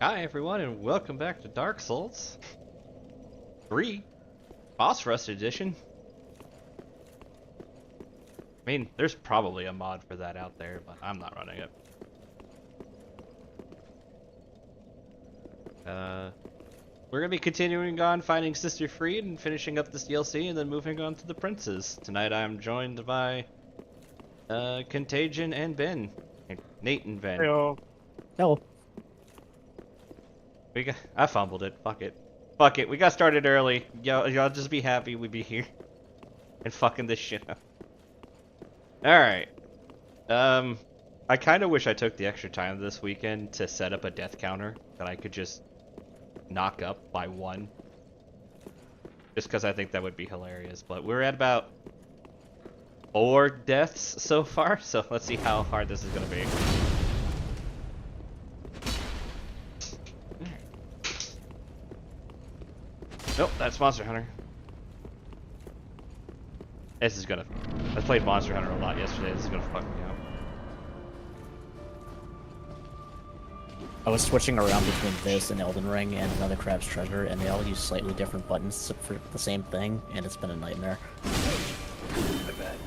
Hi everyone and welcome back to Dark Souls 3 Boss Rush Edition. I mean, there's probably a mod for that out there, but I'm not running it. We're gonna be continuing on finding Sister Friede and finishing up this DLC and then moving on to the princes. Tonight I'm joined by Contagion and Ben. Nate and Ben. Hello. Hello. I fumbled it. Fuck it. Fuck it. We got started early. Y'all just be happy we be here. And fucking this shit up. Alright. I kind of wish I took the extra time this weekend to set up a death counter that I could just knock up by one. Just because I think that would be hilarious. But we're at about 4 deaths so far, so let's see how hard this is going to be. Nope, that's Monster Hunter. This is gonna... I played Monster Hunter a lot yesterday. This is gonna fuck me up. I was switching around between this and Elden Ring and another Crab's Treasure, and they all use slightly different buttons for the same thing, and it's been a nightmare. I bet.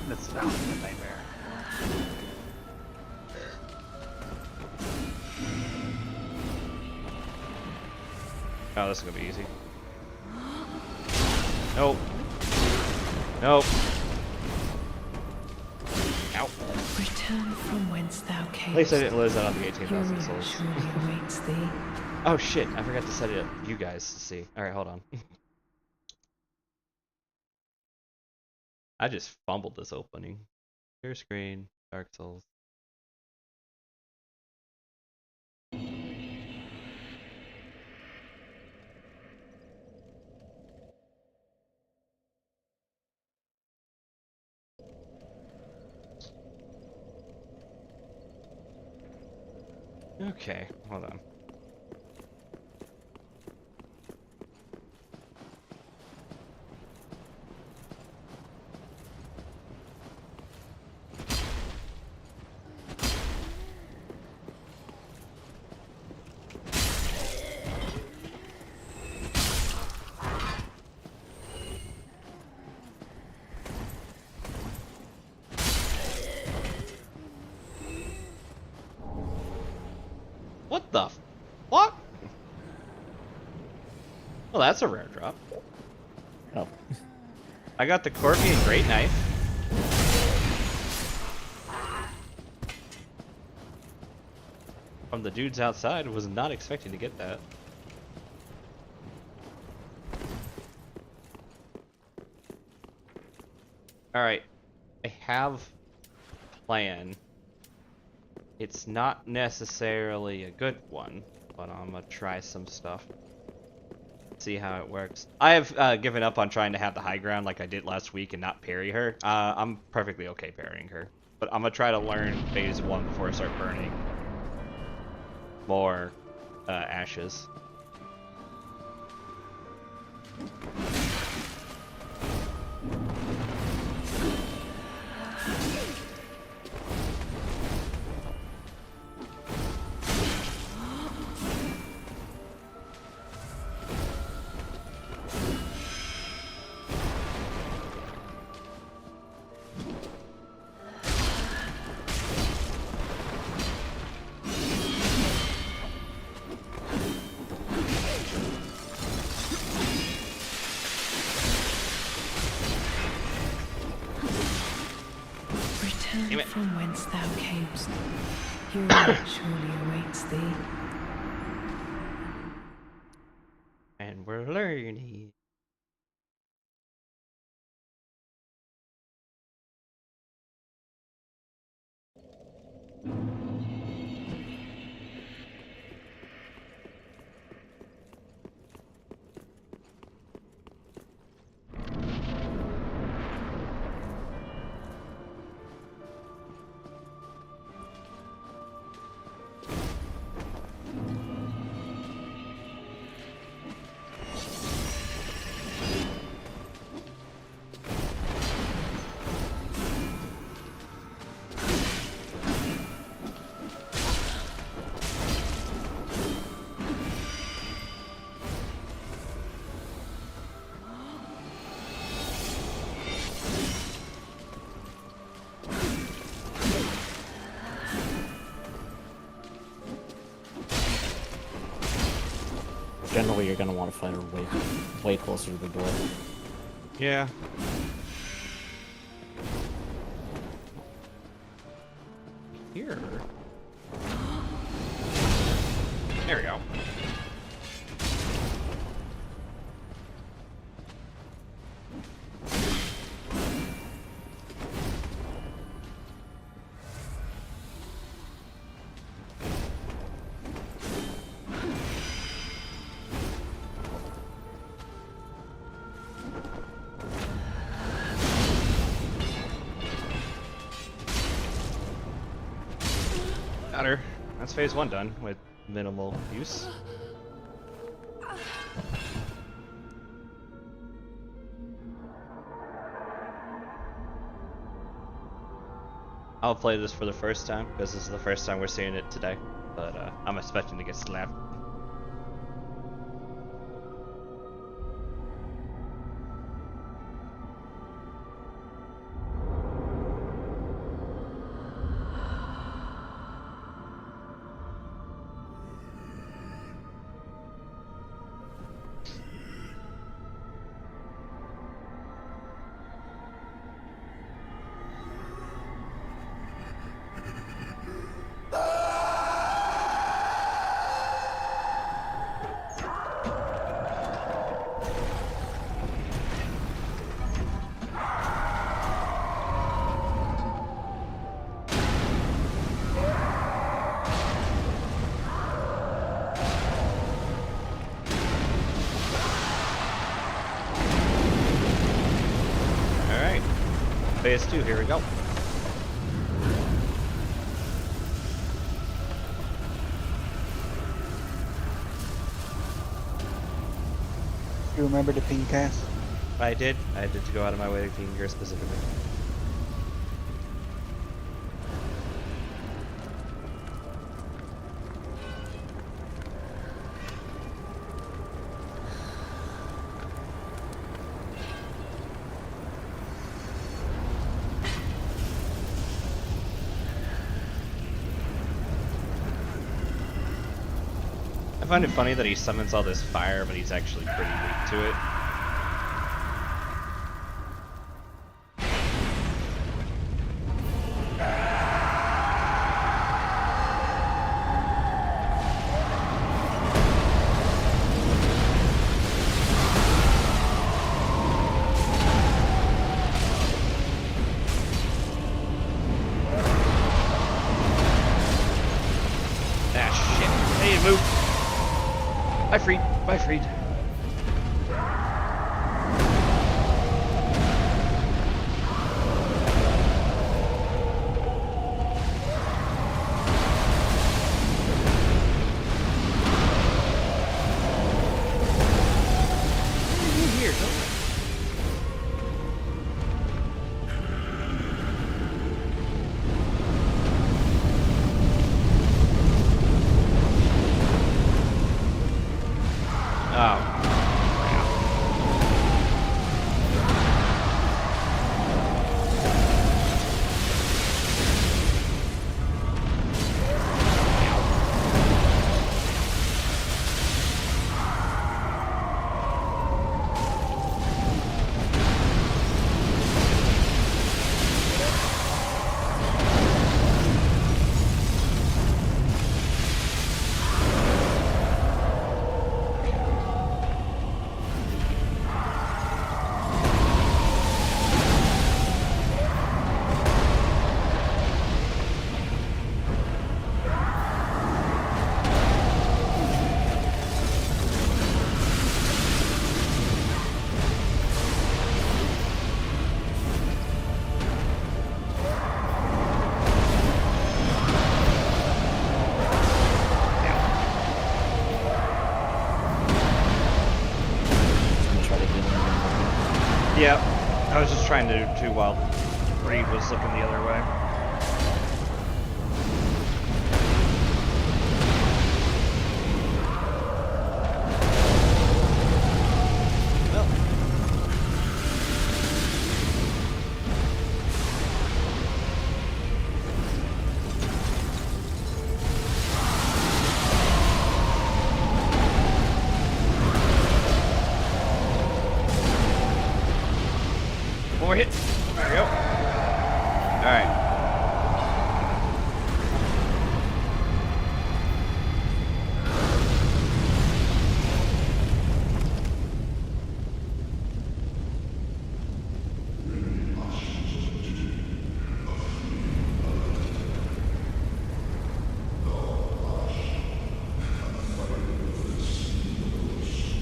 That sounds like a nightmare. Oh, this is gonna be easy. Nope. Nope. Ow. Return from whence thou camest. At least I didn't lose that on the 18,000 Fury souls. surely awaits thee. Oh shit, I forgot to set it up for you guys to see. Alright, hold on. I just fumbled this opening. Share screen, Dark Souls. Okay, hold on. What the fuck? Well, that's a rare drop. Oh. I got the Corpian Great Knife. From the dudes outside, was not expecting to get that. Alright, I have a plan. It's not necessarily a good one, but I'm gonna try some stuff. See how it works. I have given up on trying to have the high ground like I did last week and not parry her. I'm perfectly okay parrying her. But I'm gonna try to learn phase 1 before I start burning more ashes. Return from whence thou camest. Fury surely awaits thee. And we're learning. Generally, you're gonna want to fight her way closer to the door. Yeah. Here. There we go. Got her. That's phase 1 done with minimal use. I'll play this for the first time because this is the first time we're seeing it today, but I'm expecting to get slapped. Phase 2, here we go. You remember the ping cast? I did to go out of my way to ping her specifically. I find it funny that he summons all this fire, but he's actually pretty weak to it. Ah, shit. Hey, move! Bye, Friede. Bye, Friede. Here, go. Yeah, I was just trying to do too while Friede was looking the other way. we're hit. There we go. Alright.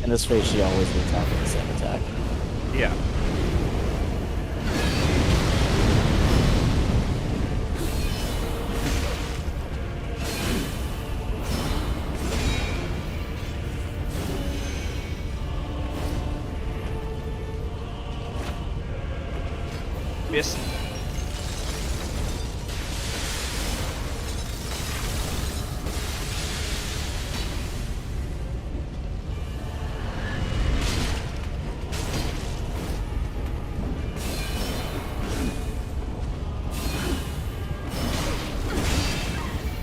In this phase, she always attack with the same attack. Yeah. Miss.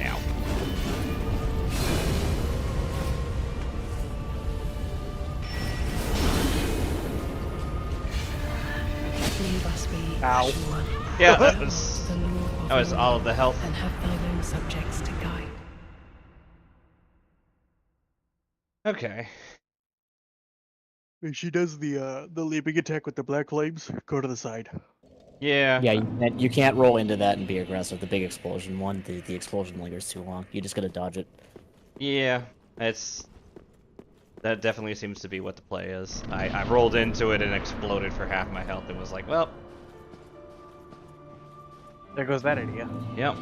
Now. Leave us be, Ow. Ashura, Yeah, that was the law of that was your all of the health. and have thine own subjects to guide. Okay. When she does the leaping attack with the black flames, go to the side. Yeah. Yeah, you can't roll into that and be aggressive. The big explosion one, the explosion lingers too long. You just gotta dodge it. Yeah. That definitely seems to be what the play is. I rolled into it and exploded for half my health and was like, well, There goes that idea. yep.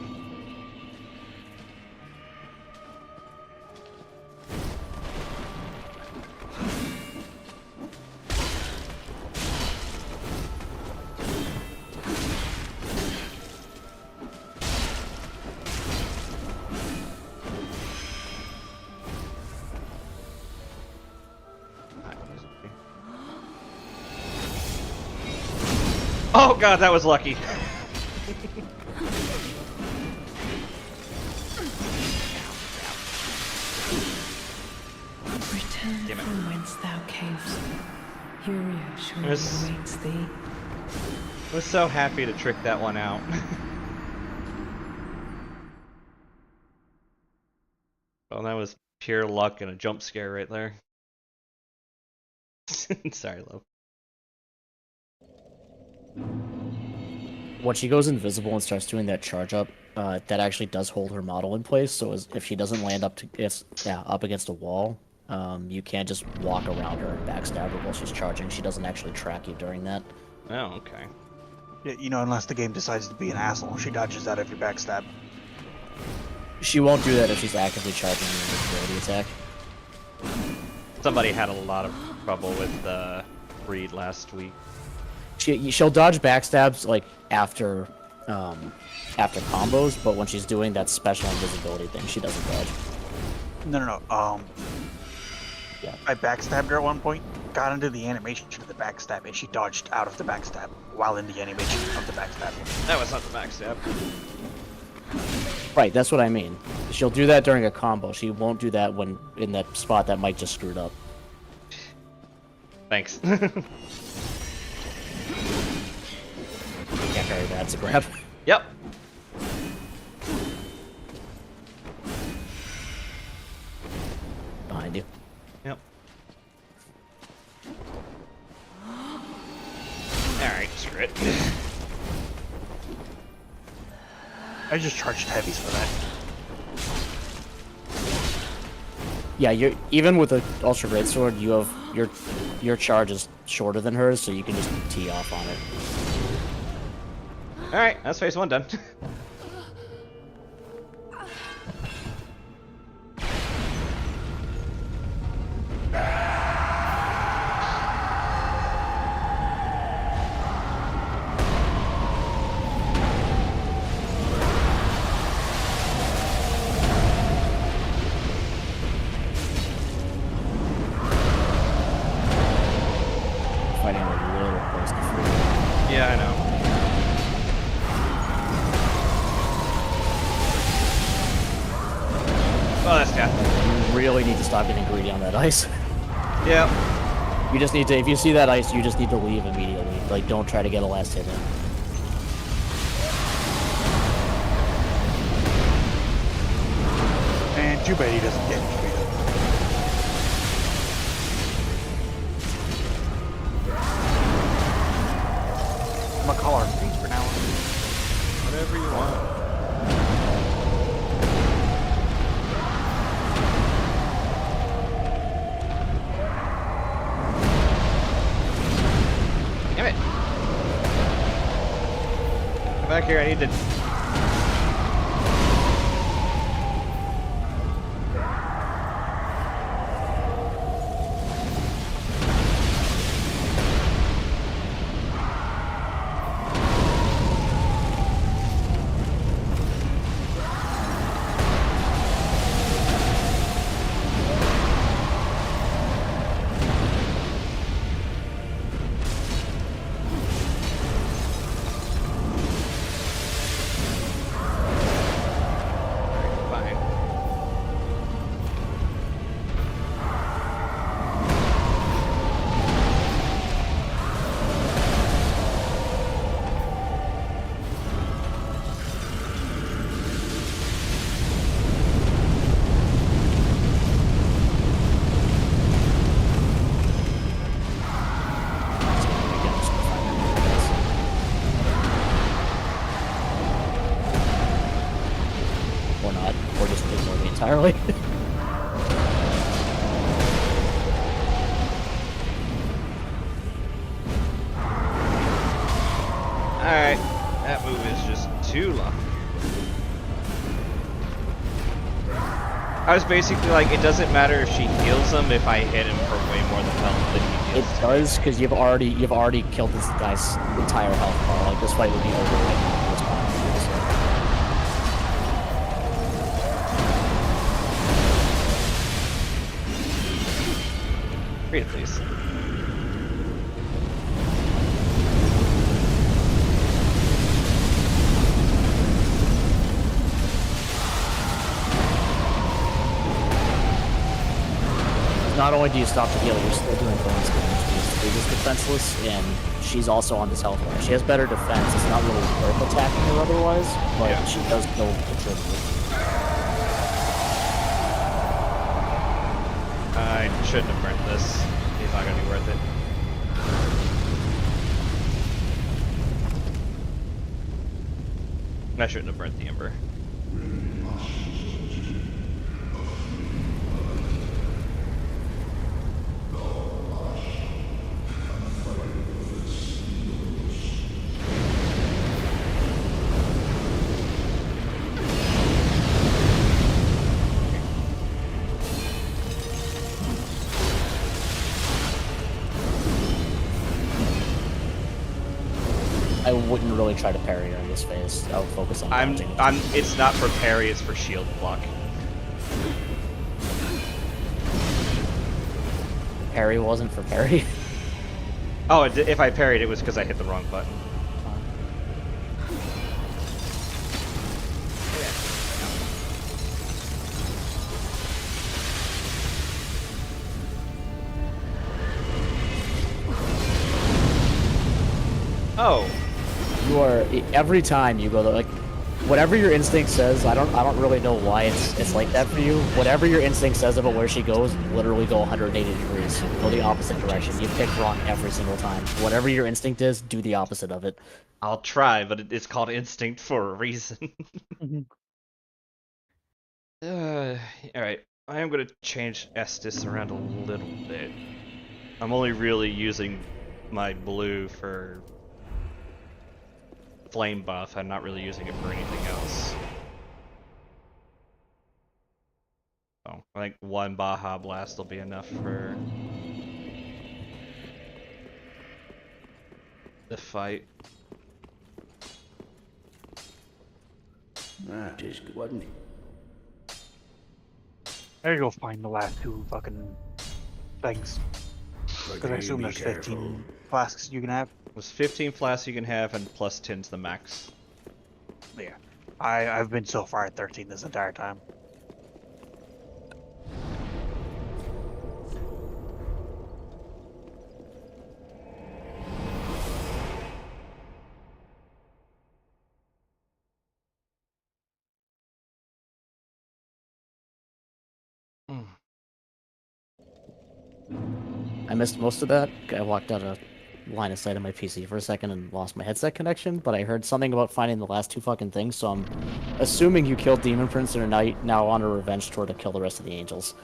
Oh god, that was lucky. Return Damn it. from whence thou camest. Furia surely Yes. awaits thee. I was so happy to trick that one out. Well, that was pure luck and a jump scare right there. Sorry, love. When she goes invisible and starts doing that charge up, that actually does hold her model in place. So if she doesn't land up against a wall, you can't just walk around her and backstab her while she's charging. She doesn't actually track you during that. Oh, okay. Yeah, you know, unless the game decides to be an asshole, she dodges out of your backstab. She won't do that if she's actively charging your invisibility attack. Somebody had a lot of trouble with Friede last week. She'll dodge backstabs like after combos, but when she's doing that special invisibility thing, she doesn't dodge. No. Yeah. I backstabbed her at one point, got into the animation of the backstab, and she dodged out of the backstab while in the animation of the backstab. That was not the backstab. Right, that's what I mean. She'll do that during a combo. She won't do that when in that spot that Mike just screwed up. Thanks. Can't carry that, it's a grab. Yep. Behind you. Yep. Alright, screw it. I just charged heavies for that. Yeah, you're even with the Ultra Greatsword, you have your charge is shorter than hers, so you can just tee off on it. Alright, that's phase one done. Fighting a little close to free. Yeah, I know. Oh, that's death. You really need to stop getting greedy on that ice. Yep. You just need to, if you see that ice, you just need to leave immediately. Like, don't try to get a last hit in. And too bad he doesn't get it. I'm gonna call our speech for now. Whatever you want. Damn it! Come back here, I need to... Fine. Or not, or just ignore me entirely. Alright, that move is just too long. I was basically like, it doesn't matter if she heals him if I hit him for way more than health than he It heals. does, because you've already killed this guy's entire health bar. Like, this fight would be over right now. It's fine. Friede, please. Not only do you stop the heal, you're still doing bonus damage because the biggest defenseless, and she's also on this health bar. She has better defense. It's not really worth attacking her otherwise, but Yeah. she does kill considerably. I shouldn't have burnt this. It's not gonna be worth it. I shouldn't have burnt the ember. I wouldn't really try to parry her in this phase. I would focus on dodging. It's not for parry, it's for shield block. Parry wasn't for parry. Oh, if I parried, it was because I hit the wrong button. Oh, You are every time you go like whatever your instinct says. I don't really know why it's like that for you. Whatever your instinct says about where she goes, literally go 180 degrees. Go the opposite direction. You pick wrong every single time. Whatever your instinct is, do the opposite of it. I'll try, but it's called instinct for a reason. Alright, I am going to change Estus around a little bit. I'm only really using my blue for flame buff. I'm not really using it for anything else. So, I think one Baja Blast will be enough for the fight. That is good, wasn't it? I gotta go find the last two fucking things. Because I assume there's 15 flasks you can have. There's 15 flasks you can have, and plus 10's the max. Yeah. I've been so far at 13 this entire time. I missed most of that. I walked out of line of sight of my PC for a second and lost my headset connection, but I heard something about finding the last two fucking things, so I'm assuming you killed Demon Prince and are now on a revenge tour to kill the rest of the angels.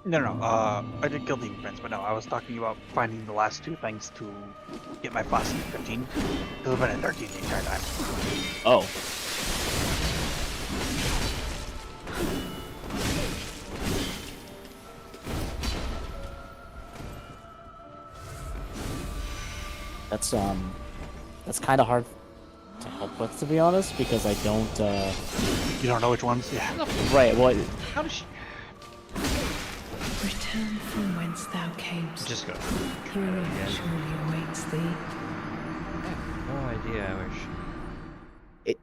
No. I did kill Demon Prince, but no, I was talking about finding the last two things to get my flask to 15. Because I've been at 13 the entire time. Oh. That's kind of hard to help with, to be honest, because I don't, You don't know which ones? Yeah. Right, well... How does she... Return from whence thou camest. Just go. Hero surely awaits thee. I have no idea where she...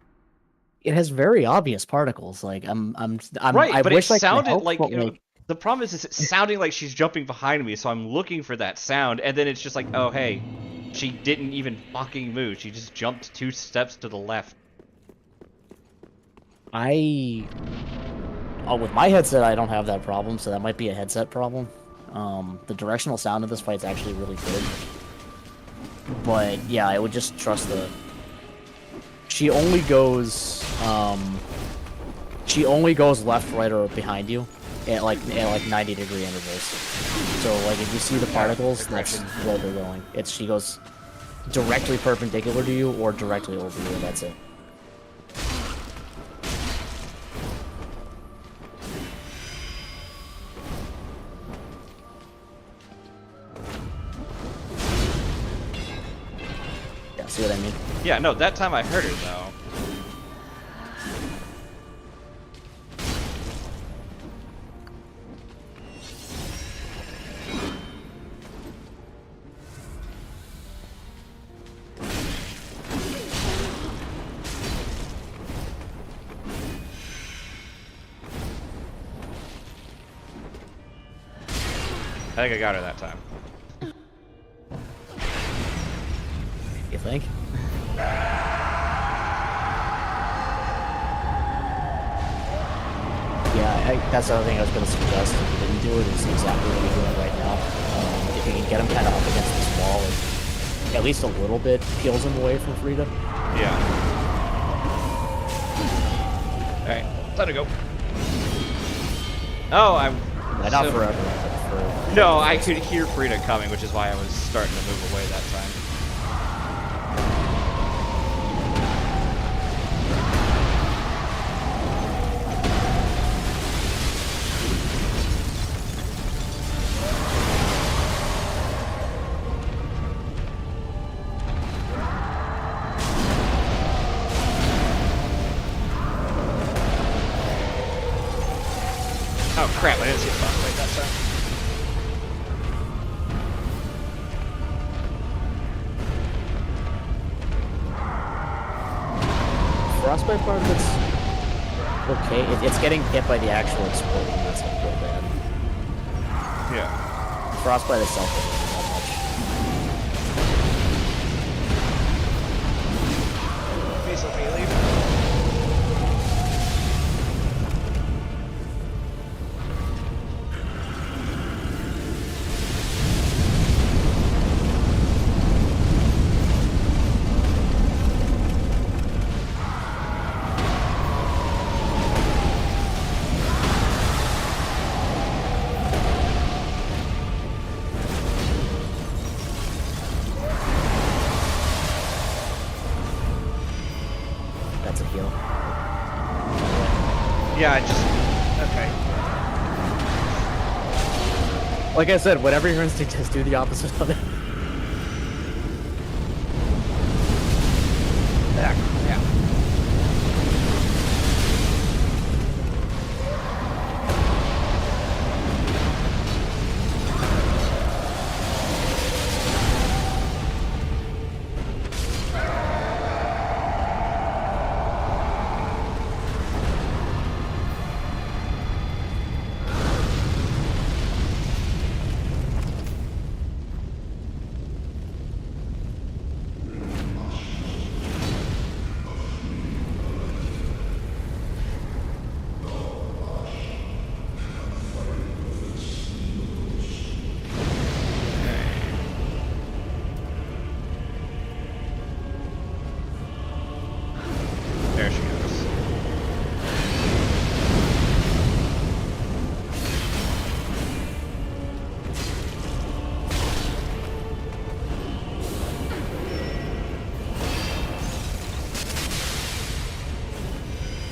It has very obvious particles, like, Right, I but wish it I could sounded help, like... but, you know, the problem is it's sounding like she's jumping behind me, so I'm looking for that sound, and then it's just like, oh, hey, she didn't even fucking move. She just jumped 2 steps to the left. Oh, with my headset, I don't have that problem, so that might be a headset problem. The directional sound of this fight's actually really good. But, yeah, I would just trust the... She only goes left, right, or behind you at like 90-degree intervals. So, like, if you see the particles, that's where they're going. She goes directly perpendicular to you or directly over you, and that's it. Yeah, see what I mean? Yeah, no, that time I heard her, though. I think I got her that time. You think? Yeah, that's the other thing I was going to suggest. If you didn't do it, is exactly what you're doing right now. If you can get him kind of up against this wall, and at least a little bit peels him away from Friede. Yeah. Alright, time to go. Oh, I'm... Not forever, but for... No, I could hear Friede coming, which is why I was starting to move away that time. Oh crap, I didn't see a frostbite that time. Frostbite part of it's okay. It's getting hit by the actual explosion that's like real bad. Yeah. Frostbite itself doesn't do that much. Please let me leave. That's a heal. Yeah, I just... Okay. Like I said, whatever your instinct is, do the opposite of it. Yeah.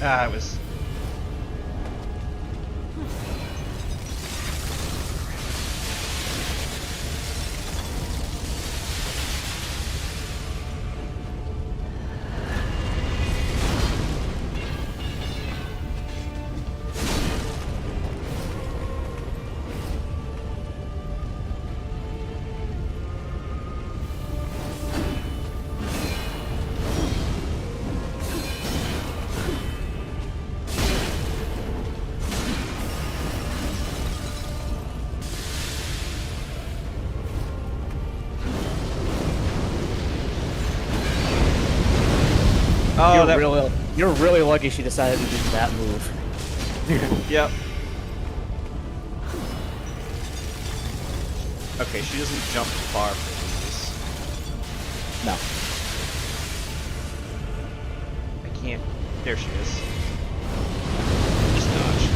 Ah, it was. Oh, you're really lucky she decided to do that move. Yep. Okay, she doesn't jump far for these. No. I can't. There she is. Just dodge.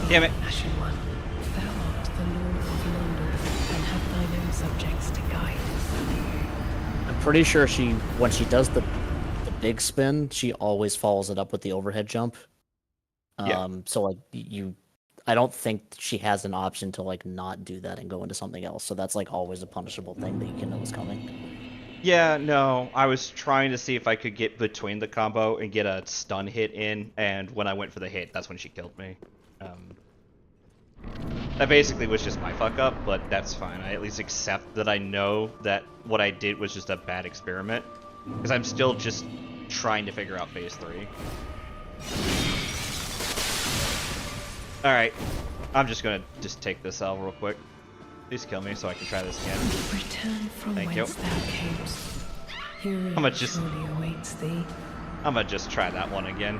Damn it. Ashen One, thou art the Lord of London, and have thine own subjects to guide. I'm pretty sure when she does the big spin, she always follows it up with the overhead jump. Yeah. So like I don't think she has an option to like not do that and go into something else. So that's like always a punishable thing that you can know is coming. Yeah, no, I was trying to see if I could get between the combo and get a stun hit in, and when I went for the hit, that's when she killed me. That basically was just my fuck up, but that's fine. I at least accept that I know that what I did was just a bad experiment, because I'm still just trying to figure out phase 3. Alright, I'm just gonna take this L real quick. Please kill me so I can try this again. Return from Thank you. whence thou camest. Herein I'ma just- surely awaits thee. I'm gonna just try that one again.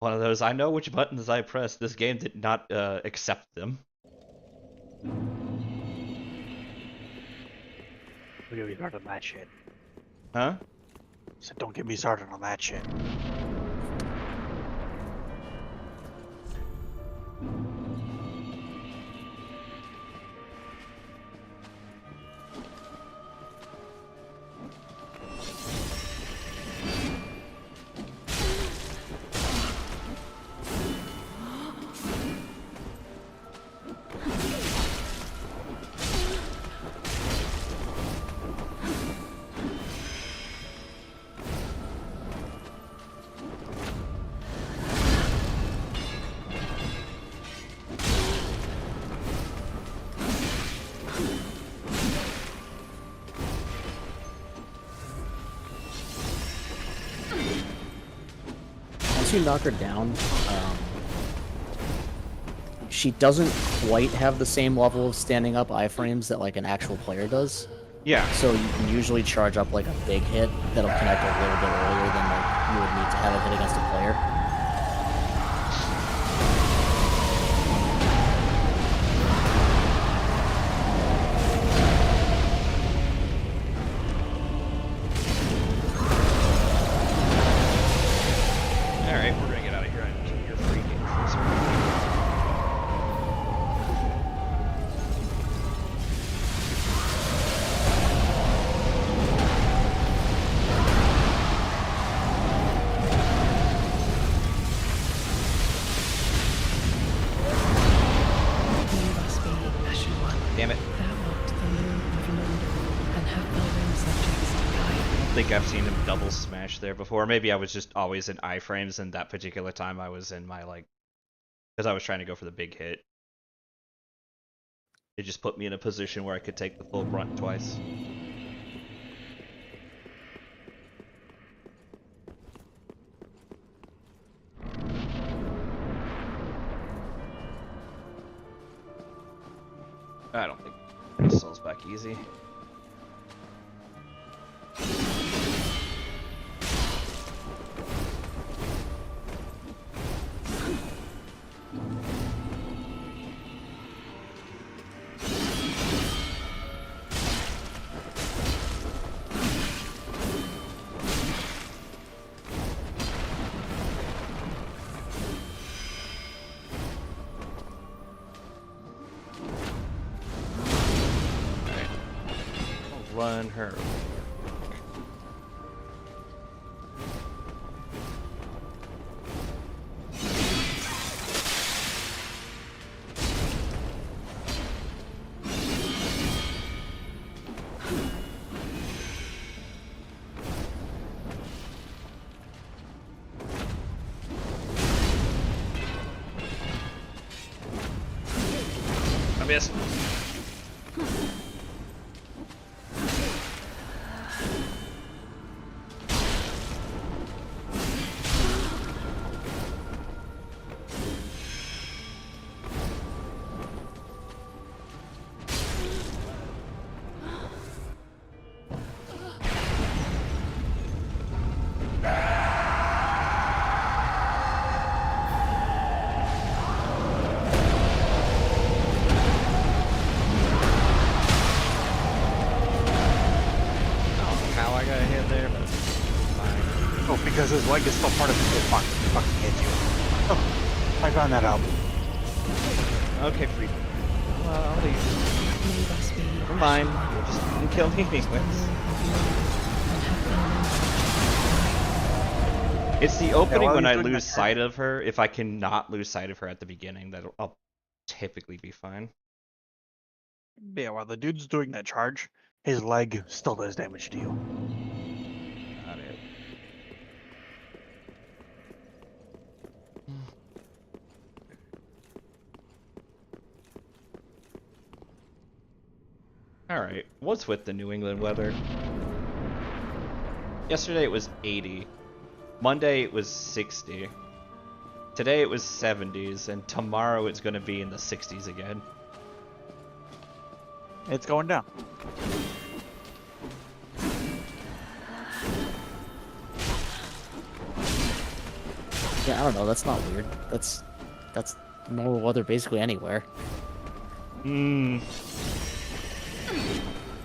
One of those, I know which buttons I pressed. This game did not accept them. Don't get me started on that shit. Huh? So don't get me started on that shit. Once you knock her down, she doesn't quite have the same level of standing up iframes that like an actual player does. Yeah. So you can usually charge up like a big hit that'll connect a little bit earlier than like you would need to have it hit against a player. Alright, we're gonna get out of here. I need your free game closer. Leave us be, Ashen One. Damn it. Thou art the Lord of London, and have thine own subjects to guide. think I've seen him double smash there before. Maybe I was just always in iframes, and that particular time I was in my like, because I was trying to go for the big hit. It just put me in a position where I could take the full brunt twice. I don't think this sells back easy. Run her. I missed. Because his leg is still part of his hit box. He fucking hit you. Oh, I found that out. Okay, Friede. Well, Leave us be. never mind. You'll just kill me anyways. It's the opening while when you're I doing lose that sight of her. If I cannot lose sight of her at the beginning, I'll typically be fine. Yeah, while the dude's doing that charge, his leg still does damage to you. Got it. Alright, what's with the New England weather? Yesterday it was 80. Monday it was 60. Today it was 70s, and tomorrow it's going to be in the 60s again. It's going down. Yeah, I don't know. That's not weird. That's normal weather basically anywhere.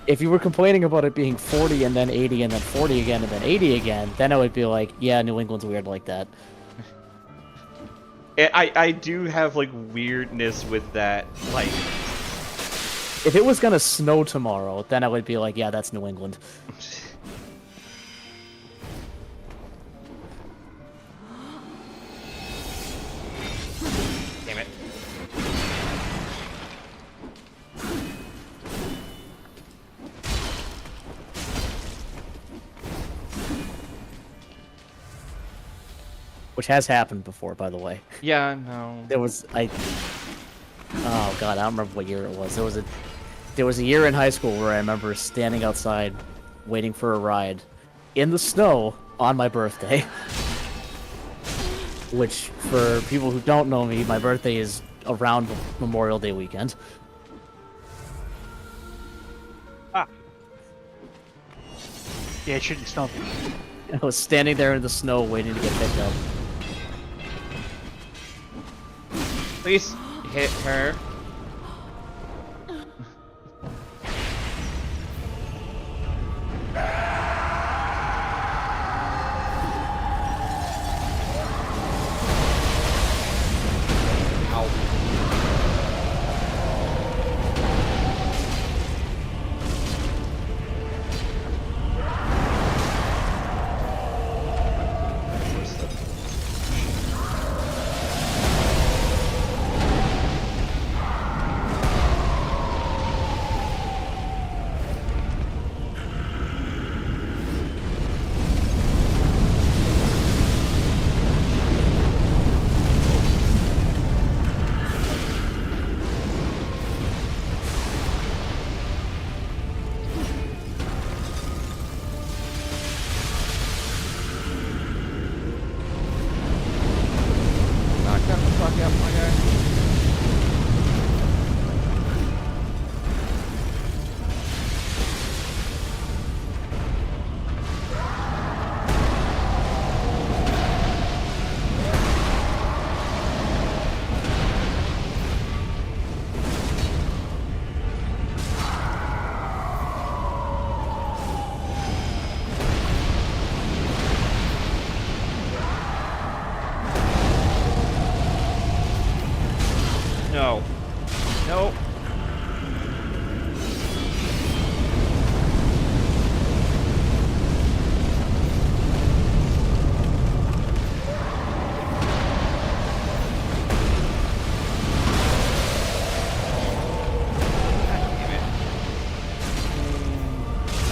If you were complaining about it being 40 and then 80 and then 40 again and then 80 again, then I would be like, yeah, New England's weird like that. I do have like weirdness with that, like. If it was gonna snow tomorrow, then I would be like, yeah, that's New England. Damn it. Which has happened before, by the way. Yeah, no. There was oh god, I don't remember what year it was. There was a year in high school where I remember standing outside waiting for a ride in the snow on my birthday. Which, for people who don't know me, my birthday is around Memorial Day weekend. Ah. Yeah, it shouldn't snow. I was standing there in the snow waiting to get picked up. Please hit her.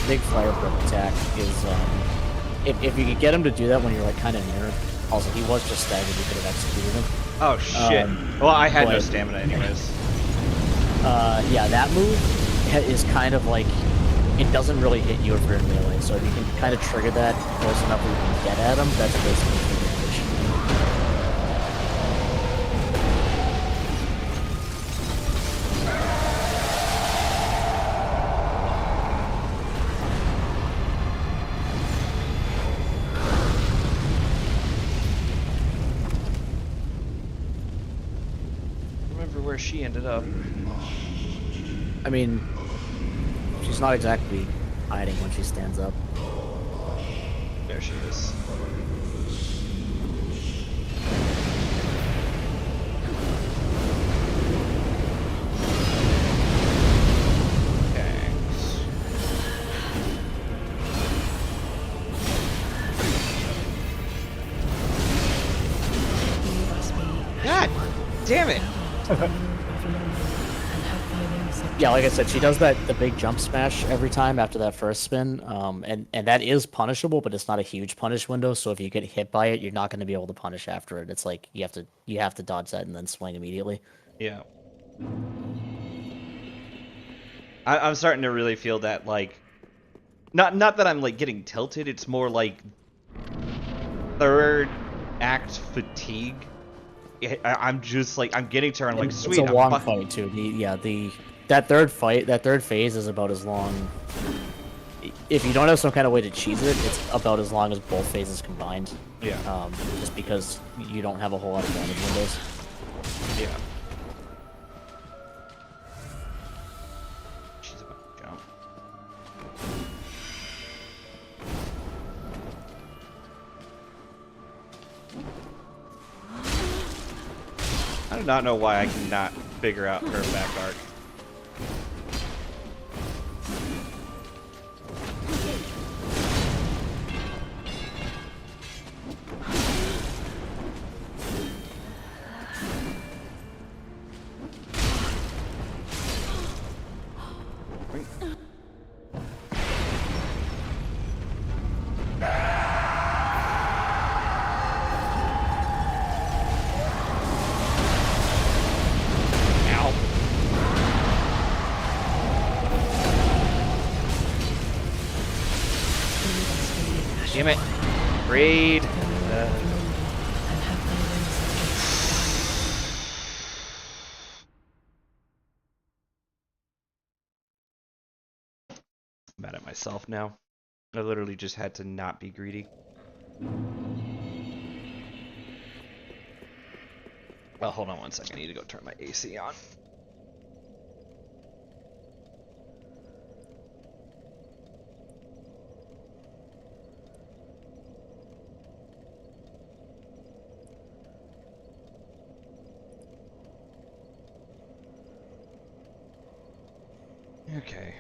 big fire breath attack is if you could get him to do that when you're like kind of near. Also, he was just staggered. You could have executed him. Oh shit. Well, I had no but- stamina anyways. Yeah, that move is kind of like it doesn't really hit you if you're in melee. So if you can kind of trigger that close enough where you can get at him, that's basically the damage. Remember where she ended up? I mean, she's not exactly hiding when she stands up. There she is. Okay. You must be God damn it! Yeah, like I said, she does the big jump smash every time after that first spin, and that is punishable, but it's not a huge punish window. So if you get hit by it, you're not going to be able to punish after it. It's like you have to dodge that and then swing immediately. Yeah. I'm starting to really feel that, like, not that I'm like getting tilted. It's more like third act fatigue. I'm just like I'm getting to her. I'm like, sweet. It's a long fight too. That third phase is about as long. If you don't have some kind of way to cheese it, it's about as long as both phases combined. Yeah. Just because you don't have a whole lot of damage windows. Yeah. She's about to jump. I do not know why I cannot figure out her back arc. Damn it. Friede. I'm mad at myself now. I literally just had to not be greedy. Well, hold on one second. I need to go turn my AC on. Okay.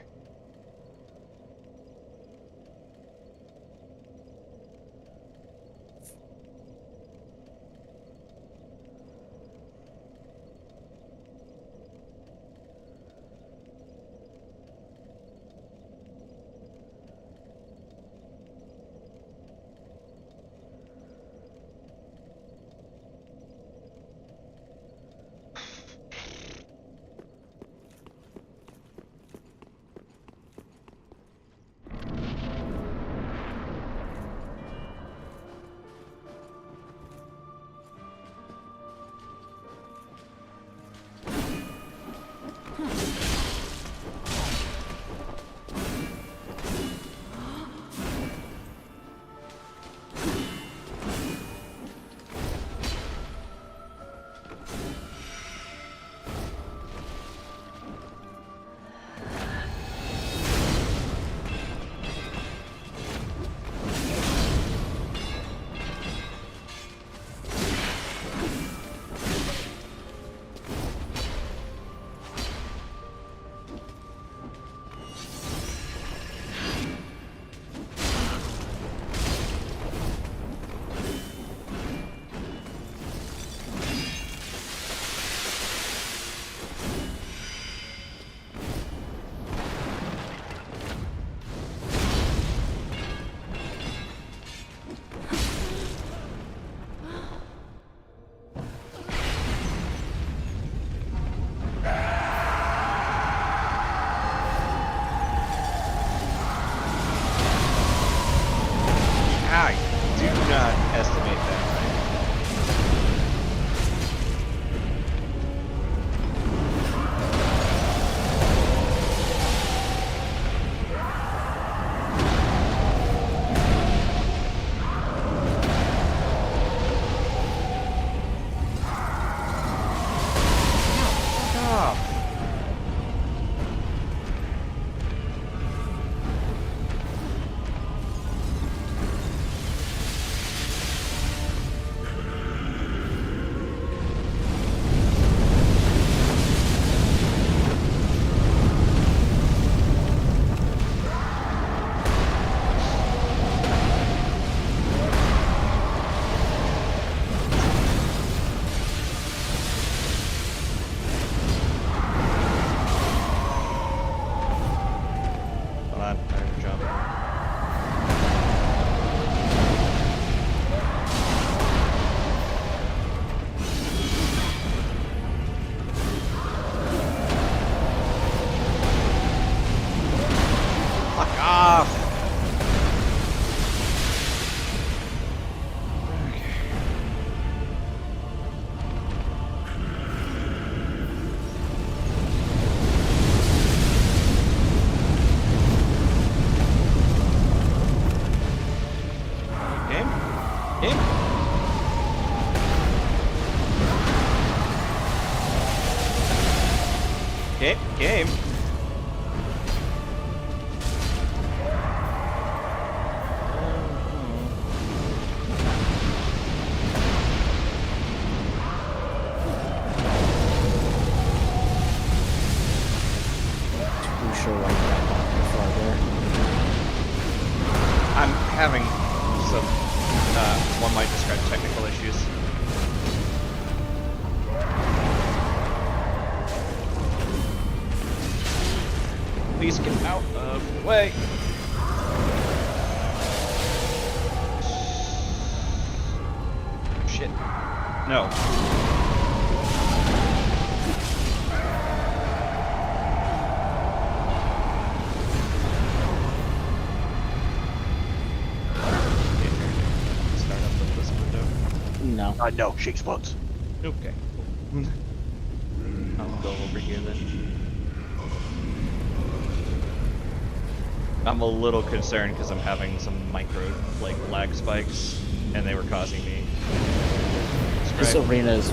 game. Too sure why you got that far there. I'm having some, one might describe technical issues. Please get out of the way. Shit. No. Start up with this window. No. No, she explodes. Okay. I'll go over here then. I'm a little concerned because I'm having some micro, like, lag spikes, and they were causing me. This arena is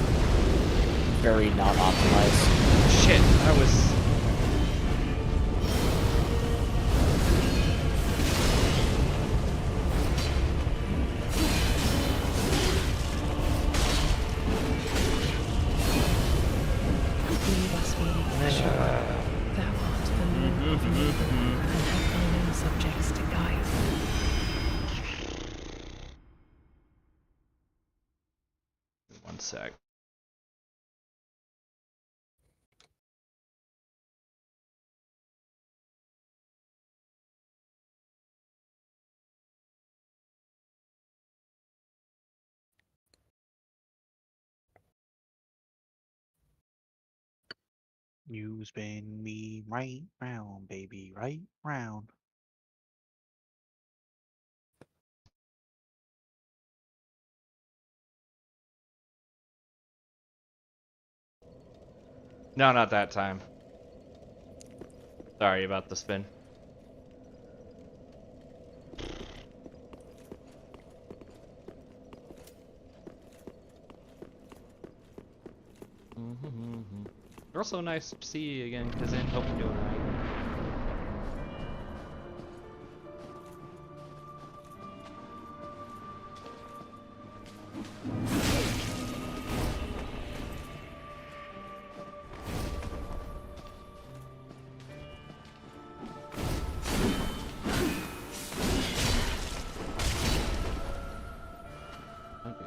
very not optimized. Shit, I was. Leave us be, Ashura. Thou art the Lord of Lothric, and have thine own subjects to guide. One sec. You spin me right round, baby, right round. No, not that time. Sorry about the spin. Also nice to see you again, Kazin. Hope you're doing alright. Okay.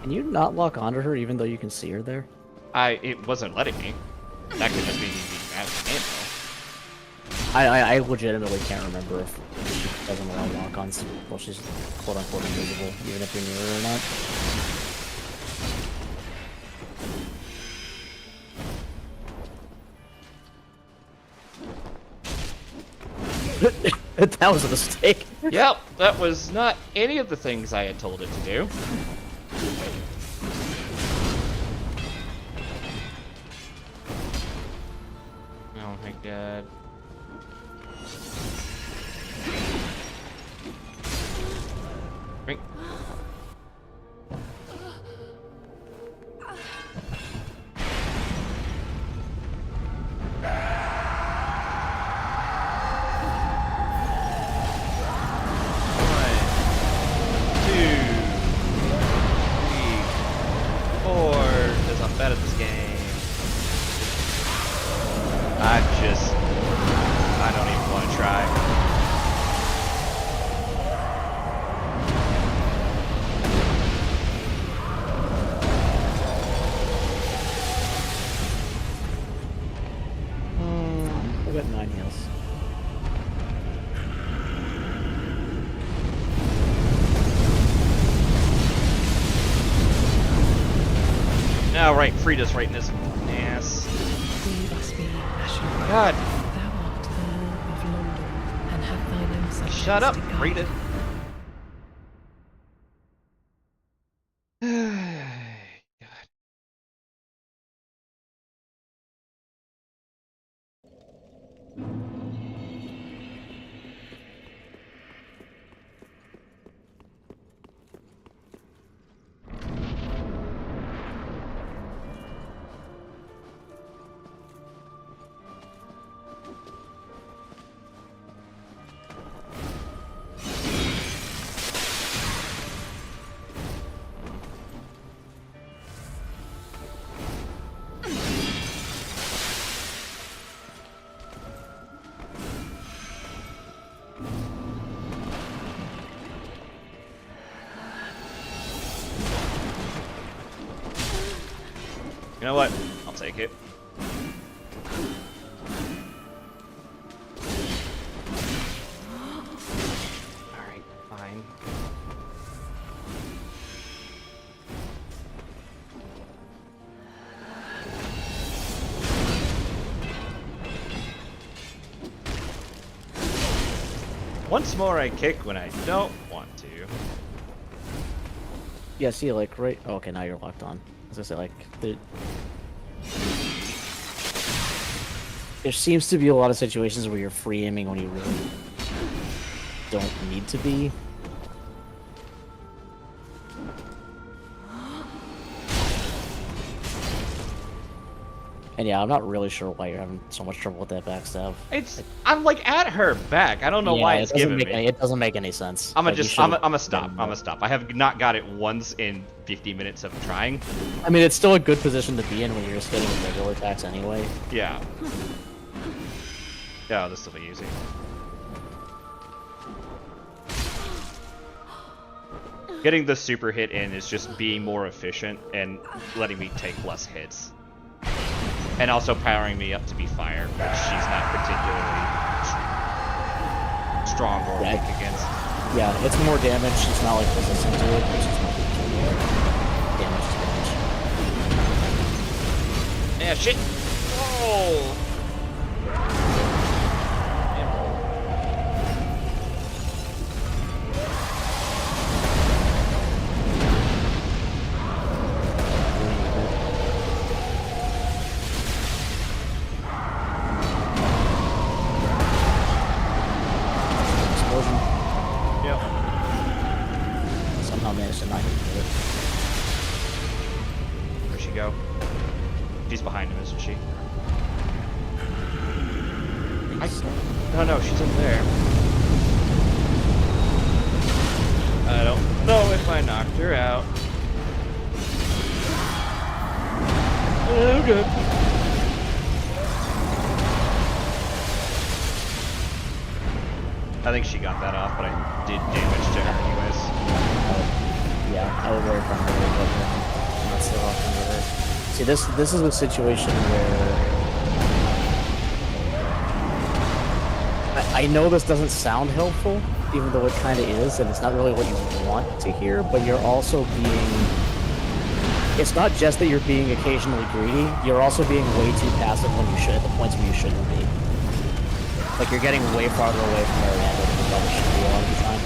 Can you not lock onto her even though you can see her there? It wasn't letting me. That could just be me I legitimately can't remember if she doesn't allow lock-ons while she's quote-unquote invisible, even if you're near her or not. That was a mistake. Yep, that was not any of the things I had told it to do. Oh my god. Right. Bad at this game. I don't even want to try. I got 9 heals. Oh, right, Frieda's right in his ass. Leave us be, Ashura. God. Thou art the Lord of London, and have thine own subjects Shut up, to guide. Friede. God. You know what? I'll take it. Alright, fine. Once more I kick when I don't want to. Yeah, see, like, right... Oh, okay, now you're locked on. I was gonna say, like, there seems to be a lot of situations where you're free aiming when you really don't need to be. And yeah, I'm not really sure why you're having so much trouble with that backstab. I'm like at her back. I don't know why it's giving me. It doesn't make any sense. I'm Like, you gonna should've stop. done I'm gonna that. stop. I have not got it once in 50 minutes of trying. I mean, it's still a good position to be in when you're just hitting with regular attacks anyway. Yeah. Yeah, this will be easy. Getting the super hit in is just being more efficient and letting me take less hits. And also powering me up to be fire, which she's not particularly strong or weak against. Yeah, it's more damage. It's not like resistant to it. It's just more damage to damage. Yeah, shit! Oh! Explosion. Yep. Somehow managed to not hit it. Where'd she go? She's behind him, isn't she? No, she's up there. I don't know if I knocked her out. Oh, good. I think she got that off, but I did damage to her anyways. Yeah, I was very friendly, but I'm not still off under her. See, this is a situation where I know this doesn't sound helpful, even though it kind of is, and it's not really what you want to hear, but you're also being... It's not just that you're being occasionally greedy, you're also being way too passive when you should, at the points where you shouldn't be. Like, you're getting way farther away from where Randall than you probably should be a lot of the time.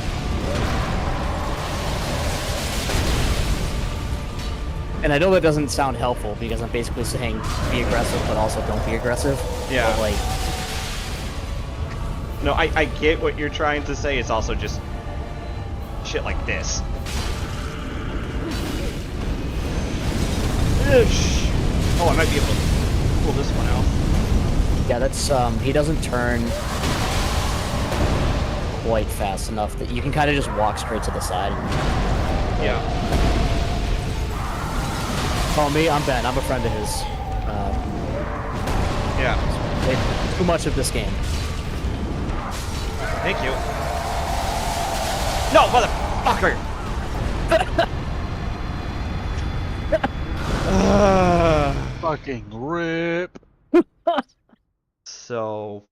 And I know that doesn't sound helpful, because I'm basically saying be aggressive, but also don't be aggressive. Yeah. But, like... No, I get what you're trying to say. It's also just shit like this. Oh, I might be able to pull this one out. Yeah, that's, he doesn't turn quite fast enough that you can kind of just walk straight to the side. Yeah. Oh, me? I'm Ben. I'm a friend of his. Yeah. Too much of this game. Thank you. No, motherfucker! Fucking rip. So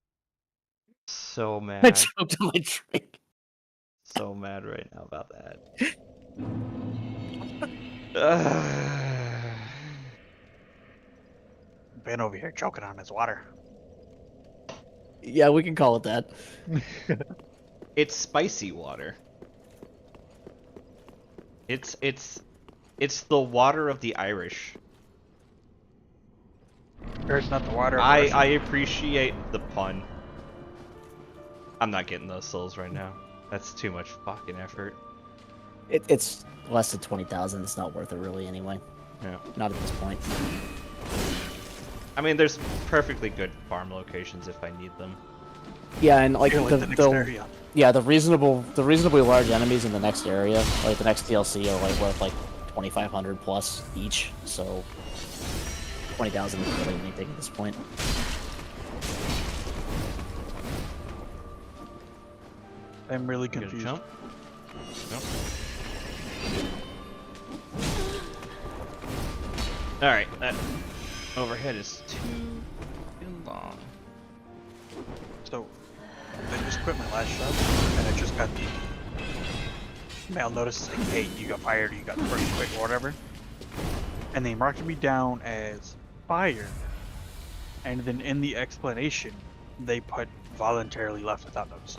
I mad. choked on my drink. So mad right now about that. Ben over here choking on his water. Yeah, we can call it that. It's spicy water. It's the water of the Irish. There's not the water. of I Russia. appreciate the pun. I'm not getting those souls right now. That's too much fucking effort. It's less than 20,000. It's not worth it really anyway. Yeah. Not at this point. I mean, there's perfectly good farm locations if I need them. Yeah, and like Here, the next area. yeah, the reasonably large enemies in the next area, like the next DLC, are like worth like 2,500 plus each. So 20,000 is really anything at this point. I'm really Get a confused. jump? Nope. Alright, that overhead is too long. So, I just quit my last job, and I just got the mail notice saying, hey, you got fired, you got first quit, or whatever. And they marked me down as fired. And then in the explanation, they put voluntarily left without notice.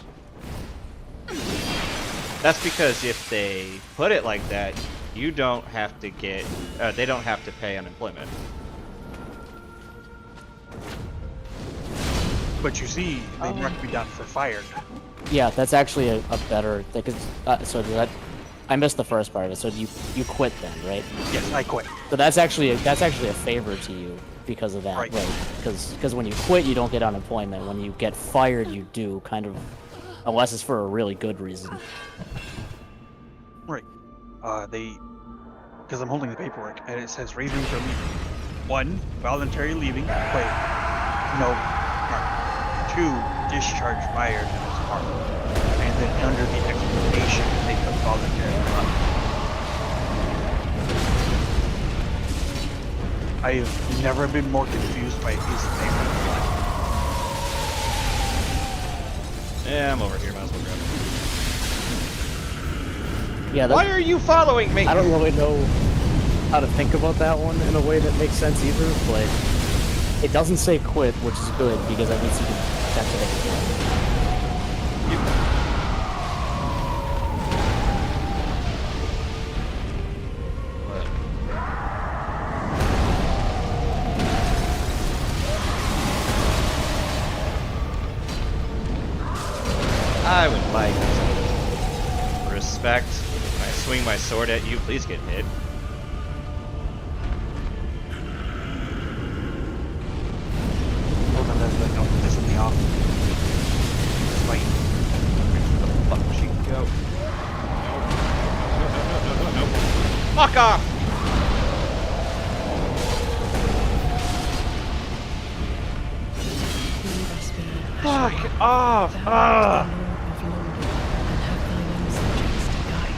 That's because if they put it like that, you don't have to get, they don't have to pay unemployment. But you see, they marked me down for fired. Yeah, that's actually a better thing. So that I missed the first part of it. So you quit then, right? Yes, I quit. So that's actually a favor to you because of that, Right. Because when you quit, you don't get unemployment. When you get fired, you do, kind of, unless it's for a really good reason. Right. Because I'm holding the paperwork, and it says reason for leaving. 1, voluntary leaving. Wait. No. Mark. 2, discharge fired as part. And then under the explanation, they put voluntary left. I have never been more confused by a piece of paper in my life. Yeah, I'm over here. Might as well grab it. Yeah. Why are you following me? I don't really know how to think about that one in a way that makes sense either, but it doesn't say quit, which is good because that means you can check it again. I would like respect. When I swing my sword at you, please get hit. Hold on, there's no, this in the off. This way. Where the fuck she can go? No. Fuck off! We must be Fuck off! thou art Ah! the Lord of London, and have thine own subjects to guide.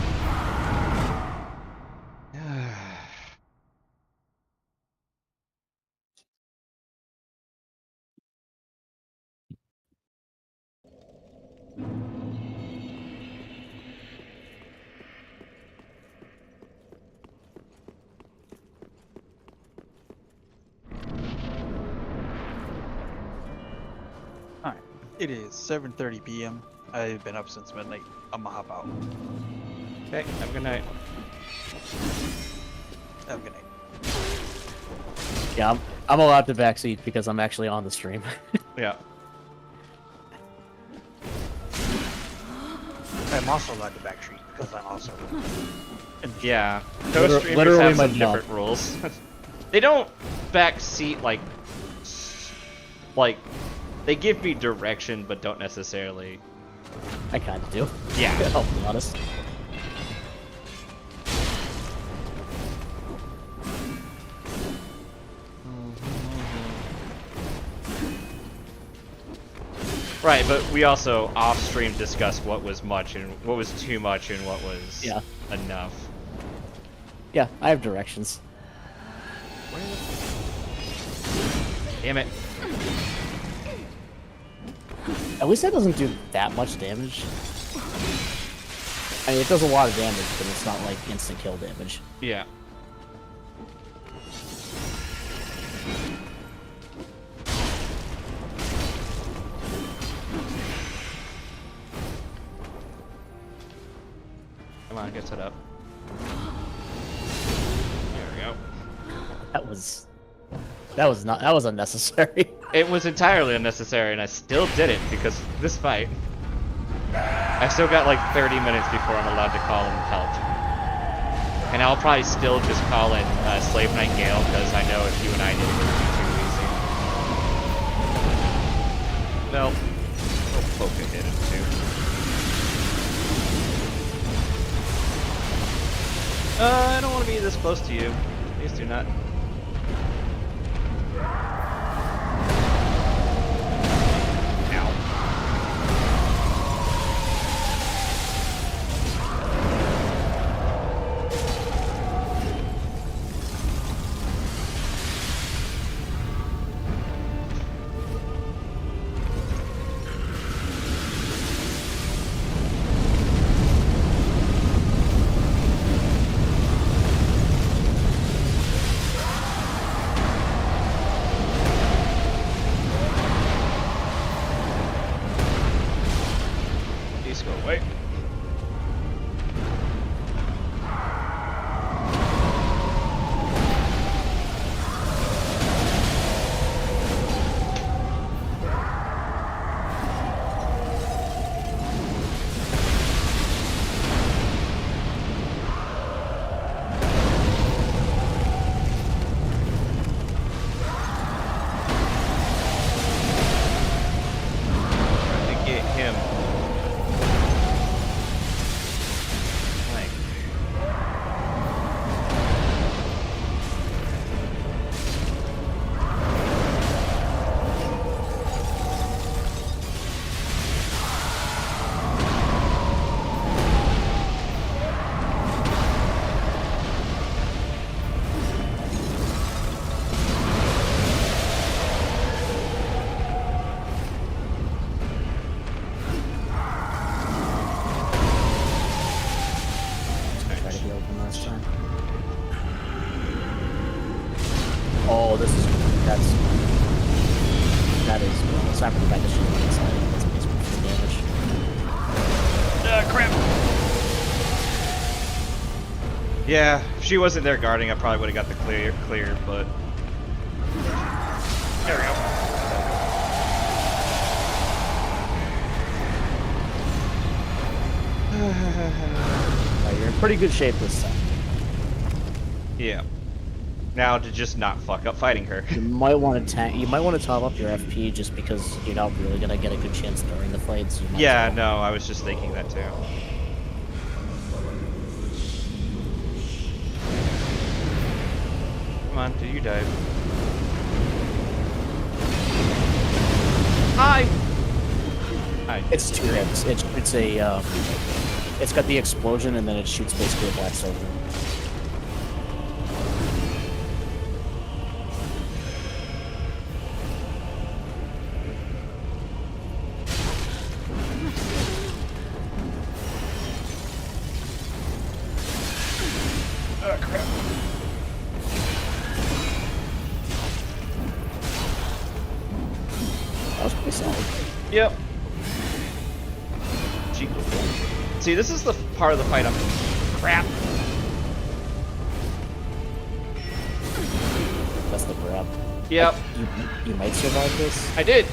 Alright. It is 7:30 p.m. I've been up since midnight. I'm gonna hop out. Okay, have a good night. Have a good night. Yeah, I'm allowed to backseat because I'm actually on the stream. Yeah. I'm also allowed to backstreet because I'm also in the Yeah. Those streamers literally have my some job. different rules. They don't backseat like they give me direction, but don't necessarily. I kind of do. Yeah. I'll be honest. Right, but we also off stream discussed what was much and what was too much and what was Yeah. enough. Yeah, I have directions. Damn it. At least that doesn't do that much damage. I mean, it does a lot of damage, but it's not like instant kill damage. Yeah. Come on, get set up. There we go. That was unnecessary. It was entirely unnecessary, and I still did it because of this fight. I still got like 30 minutes before I'm allowed to call in help. And I'll probably still just call in Slave Nightingale because I know if you and I did it, it would be too easy. Nope. We'll poke a hit into. I don't want to be this close to you. Please do not. Ow. Go away. Oh, that is well, it's not really bad to shoot inside. That's basically full damage. Crap. Yeah, if she wasn't there guarding, I probably would have got the clear, but there we go. You're in pretty good shape this time. Yeah. Now to just not fuck up fighting her. You might want to You might want to top up your FP just because you're not really gonna get a good chance during the fight. So you might Yeah, as well. no, I was just thinking that too. Come on, do you dive? Hi. Hi. It's 2 hits. It's got the explosion and then it shoots basically a blast over. Oh crap. That was pretty solid. Yep. See, this is the part of the fight I'm... Crap. That's the grab. Yep. You might survive this. I did.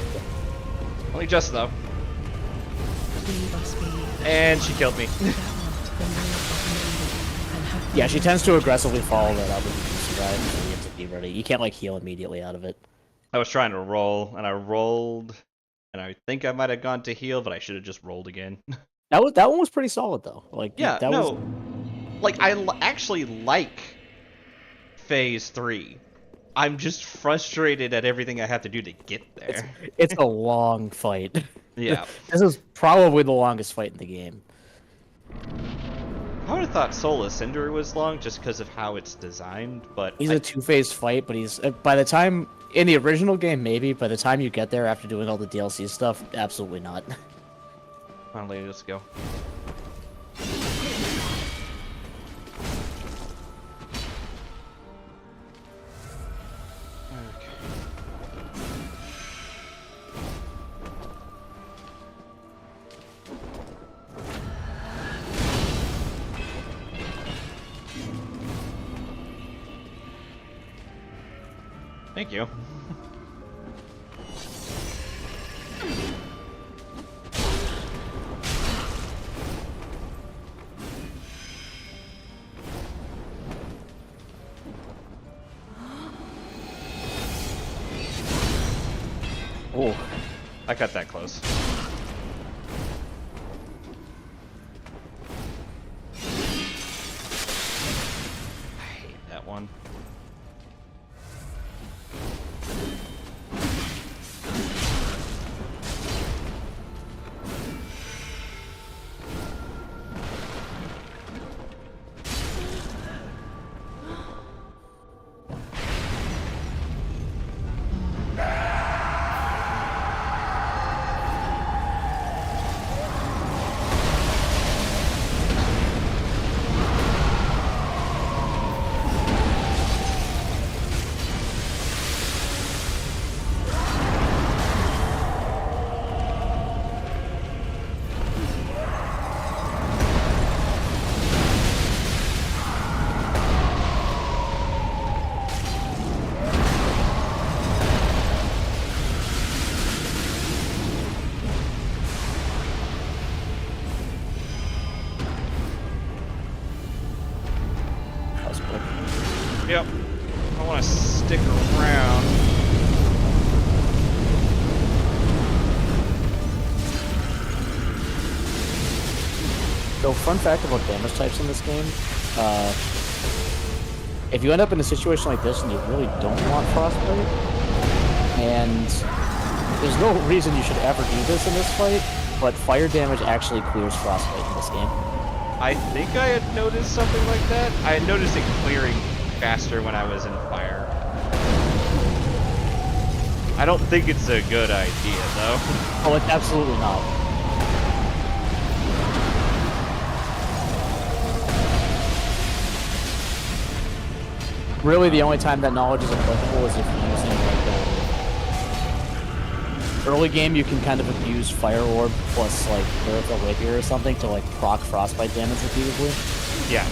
Only just though. We must be And she killed me. that want the will of the maiden and have Yeah, she tends to aggressively follow that up if you survive, so you have to be ready. You can't like heal immediately out of it. I was trying to roll, and I rolled, and I think I might have gone to heal, but I should have just rolled again. That one was pretty solid though. Like Yeah, that no. was Like, I actually like Phase 3. I'm just frustrated at everything I have to do to get there. it's a long fight. Yeah. This is probably the longest fight in the game. I would have thought Soul Cinder was long just because of how it's designed, but He's a 2-phase fight, but he's by the time in the original game maybe, by the time you get there after doing all the DLC stuff, absolutely not. Come on, lady, let's go. Thank you. Oh, I cut that close. I hate that one. Yep. I want to stick around. So, fun fact about damage types in this game, if you end up in a situation like this and you really don't want Frostbite, and there's no reason you should ever do this in this fight, but fire damage actually clears Frostbite in this game. I think I had noticed something like that. I had noticed it clearing faster when I was in fire. I don't think it's a good idea, though. Oh, it's absolutely not. Really, the only time that knowledge is applicable is if you're using like early game. You can kind of abuse Fire Orb plus like Miracle Rapier or something to like proc Frostbite damage repeatedly. Yeah.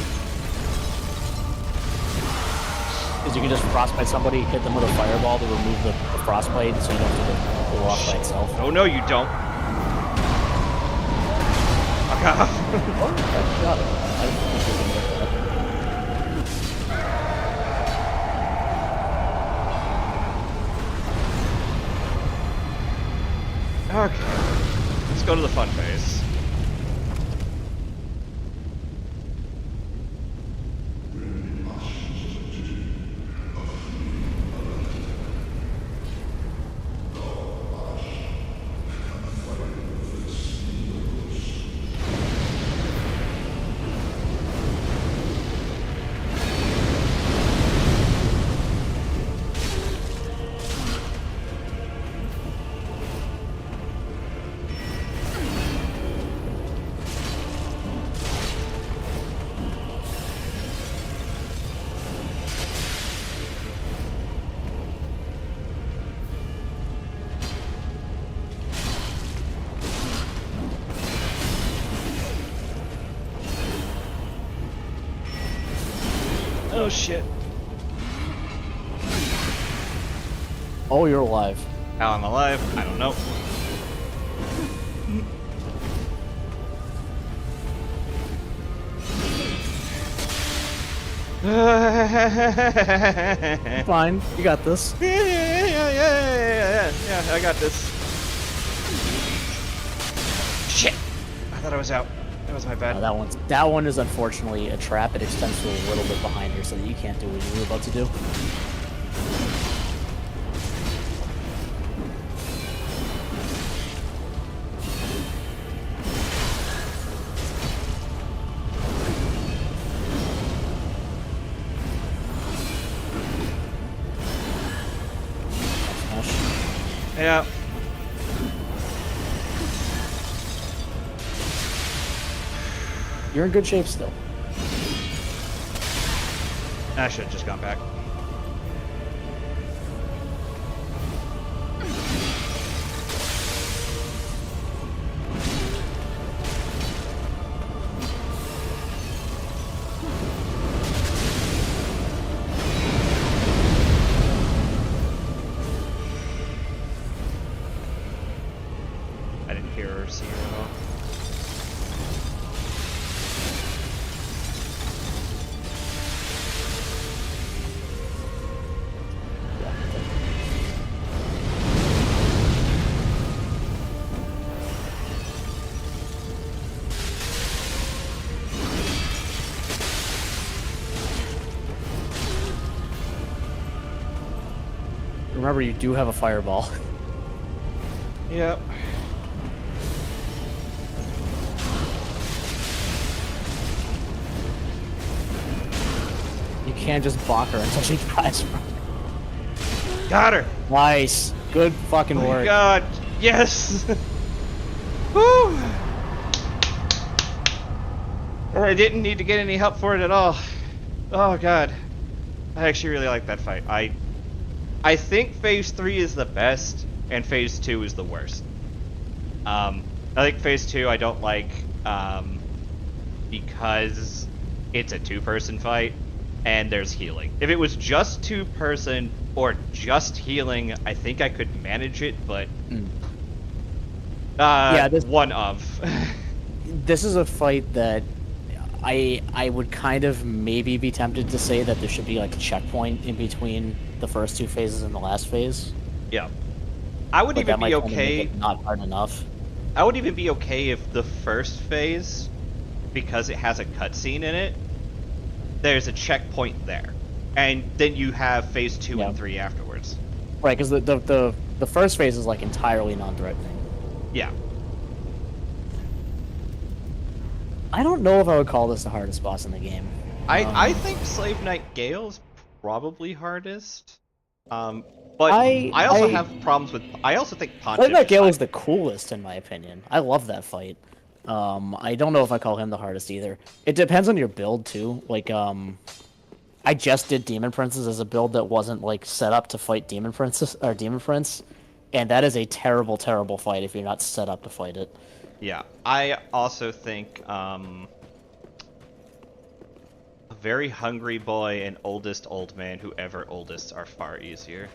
Because you can just Frostbite somebody, hit them with a Fireball to remove the Frostbite, so you don't have to go off by itself. Oh no, you don't. Fuck off. Oh, I got it. I didn't think you were gonna get that. Okay, let's go to the fun phase. Oh shit. Oh, you're alive. How I'm alive, I don't know. Fine, you got this. Yeah, I got this. Shit! I thought I was out. That was my bad. That one is unfortunately a trap. It extends to a little bit behind here so that you can't do what you were about to do. Yeah. You're in good shape still. I should have just gone back. I didn't hear or see her at all. Remember, you do have a fireball. Yep. You can't just block her until she dies. Got her! Nice. Good fucking Oh my work. god, yes! Woo! And I didn't need to get any help for it at all. Oh god. I actually really like that fight. I think Phase 3 is the best, and Phase 2 is the worst. I think Phase 2 I don't like, because it's a two-person fight, and there's healing. If it was just two-person, or just healing, I think I could manage it, but... Yeah, one of. This is a fight that I would kind of maybe be tempted to say that there should be like a checkpoint in between the first two phases and the last phase. Yeah. I would But even that might be kind of make okay. it not hard enough. I would even be okay if the first phase, because it has a cutscene in it, there's a checkpoint there, and then you have phase 2 Yeah. and 3 afterwards. Right, because the first phase is like entirely non-threatening. Yeah. I don't know if I would call this the hardest boss in the game. I think Slave Knight Gale's probably hardest. But I also have problems with. I also think Pontiff. Slave Knight Gale hard. is the coolest in my opinion. I love that fight. I don't know if I call him the hardest either. It depends on your build too. Like, I just did Demon Princes as a build that wasn't like set up to fight Demon Princess or Demon Prince, and that is a terrible, terrible fight if you're not set up to fight it. Yeah, I also think a very hungry boy and oldest old man, whoever oldest, are far easier.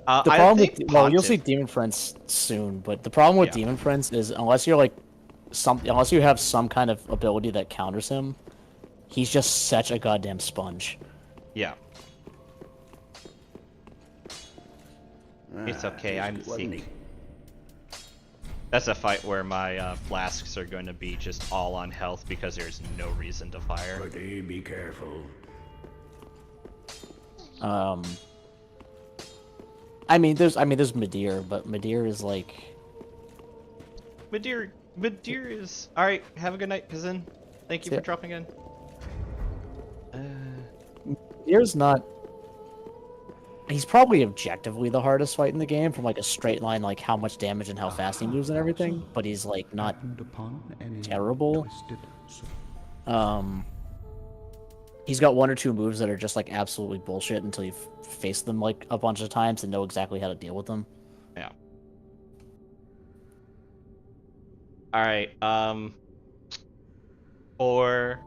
The I problem think with well, you'll see Pontiff- Demon Prince soon, but the problem with Yeah. Demon Prince is unless you're like unless you have some kind of ability that counters him, he's just such a goddamn sponge. Yeah. It's okay, I'm sick. That's a fight where my flasks are going to be just all on health because there's no reason to fire. Friede, be careful. I mean, there's Midir, but Midir is like Midir is... Alright, have a good night, cousin. Thank you See for ya. dropping in. Midir's not. He's probably objectively the hardest fight in the game from like a straight line, like how much damage and how fast he moves and everything. But he's like not terrible. He's got one or two moves that are just like absolutely bullshit until you've faced them like a bunch of times and know exactly how to deal with them. Yeah. Alright, for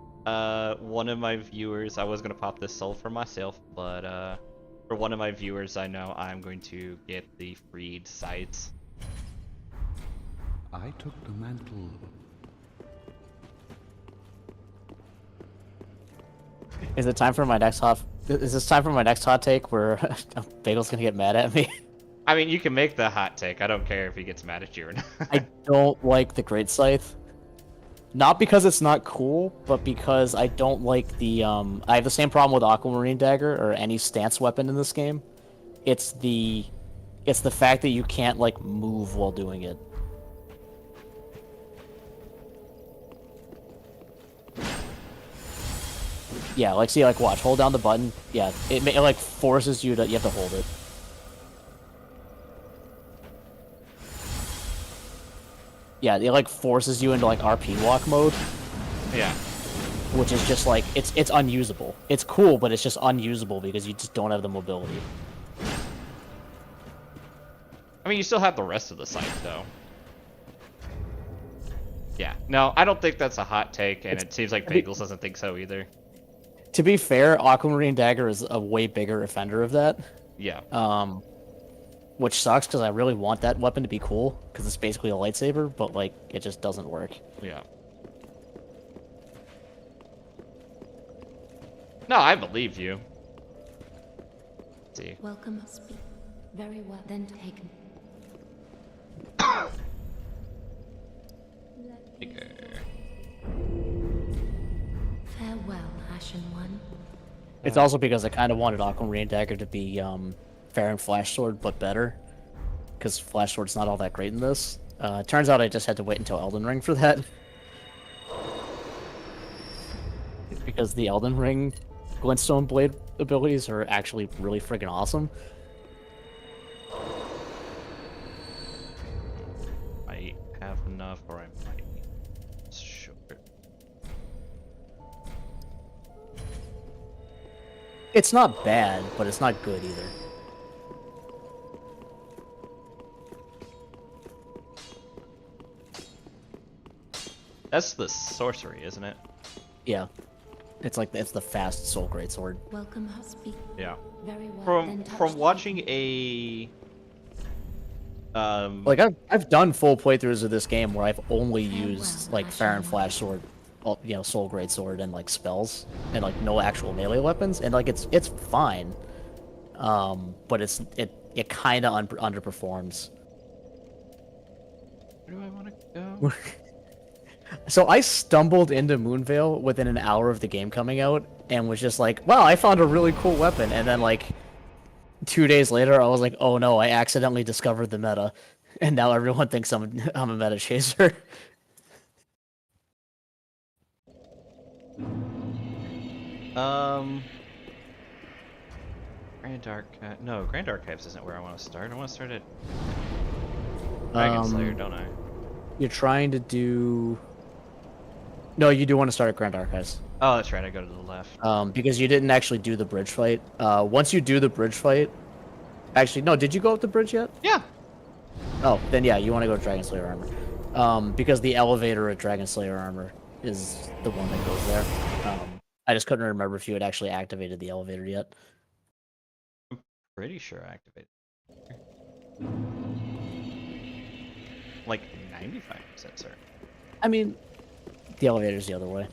one of my viewers, I was gonna pop this soul for myself, but for one of my viewers I know I'm going to get the Friede sights. I took the mantle. Is it time for my next hot? Is this time for my next hot take where Bagel's gonna get mad at me? I mean, you can make the hot take. I don't care if he gets mad at you or not. I don't like the Great Scythe. Not because it's not cool, but because I don't like the I have the same problem with Aquamarine Dagger or any stance weapon in this game. It's the fact that you can't like move while doing it. Yeah, like see, like watch, hold down the button. Yeah, it like forces you to. You have to hold it. Yeah, it like forces you into like RP walk mode, Yeah. which is just like it's unusable. It's cool, but it's just unusable because you just don't have the mobility. I mean, you still have the rest of the site, though. Yeah. No, I don't think that's a hot take, and it seems like Bagels doesn't think so either. To be fair, Aquamarine Dagger is a way bigger offender of that. Yeah. Which sucks because I really want that weapon to be cool because it's basically a lightsaber, but like it just doesn't work. Yeah. No, I believe you. Let's see. Welcome, speak. Very well, then taken. Farewell, Ashen One. It's also because I kind of wanted Aquamarine Dagger to be Fair and Flash Sword, but better. Because Flash Sword's not all that great in this. Turns out I just had to wait until Elden Ring for that. Because the Elden Ring Glintstone Blade abilities are actually really friggin' awesome. I have enough, or I might need short. It's not bad, but it's not good either. That's the sorcery, isn't it? Yeah. It's the fast Soul Greatsword. Welcome, speak. Yeah. Very well, From then touch watching a Like I've done full playthroughs of this game where I've only used like Fair and Flash Sword soul greatsword and like spells and like no actual melee weapons, and like it's fine. But it kind of underperforms. Where do I want to go? So I stumbled into Moonveil within an hour of the game coming out and was just like, wow, I found a really cool weapon. And then like 2 days later, I was like, oh no, I accidentally discovered the meta. And now everyone thinks I'm a meta chaser. Grand Archive. No, Grand Archives isn't where I want to start. I want to start at Dragon Slayer, don't I? You're trying to do... No, you do want to start at Grand Archives. Oh, that's right. I go to the left. Because you didn't actually do the bridge fight. Once you do the bridge fight... Actually, no, did you go up the bridge yet? Yeah. Oh, then yeah, you want to go to Dragon Slayer Armor. Because the elevator at Dragon Slayer Armor is the one that goes there. I just couldn't remember if you had actually activated the elevator yet. I'm pretty sure I activated. Like 95% certain. I mean, the elevator's the other way.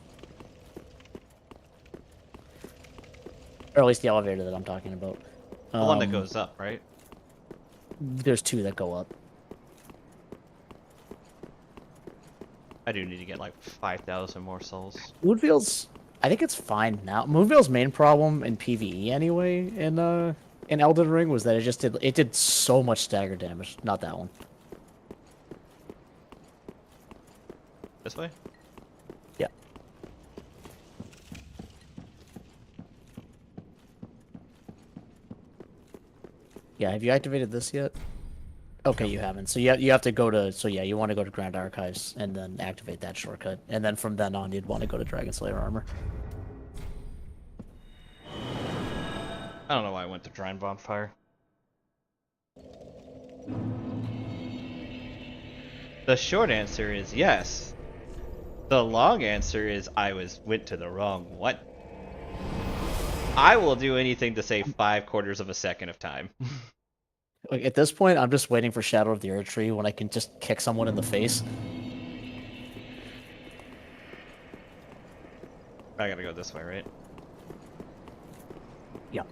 Or at least the elevator that I'm talking about. The one that goes up, right? There's two that go up. I do need to get like 5,000 more souls. Moonveil's... I think it's fine now. Moonveil's main problem in PvE anyway in Elden Ring was that it did so much stagger damage. Not that one. This way? Yeah. Yeah, have you activated this yet? Okay, you haven't. So you have to go to... So yeah, you want to go to Grand Archives and then activate that shortcut. And then from then on, you'd want to go to Dragon Slayer Armor. I don't know why I went to Shrine Bonfire. The short answer is yes. The long answer is I went to the wrong one. I will do anything to save 5/4 of a second of time. Like, at this point, I'm just waiting for Shadow of the Earth Tree when I can just kick someone in the face. I gotta go this way, right? Yeah.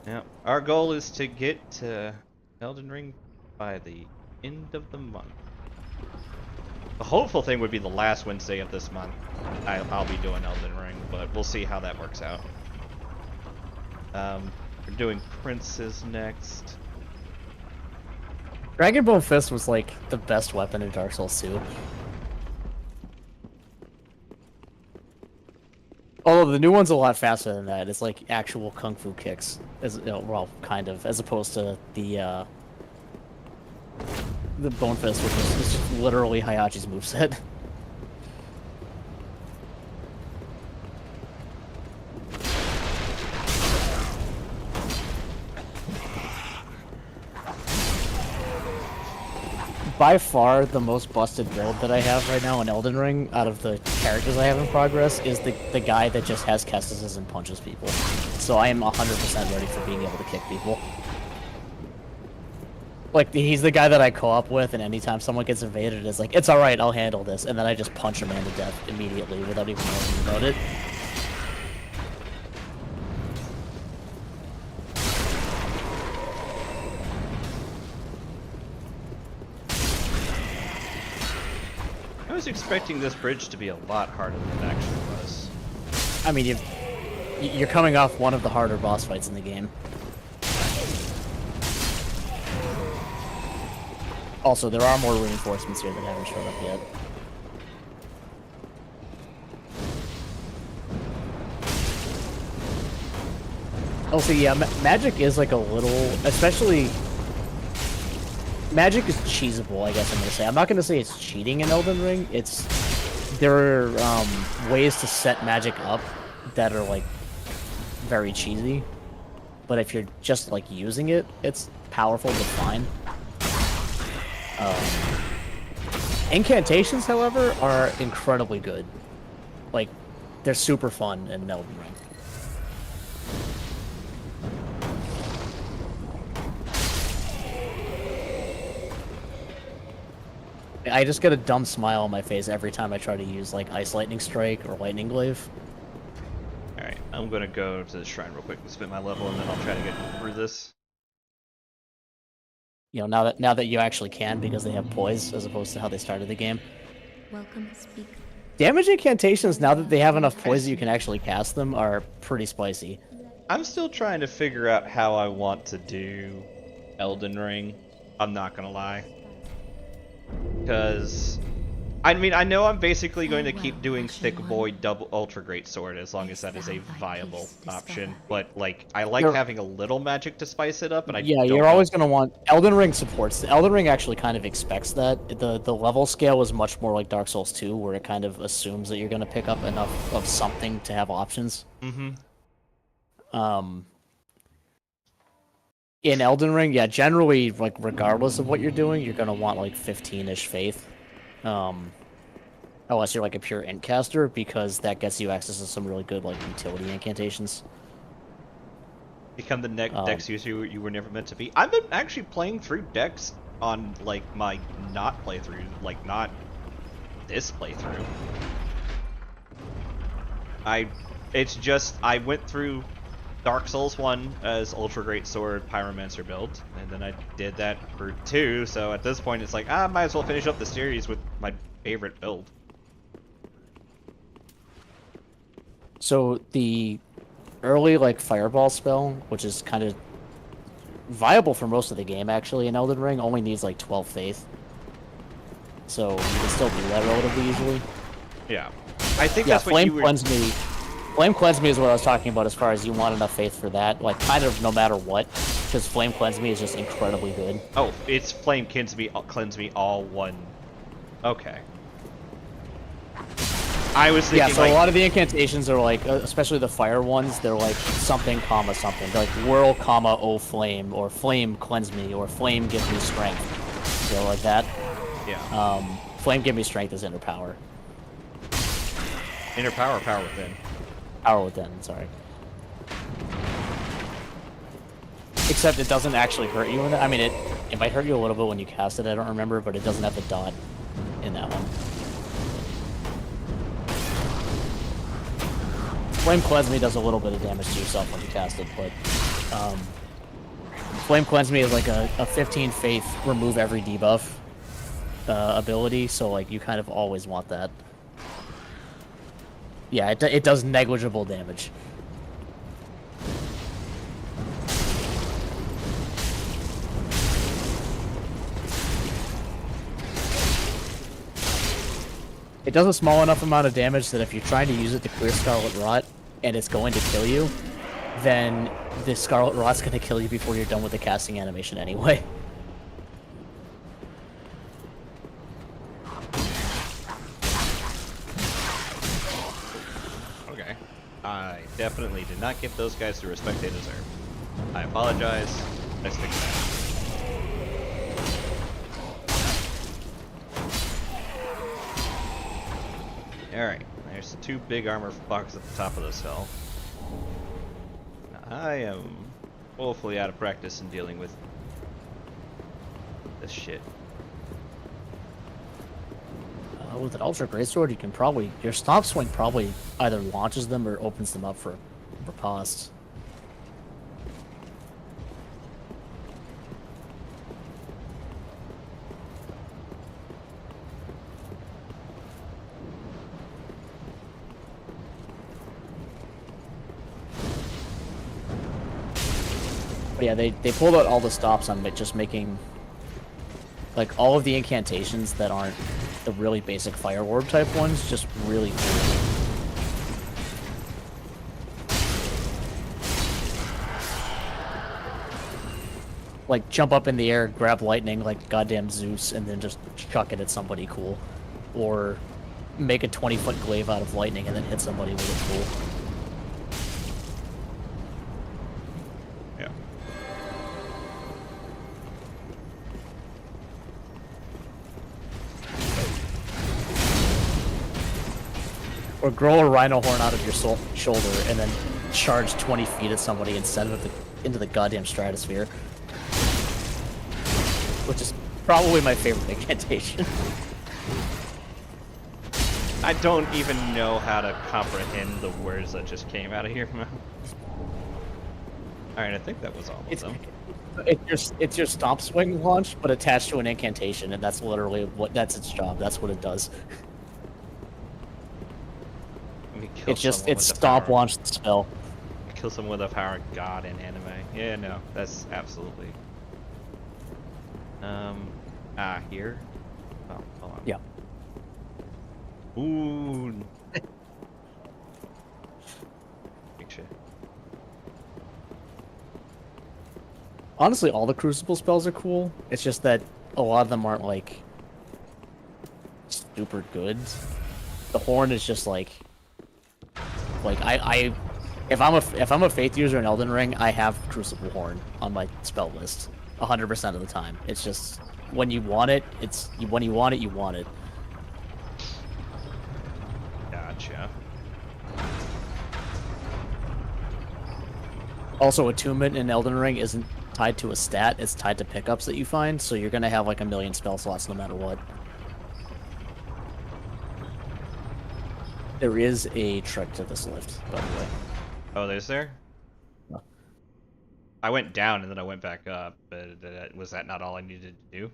Yeah. Our goal is to get to Elden Ring by the end of the month. The hopeful thing would be the last Wednesday of this month. I'll be doing Elden Ring, but we'll see how that works out. We're doing Princes next. Dragonbone Fist was like the best weapon in Dark Souls 2. Although the new one's a lot faster than that. It's like actual kung fu kicks, well, kind of, as opposed to the Bone Fist, which is just literally Hayachi's moveset. By far, the most busted build that I have right now in Elden Ring, out of the characters I have in progress, is the guy that just has Kestis's and punches people. So I am 100% ready for being able to kick people. Like, he's the guy that I co-op with, and anytime someone gets invaded, it's like, it's alright, I'll handle this, and then I just punch a man to death immediately without even knowing about it. I was expecting this bridge to be a lot harder than it actually was. I mean, you're coming off one of the harder boss fights in the game. Also, there are more reinforcements here that haven't showed up yet. Also, yeah, magic is like a little... Especially... Magic is cheesable, I guess I'm gonna say. I'm not gonna say it's cheating in Elden Ring. There are ways to set magic up that are like very cheesy, but if you're just like using it, it's powerful but fine. Incantations, however, are incredibly good. Like, they're super fun in Elden Ring. I just get a dumb smile on my face every time I try to use like Ice Lightning Strike or Lightning Glaive. Alright, I'm gonna go to the shrine real quick and spin my level, and then I'll try to get through this. You know, now that you actually can because they have poise as opposed to how they started the game. Welcome, speak. Damage incantations, now that they have enough poise that you can actually cast them, are pretty spicy. I'm still trying to figure out how I want to do Elden Ring. I'm not gonna lie. Because, I mean, I know I'm basically going to keep doing Thick Boy double Ultra Great Sword as long as that is a viable option. But, like, I like having a little magic to spice it up, and Yeah, you're always going to want... Elden Ring supports... Elden Ring actually kind of expects that. The level scale is much more like Dark Souls 2, where it kind of assumes that you're going to pick up enough of something to have options. Mm-hmm. In Elden Ring, yeah, generally, like, regardless of what you're doing, you're going to want, like, 15-ish faith. Unless you're, like, a pure int caster, because that gets you access to some really good, like, utility incantations. Become the Dex user you were never meant to be. I've been actually playing through Dex on, like, my not playthrough, like, not this playthrough. It's just, I went through Dark Souls 1 as Ultra Great Sword Pyromancer build, and then I did that for 2, so at this point it's like, I might as well finish up the series with my favorite build. So the early, like, Fireball spell, which is kind of viable for most of the game, actually, in Elden Ring, only needs, like, 12 faith. So you can still do that relatively easily. Yeah. I think Yeah, that's what Flame you were... Cleanse Me... Flame Cleanse Me is what I was talking about as far as you want enough faith for that, like, kind of no matter what, because Flame Cleanse Me is just incredibly good. Oh, it's Flame Cleanse Me all one. Okay. I was thinking, Yeah, so like... a lot of the incantations are like, especially the fire ones, they're like something, comma, something. They're like whirl, comma, oh flame, or flame cleanse me, or flame give me strength. You know, like that. Yeah. Flame give me strength is inner power. Inner power or power within? Power within, sorry. Except it doesn't actually hurt you in that. I mean, it might hurt you a little bit when you cast it, I don't remember, but it doesn't have the dot in that one. Flame Cleanse Me does a little bit of damage to yourself when you cast it, but Flame Cleanse Me is like a 15 faith, remove every debuff ability, so like you kind of always want that. Yeah, it does negligible damage. It does a small enough amount of damage that if you're trying to use it to clear Scarlet Rot, and it's going to kill you, then the Scarlet Rot's going to kill you before you're done with the casting animation anyway. Okay. I definitely did not give those guys the respect they deserve. I apologize. I stick to that. Alright, there's the 2 big armor boxes at the top of this hill. Now, I am woefully out of practice in dealing with this shit. With an Ultra Greatsword, you can probably... Your Stomp Swing probably either launches them or opens them up for riposte. But yeah, they pulled out all the stops on just making, like, all of the incantations that aren't the really basic Fire Orb type ones just really cool. Like, jump up in the air, grab lightning like goddamn Zeus, and then just chuck it at somebody cool. Or make a 20-foot glaive out of lightning and then hit somebody with it cool. Or grow a rhino horn out of your shoulder and then charge 20 feet at somebody and send it into the goddamn stratosphere. Which is Probably my favorite incantation. I don't even know how to comprehend the words that just came out of your mouth. Alright, I think that was all of them. It's your stomp swing launch, but attached to an incantation, and that's literally that's its job. That's what it does. Let me kill It's just someone it's with the stomp power- launch the spell. Kill someone with the power of God in anime. Yeah, no, that's absolutely. Here. Oh, hold on. Yeah. Ooh. Big shit. Honestly, all the Crucible spells are cool. It's just that a lot of them aren't like super good. The horn is just like if I'm a faith user in Elden Ring, I have Crucible Horn on my spell list 100% of the time. It's just when you want it, when you want it, you want it. Gotcha. Also, attunement in Elden Ring isn't tied to a stat, it's tied to pickups that you find, so you're gonna have like a million spell slots no matter what. There is a trick to this lift, by the way. Oh, there's there? No. I went down and then I went back up, but was that not all I needed to do?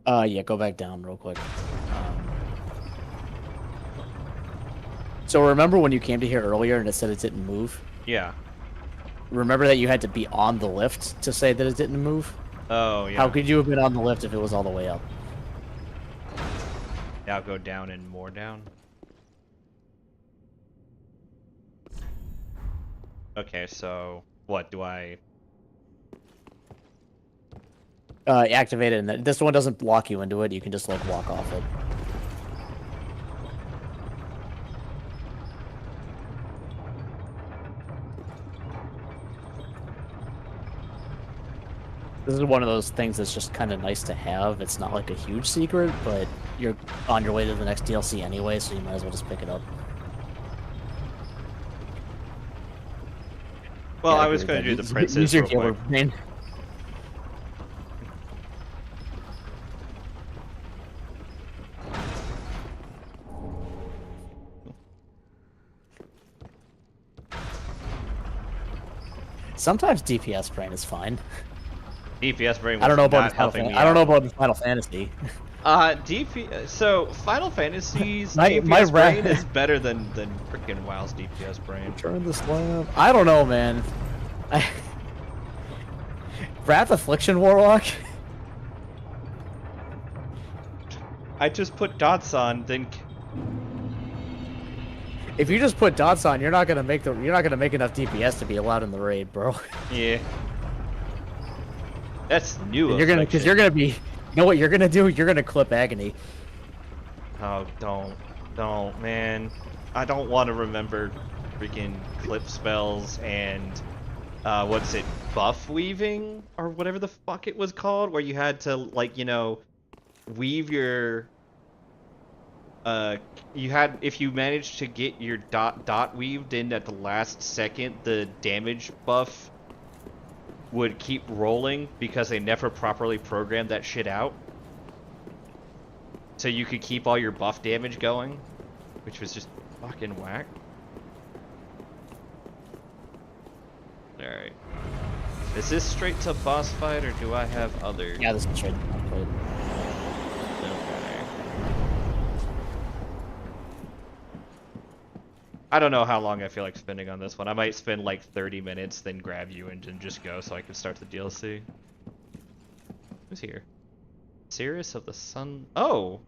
Yeah, go back down real quick. So remember when you came to here earlier and it said it didn't move? Yeah. Remember that you had to be on the lift to say that it didn't move? Oh, yeah. How could you have been on the lift if it was all the way up? Now go down and more down. Okay, so what do I... Activate it, and this one doesn't block you into it, you can just like walk off it. This is one of those things that's just kind of nice to have. It's not like a huge secret, but you're on your way to the next DLC anyway, so you might as well just pick it up. Well, Yeah, I was agree going to with do that. the princess Use your real healer quick. brain. Sometimes DPS brain is fine. DPS brain was I don't know about not the Final helping me I don't know out. about the Final Fantasy. So Final Fantasy's My DPS ra- brain is better than freaking WoW's DPS brain. Turn the slab. I don't know, man. Wrath Affliction Warlock. I just put dots on, then If you just put dots on, you're not gonna make enough DPS to be allowed in the raid, bro. yeah. That's new. You're gonna, because you're gonna be. You know what you're gonna do? You're gonna clip agony. Oh, don't, man. I don't want to remember freaking clip spells and what's it, buff weaving or whatever the fuck it was called, where you had to like, you know, weave your if you managed to get your dot weaved in at the last second, the damage buff would keep rolling because they never properly programmed that shit out. So you could keep all your buff damage going, which was just fucking whack. Alright. Is this straight to boss fight or do I have other? Yeah, this is straight. Okay. I don't know how long I feel like spending on this one. I might spend like 30 minutes, then grab you and just go so I can start the DLC. Who's here? Sirius of the Sun. Oh!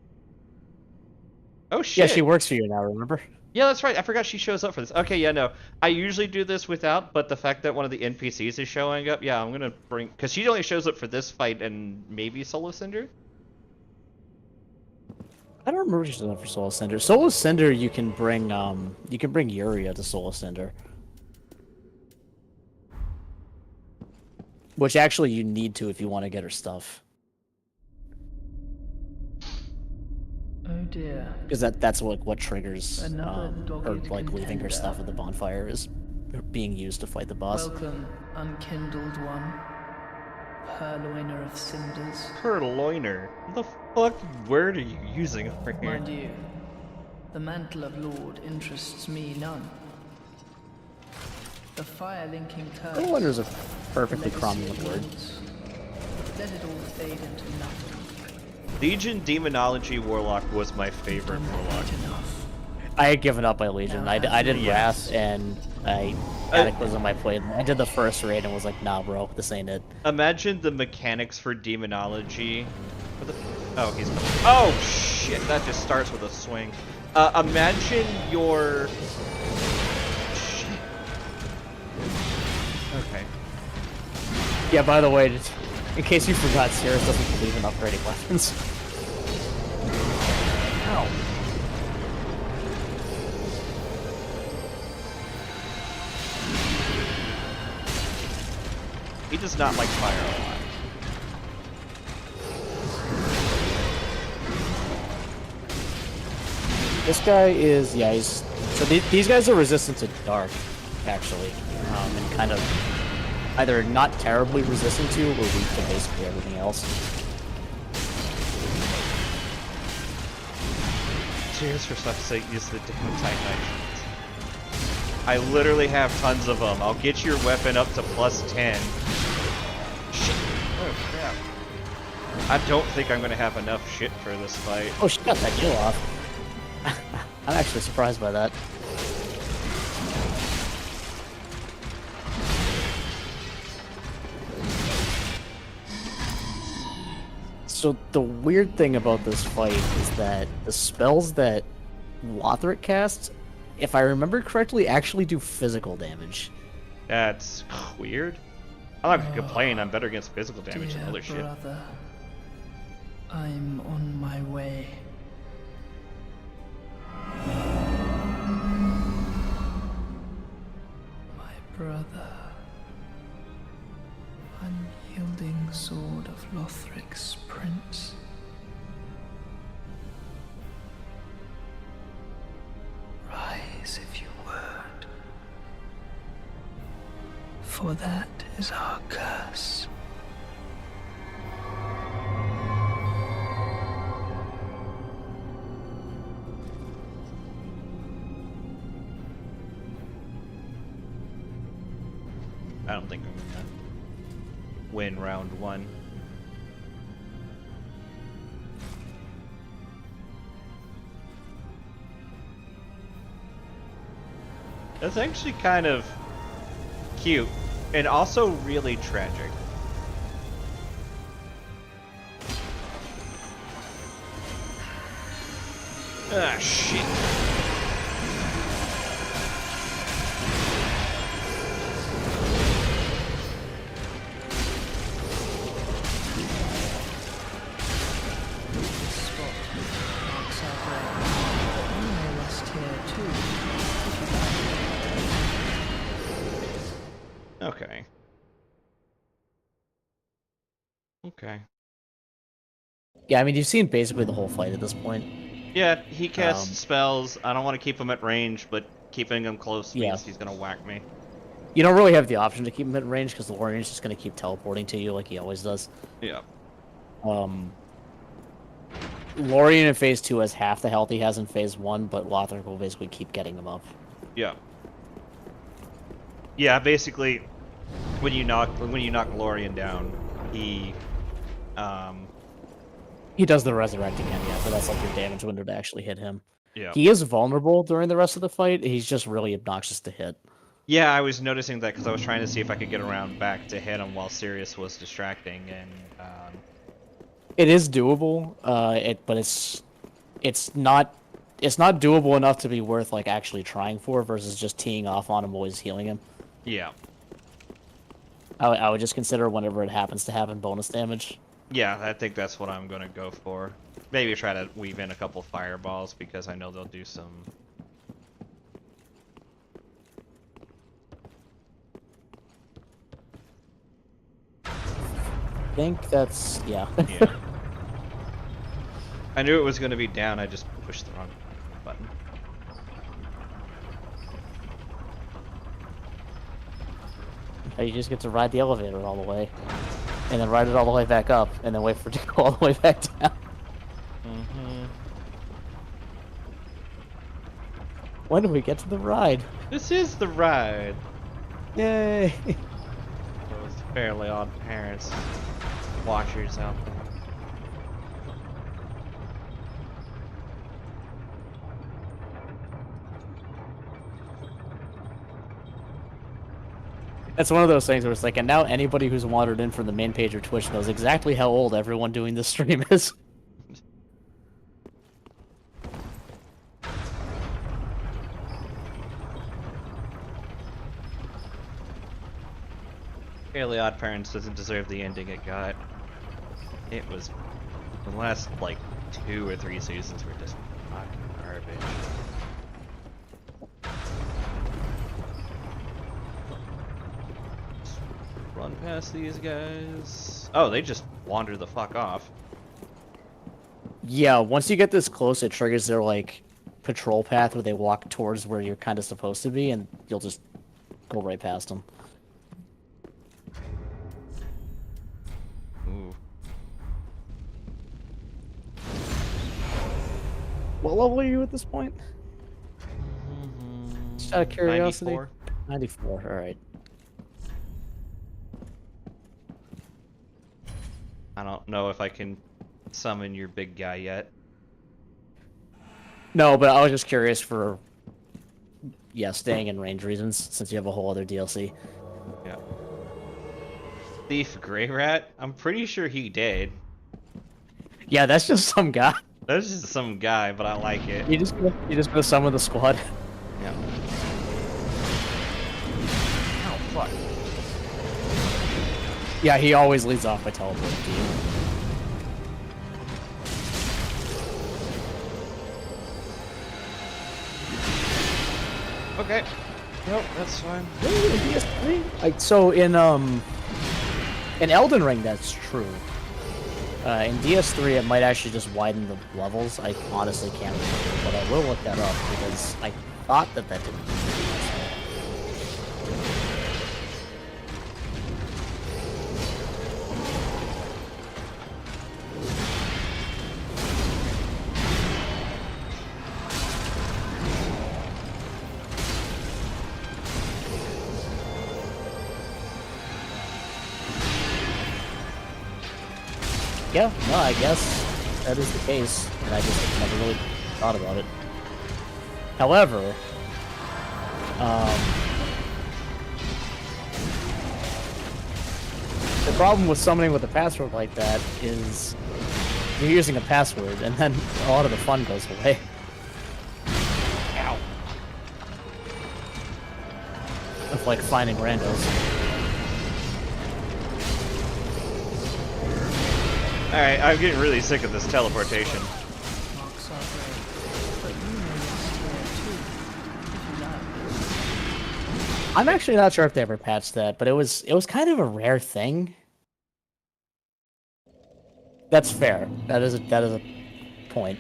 Oh shit! Yeah, she works for you now, remember? Yeah, that's right. I forgot she shows up for this. Okay, yeah, no. I usually do this without, but the fact that one of the NPCs is showing up, yeah, I'm gonna bring... Because she only shows up for this fight and maybe Soul Cinder? I don't remember if she's up for Soul Cinder. Soul Cinder, you can bring Yuria to Soul Cinder. Which actually you need to if you want to get her stuff. Oh dear. Because that's what triggers Another her dogged like leaving her contender. stuff at the bonfire is being used to fight the boss. Welcome, unkindled one. Purloiner of cinders. Purloiner. What the fuck word are you using over here? Mind you, the mantle of Lord interests me none. The fire-linking curse. Purloiner's a the perfectly legacy cromulent of word. lords. Let it all fade into nothing. Legion Demonology Warlock was my favorite Done Warlock. quite enough. I had given up my Legion. I did Yes. Wrath and I Cataclysm I played. I did the first raid and was like, nah, bro, this ain't it. Imagine the mechanics for Demonology. What the? Oh, he's coming. Oh shit! That just starts with a swing. Imagine your. Shit. Okay. Yeah, by the way, just in case you forgot, Sirius doesn't believe in upgrading weapons. Ow. He does not like fire a lot. This guy is, yeah, he's... So these guys are resistant to dark, actually. And kind of either not terribly resistant to or weak to basically everything else. Cheers for stuff's sake, use the damn Titanite. I literally have tons of them. I'll get your weapon up to +10. Shit. Oh, crap. I don't think I'm gonna have enough shit for this fight. Oh, she got that kill off. I'm actually surprised by that. So the weird thing about this fight is that the spells that Lothric casts, if I remember correctly, actually do physical damage. That's weird. I'm not gonna complain, I'm better against physical damage than Dear other shit. brother, I'm on my way. My brother, unyielding sword of Lothric's prince. Rise if you would, for that is our curse. I don't think I'm gonna win round one. That's actually kind of cute and also really tragic. Ah, shit. Spot marks our grave, but you may rest here too, if you like. Okay. Okay. Yeah, I mean, you've seen basically the whole fight at this point. Yeah, he casts Um, spells. I don't want to keep him at range, but keeping him close Yeah. means he's gonna whack me. You don't really have the option to keep him at range because the Warrior's just going to keep teleporting to you like he always does. Yeah. Lorien in phase 2 has half the health he has in phase 1, but Lothric will basically keep getting him up. Yeah. Yeah, basically, when you knock Lorien down, he He does the resurrect again, yeah, but that's like your damage window to actually hit him. yeah. He is vulnerable during the rest of the fight. He's just really obnoxious to hit. Yeah, I was noticing that because I was trying to see if I could get around back to hit him while Sirius was distracting, and It is doable, but it's not doable enough to be worth like actually trying for versus just teeing off on him while he's healing him. yeah. I would just consider whenever it happens to happen bonus damage. Yeah, I think that's what I'm gonna go for. Maybe try to weave in a couple fireballs because I know they'll do some. I think that's yeah. Yeah. I knew it was gonna be down. I just pushed the wrong button. You just get to ride the elevator all the way. and then ride it all the way back up, and then wait for it to go all the way back down. Mm-hmm. When do we get to the ride? This is the ride. Yay! Those Fairly Odd Parents watchers out there. It's one of those things where it's like, and now anybody who's wandered in from the main page of Twitch knows exactly how old everyone doing this stream is. Fairly Odd Parents doesn't deserve the ending it got. It was the last like 2 or 3 seasons were just fucking garbage. Just run past these guys. Oh, they just wander the fuck off. Yeah, once you get this close, it triggers their like patrol path where they walk towards where you're kind of supposed to be, and you'll just go right past them. Ooh. What level are you at this point? Just out of curiosity. 94. 94. All right. I don't know if I can summon your big guy yet. No, but I was just curious for, yeah, staying in range reasons, since you have a whole other DLC. Yeah. Thief Grey Rat? I'm pretty sure he did. Yeah, that's just some guy. That's just some guy, but I like it. You just gonna summon the squad. Yeah. Oh, fuck. Yeah, he always leads off by teleporting to you. Okay. Nope, that's fine. So in Elden Ring, that's true. In DS3, it might actually just widen the levels. I honestly can't remember, but I will look that up because I thought that didn't. Yeah, no, I guess that is the case, and I just never really thought about it. However, the problem with summoning with a password like that is you're using a password, and then a lot of the fun goes away. Ow. Of like finding randos. Alright, I'm getting really sick of this teleportation. Marks are great, but you may destroy too, if you like. I'm actually not sure if they ever patched that, but it was kind of a rare thing. That's fair. That is a point.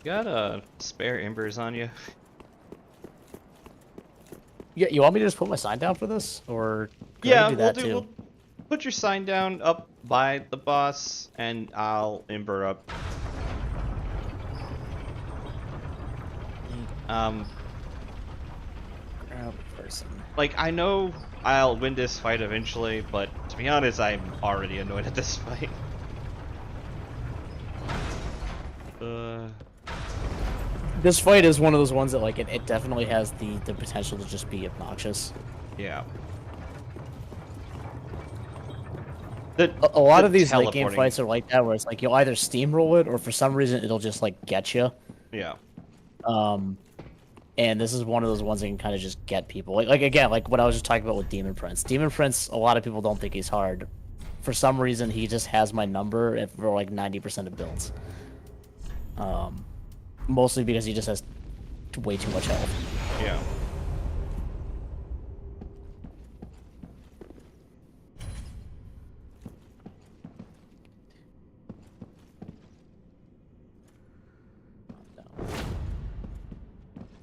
Got spare embers on you? Yeah, you want me to just put my sign down for this, or can Yeah, I do that too? we'll put your sign down up by the boss, and I'll ember up. Grab a person. Like, I know I'll win this fight eventually, but to be honest, I'm already annoyed at this fight. This fight is one of those ones that like it definitely has the potential to just be obnoxious. Yeah. A lot the of these late game teleporting- fights are like that, where it's like you'll either steamroll it, or for some reason it'll just like get you. Yeah. And this is one of those ones that can kind of just get people. Like again, like what I was just talking about with Demon Prince. Demon Prince, a lot of people don't think he's hard. For some reason, he just has my number for like 90% of builds. Mostly because he just has way too much health. Yeah.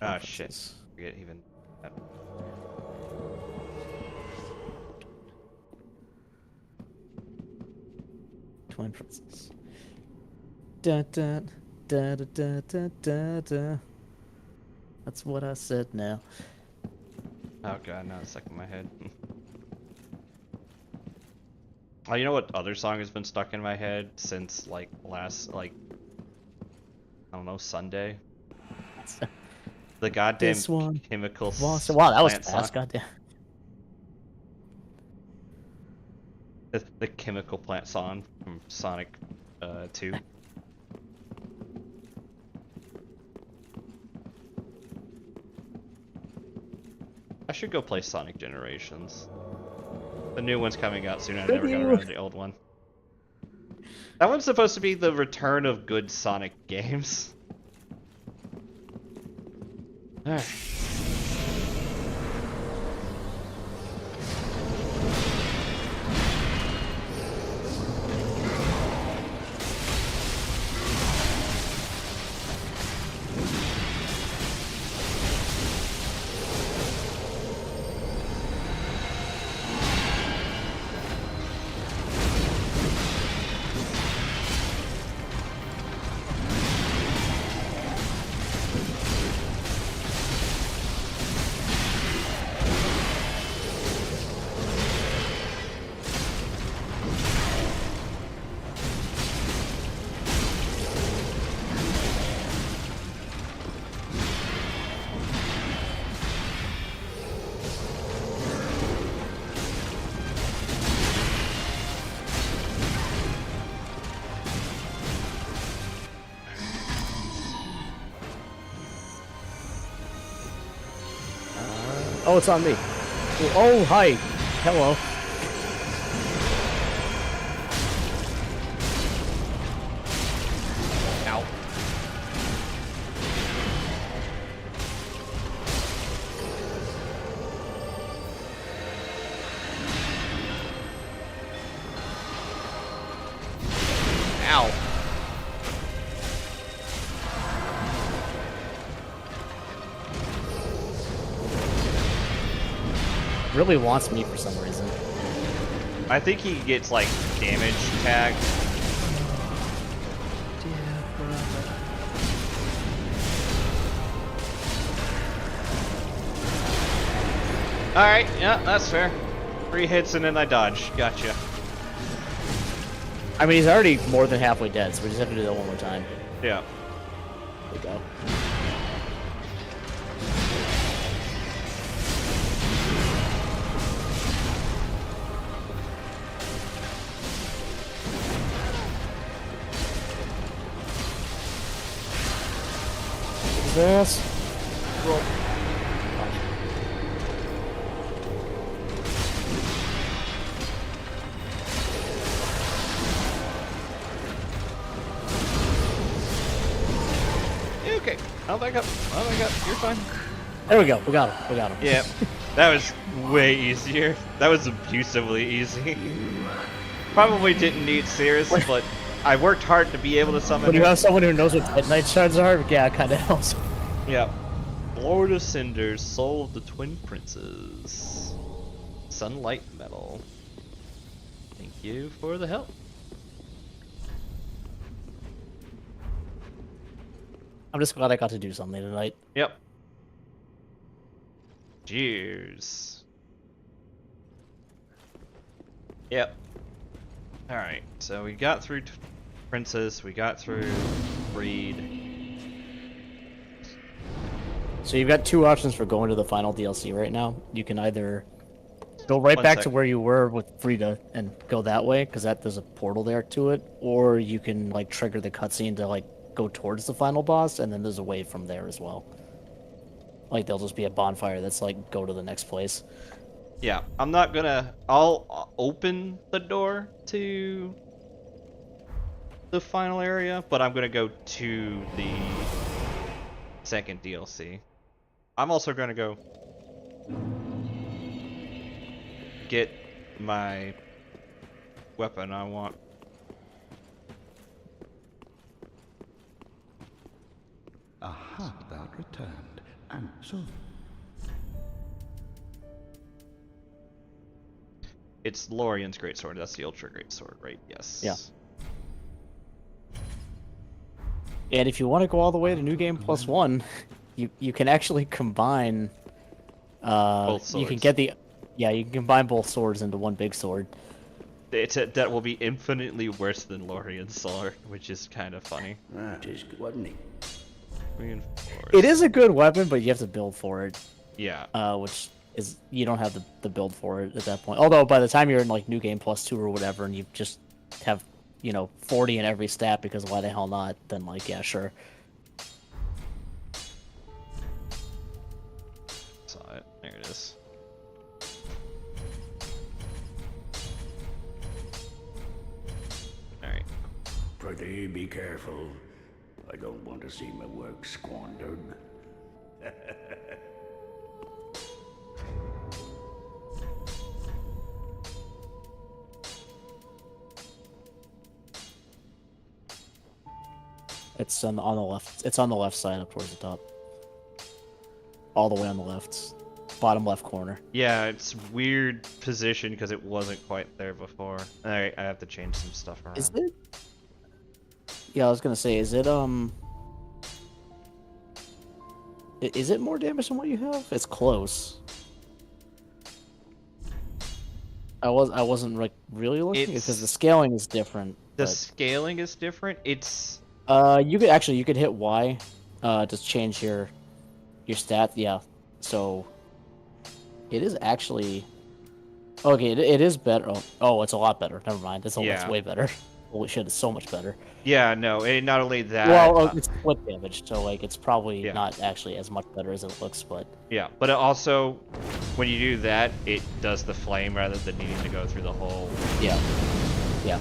Ah, shit. Princes. Forget even. Twin Princes. Da da da da da da da da. That's what I said now. Oh god, now it's stuck in my head. Oh, you know what other song has been stuck in my head since like last, like, I don't know, Sunday? The goddamn This one chemical wow, that was plant fast. song. Goddamn. The chemical plant song from Sonic 2. I should go play Sonic Generations. The new one's coming out soon. I never got around to the old one. That one's supposed to be the return of good Sonic games. Alright. Oh, it's on me. Oh, hi. Hello. Ow. Ow. Really wants me for some reason. I think he gets like damage tagged. Dear brother. Alright, yeah, that's fair. 3 hits and then I dodge. Gotcha. I mean, he's already more than halfway dead, so we just have to do that one more time. Yeah. There we go. This. Roll. Okay, I'll back up. I'll back up. You're fine. There we go. We got him. We got him. Yeah, that was way easier. That was abusively easy. Probably didn't need Cirrus, but I worked hard to be able to summon When you her. have someone who knows what midnight shards are, yeah, it kind of helps. Yeah. Lord of Cinders, Soul of the Twin Princes. Sunlight Metal. Thank you for the help. I'm just glad I got to do something tonight. Yep. Cheers. Yep. Alright, so we got through Princess, we got through Friede. So you've got two options for going to the final DLC right now. You can either go right One back sec. to where you were with Friede and go that way, because there's a portal there to it, or you can like trigger the cutscene to like go towards the final boss, and then there's a way from there as well. Like there'll just be a bonfire that's like go to the next place. Yeah, I'm not gonna... I'll open the door to the final area, but I'm gonna go to the second DLC. I'm also gonna go get my weapon I want. Aha, thou art returned, And so, It's Lorien's greatsword. That's the ultra greatsword, right? Yes. Yeah. And if you want to go all the way to New Game +1, you can actually combine. Both You can swords. get the. Yeah, you can combine both swords into one big sword. That will be infinitely worse than Lorien's sword, which is kind of funny. that is good, wasn't it? Reinforced. It is a good weapon, but you have to build for it. Yeah. Which is you don't have the build for it at that point. Although by the time you're in like New Game +2 or whatever, and you just have 40 in every stat because why the hell not? Then like yeah, sure. Saw it. There it is. All right. Pretty be careful. I don't want to see my work squandered. It's on the left. It's on the left side up towards the top. All the way on the left, bottom left corner. Yeah, it's weird position because it wasn't quite there before. All right, I have to change some stuff around. Is it? Yeah, I was gonna say, is it Is it more damage than what you have? It's close. I wasn't like really looking because the scaling is different. The but, scaling is different. It's you could hit Y, to change your stat. Yeah, so it is actually okay. It is better. Oh, it's a lot better. Never mind. It's way better. Holy shit, it's so much better. yeah, no, and not only that. Well, it's split damage, so like it's probably Yeah. not actually as much better as it looks, but Yeah, but it also, when you do that, it does the flame rather than needing to go through the whole. yeah. Yeah.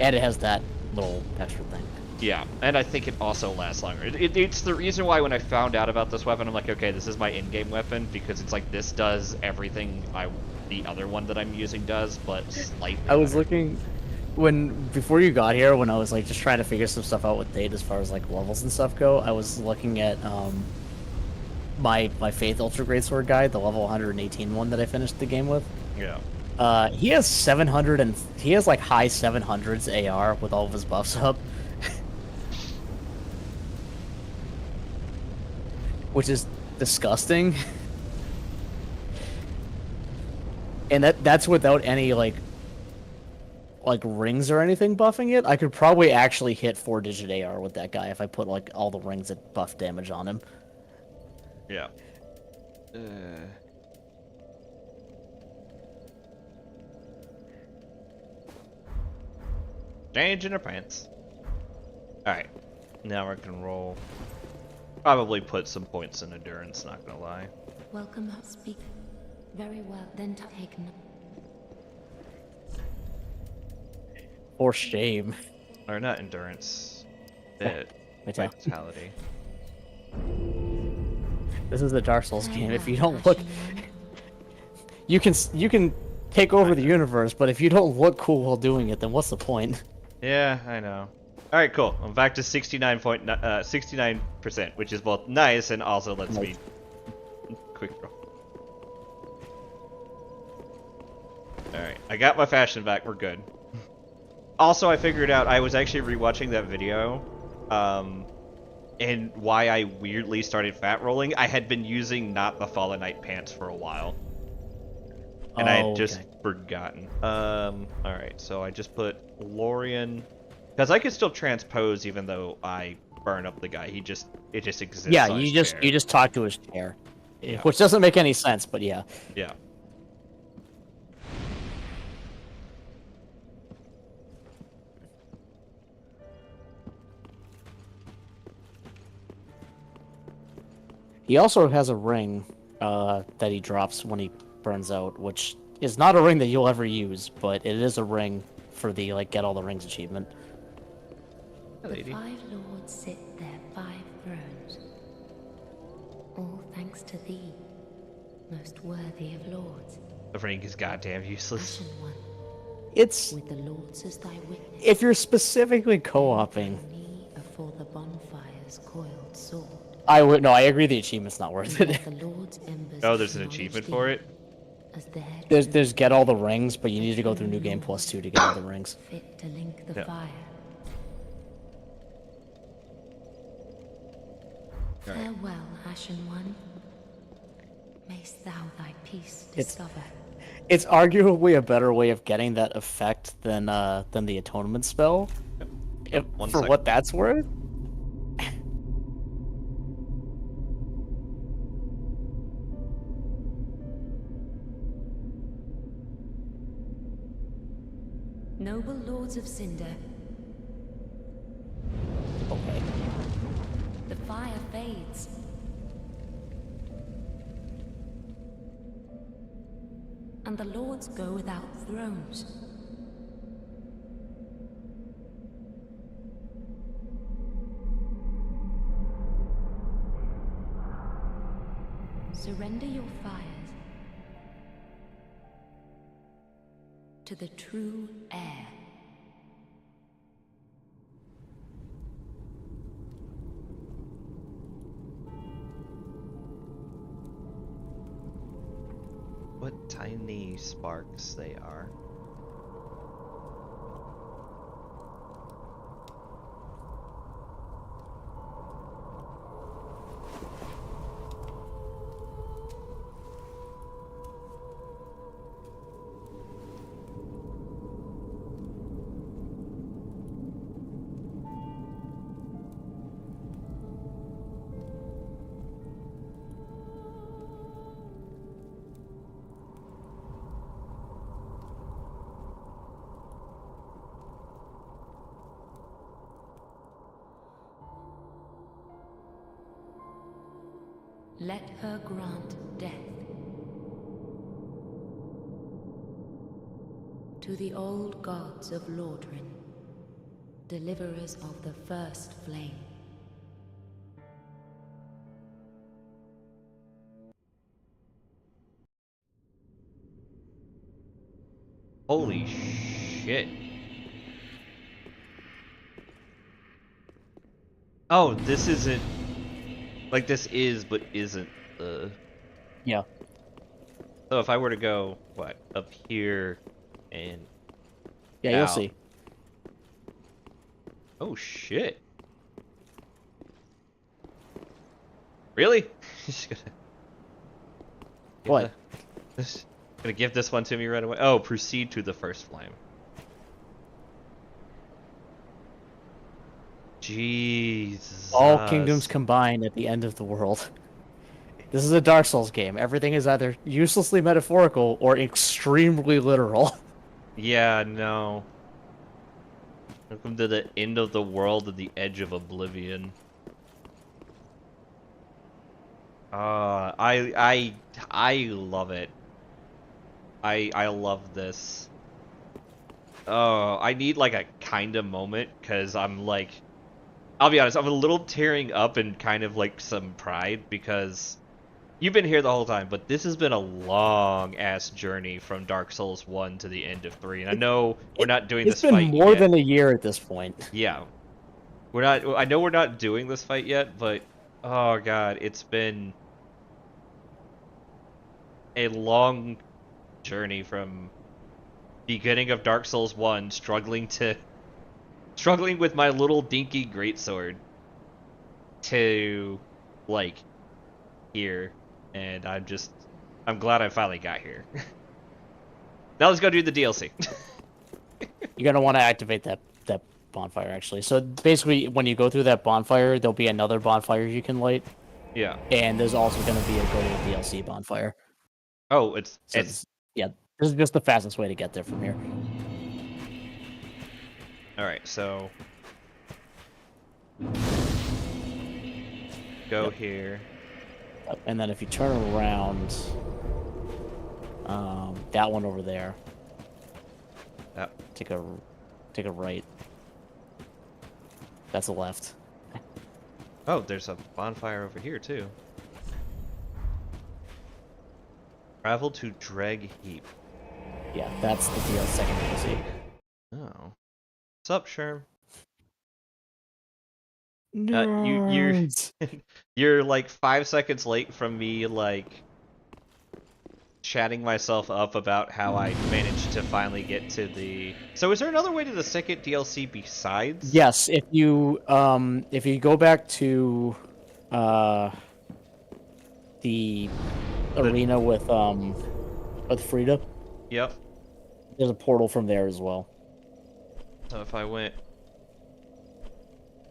And it has that little extra thing. Yeah, and I think it also lasts longer. It's the reason why when I found out about this weapon, I'm like, okay, this is my in-game weapon because it's like this does everything the other one that I'm using does, but slightly. I was better. looking before you got here, when I was like just trying to figure some stuff out with Date as far as like levels and stuff go. I was looking at my Faith Ultra Greatsword guy, the level 118 one that I finished the game with. Yeah. He has 700 and he has like high 700s AR with all of his buffs up. Which is disgusting. And that's without any like rings or anything buffing it. I could probably actually hit 4-digit AR with that guy if I put like all the rings that buff damage on him. Yeah. Changing our pants. Alright. Now we can roll. Probably put some points in endurance, not gonna lie. Welcome, speak. Very well, then taken. For shame. Or not endurance. Vitality. Vitality. This is a Dark Souls Very game. If well, you don't look, you can take over the universe, but if you don't look cool while doing it, then what's the point? Yeah, I know. Alright, cool. I'm back to 69%, which is both nice and also lets me quick draw. Alright, I got my fashion back, we're good. Also, I figured out I was actually rewatching that video, and why I weirdly started fat rolling. I had been using not the Fallen Knight pants for a while. And I had just forgotten. Alright, so I just put Lorien. Because I could still transpose even though I burn up the guy. It just exists. Yeah, on his you chair. just talk to his chair, Yeah. which doesn't make any sense, but yeah. Yeah. He also has a ring that he drops when he burns out, which is not a ring that you'll ever use, but it is a ring for the get all the rings achievement. The Lady. 5 lords sit their 5 thrones. All thanks to thee, most worthy of lords. The ring is goddamn useless. Ashen one, It's with the lords as thy witness. if you're specifically co-oping. Me afore the bonfire's coiled sword. I would no. I agree. The achievement's not worth it. Let the Lord's embers Oh, there's an acknowledge achievement thee for it? as the head There's get all the rings, but you need to go through New Game Plus 2 to get all the rings. fit to link the Yeah. fire. Alright. Farewell, Ashen One. Mayst thou thy peace It's- discover. It's arguably a better way of getting that effect than the atonement spell. One For sec. what that's worth. Noble lords of Cinder, Okay. the fire fades. And the lords go without thrones. Surrender your fires to the true heir. What tiny sparks they are. Let her grant death to the old gods of Lothric, deliverers of the first flame. Holy shit. Oh, this isn't... Like, this is, but isn't the... Yeah. So if I were to go, what, up here and... Yeah, you'll out. see. Oh, shit. Really? Just gonna... give What? Just gonna give this one to me right away. Oh, proceed to the first flame. Jesus. All kingdoms combined at the end of the world. This is a Dark Souls game. Everything is either uselessly metaphorical or extremely literal. Yeah, no. Welcome to the end of the world at the edge of oblivion. I love it. I love this. Oh, I need like a kind of moment because I'm like, I'll be honest, I'm a little tearing up and kind of like some pride because you've been here the whole time, but this has been a long ass journey from Dark Souls 1 to the end of 3. And I know we're not doing It's this been fight more yet. than a year at this point. Yeah. We're not I know we're not doing this fight yet, but oh god, it's been a long journey from beginning of Dark Souls 1 struggling with my little dinky greatsword to like here, and I'm glad I finally got here. Now let's go do the DLC. You're gonna want to activate that bonfire actually. So basically, when you go through that bonfire, there'll be another bonfire you can light, Yeah. and there's also gonna be a go to the DLC bonfire. Oh, it's So yeah, this is just the fastest way to get there from here. all right. So go here. And then if you turn around, that one over there, Yep. take a right. That's a left. Oh, there's a bonfire over here too. Travel to Dreg Heap. Yeah, that's the second DLC. Oh. What's up, Sherm? You're Nerds. you're like 5 seconds late from me like chatting myself up about how I managed to finally get to the. So is there another way to the second DLC besides? Yes, if you go back to the arena with Friede, Yep. there's a portal from there as well. So if I went.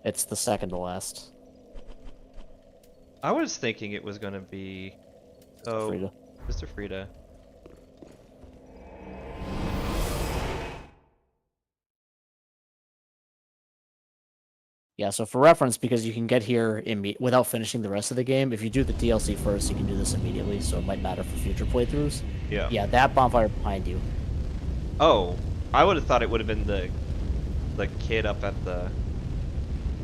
It's the second to last. I was thinking it was gonna be. Oh, Friede. Mr. Friede. Yeah, so for reference, because you can get here without finishing the rest of the game, if you do the DLC first, you can do this immediately, so it might matter for future playthroughs. Yeah. Yeah, that bonfire behind you. Oh, I would have thought it would have been the kid up at the.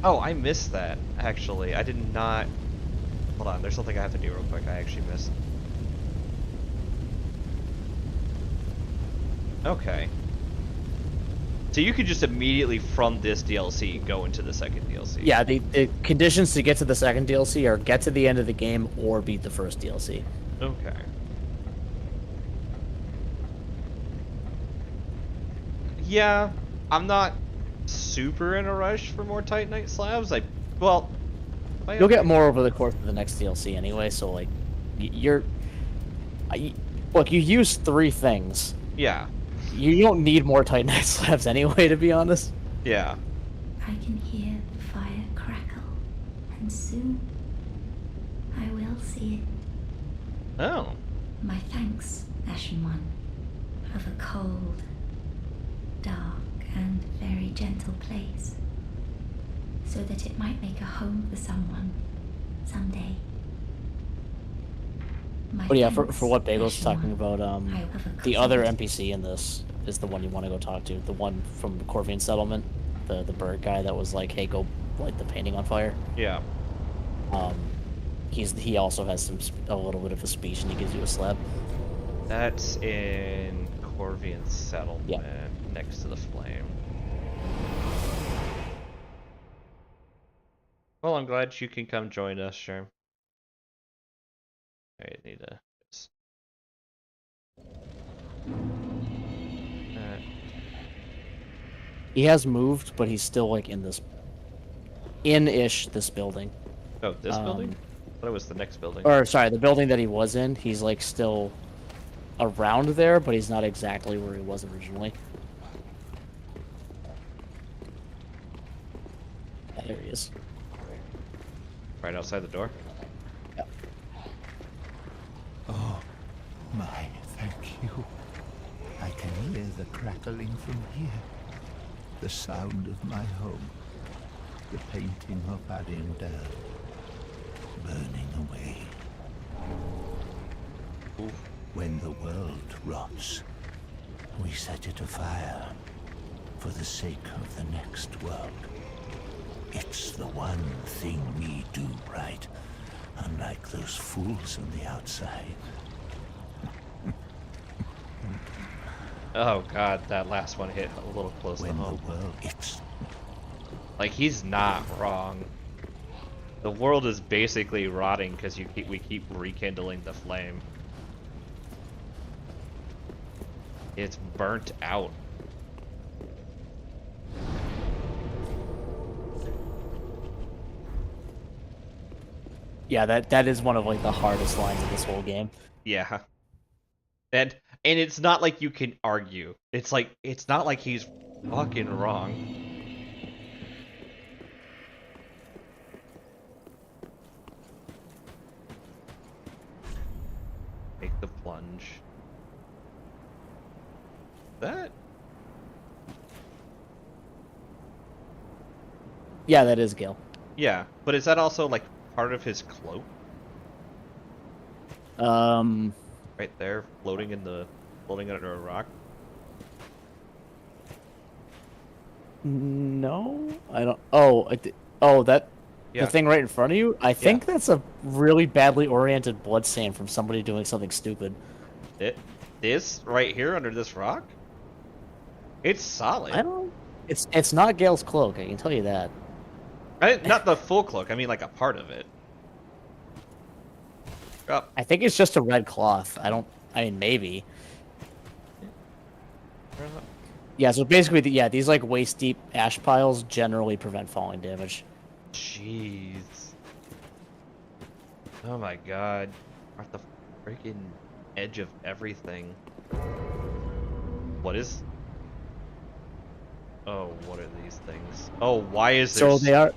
Oh, I missed that actually. I did not. Hold on, there's something I have to do real quick. I actually missed. Okay. So you could just immediately from this DLC go into the second DLC. Yeah, the conditions to get to the second DLC are get to the end of the game or beat the first DLC. Okay. Yeah, I'm not super in a rush for more Titanite slabs. Well, You'll get more over the course of the next DLC anyway, so like, look, you use 3 things. Yeah. You don't need more Titanite slabs anyway, to be honest. Yeah. I can hear the fire crackle, and soon I will see it. Oh. My thanks, Ashen One, of a cold, dark, and very gentle place, so that it might make a home for someone someday. But yeah, for what Bagel's talking about, I will the other consent. NPC in this is the one you want to go talk to. The one from the Corvian settlement, the bird guy that was like, "Hey, go light the painting on fire." Yeah. He also has a little bit of a speech, and he gives you a slab. That's in Corvian settlement, next to the flame. Well, I'm glad you can come join us, Sherm. I need to. He has moved, but he's still like in this building. Oh, this building? I thought it was the next building. Or sorry, the building that he was in. He's like still around there, but he's not exactly where he was originally. Yeah, there he is. Right outside the door? Yeah. Oh, my, thank you. I can hear the crackling from here. The sound of my home. The painting of Arendelle. Burning away. Oof. When the world rots, we set it afire for the sake of the next world. It's the one thing we do right, unlike those fools on the outside. Oh god, that last one hit a little close to When home. the world, it's Like, he's not wrong. The world is basically rotting because we keep rekindling the flame. It's burnt out. Yeah, that is one of like the hardest lines of this whole game. Yeah. And it's not like you can argue. It's like, it's not like he's fucking wrong. Make the plunge. That? Yeah, that is Gil. Yeah, but is that also like part of his cloak? Right there, floating under a rock. No, I don't. Oh, that Yeah. the thing right in front of you. I think that's a really badly oriented bloodstain from somebody doing something stupid. This right here under this rock? It's solid. I don't. It's not Gale's cloak. I can tell you that. Not the full cloak. I mean, like a part of it. Oh, I think it's just a red cloth. I mean, maybe. Yeah, so basically, these like waist deep ash piles generally prevent falling damage. jeez. Oh my god. We're at the freaking edge of everything. What is? Oh, what are these things? Oh, why is there? So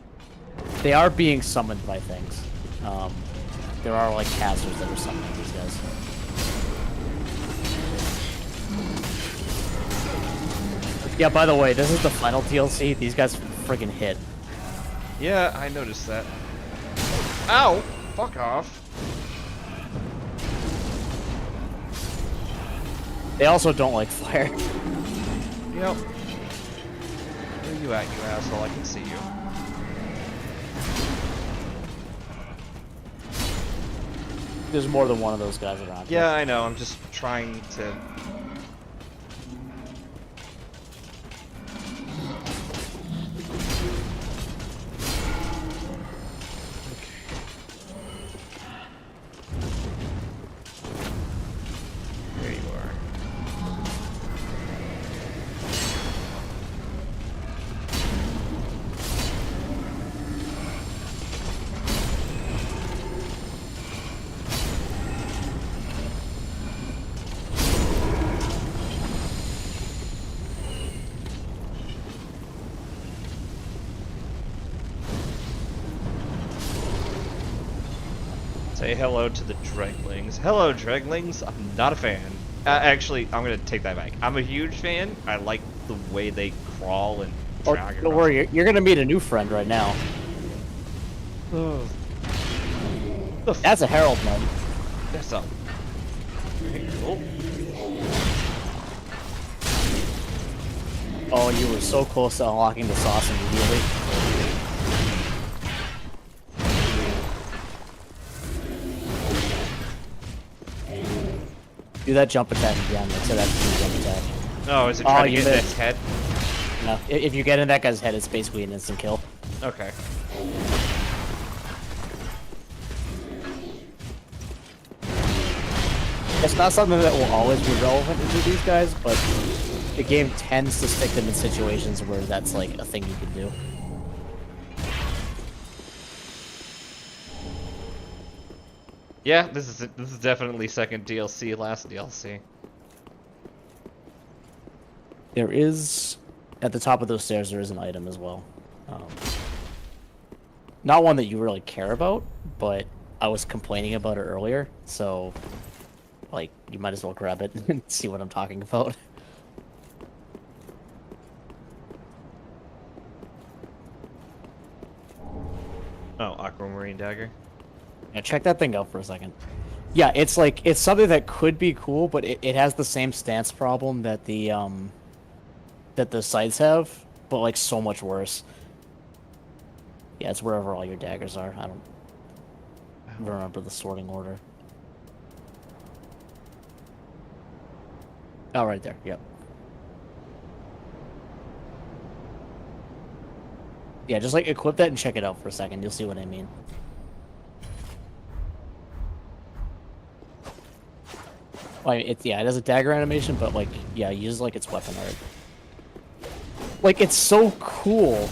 they are being summoned by things. There are like casters that are summoning these guys. Yeah, by the way, this is the final DLC. These guys friggin' hit. Yeah, I noticed that. Ow! Fuck off. They also don't like fire. Yep. Where you at, you asshole? I can see you. There's more than one of those guys around. Yeah, I know. I'm just trying to. There you are. Say hello to the Dreglings. Hello, Dreglings. I'm not a fan. Actually, I'm gonna take that back. I'm a huge fan. I like the way they crawl and Oh, drag don't worry, you're gonna meet a new friend right now. Oh. That's a Herald man. That's up. Okay, cool. Oh, you were so close to unlocking the sauce immediately. Do that jump attack again. Instead of that jump attack. Oh, is it trying to you get in missed. its head? No, if you get in that guy's head, it's basically an instant kill. Okay. It's not something that will always be relevant to these guys, but the game tends to stick them in situations where that's like a thing you can do. Yeah, this is definitely second DLC, last DLC. There is, at the top of those stairs, there is an item as well. Not one that you really care about, but I was complaining about it earlier, so, like, you might as well grab it and see what I'm talking about. Oh, Aquamarine Dagger. Yeah, check that thing out for a second. Yeah, it's like, it's something that could be cool, but it has the same stance problem that the sights have, but like so much worse. Yeah, it's wherever all your daggers are. I don't remember the sorting order. Oh, right there. Yep. Yeah, just like equip that and check it out for a second. You'll see what I mean. Like it has a dagger animation, but like use like its weapon art. Like it's so cool,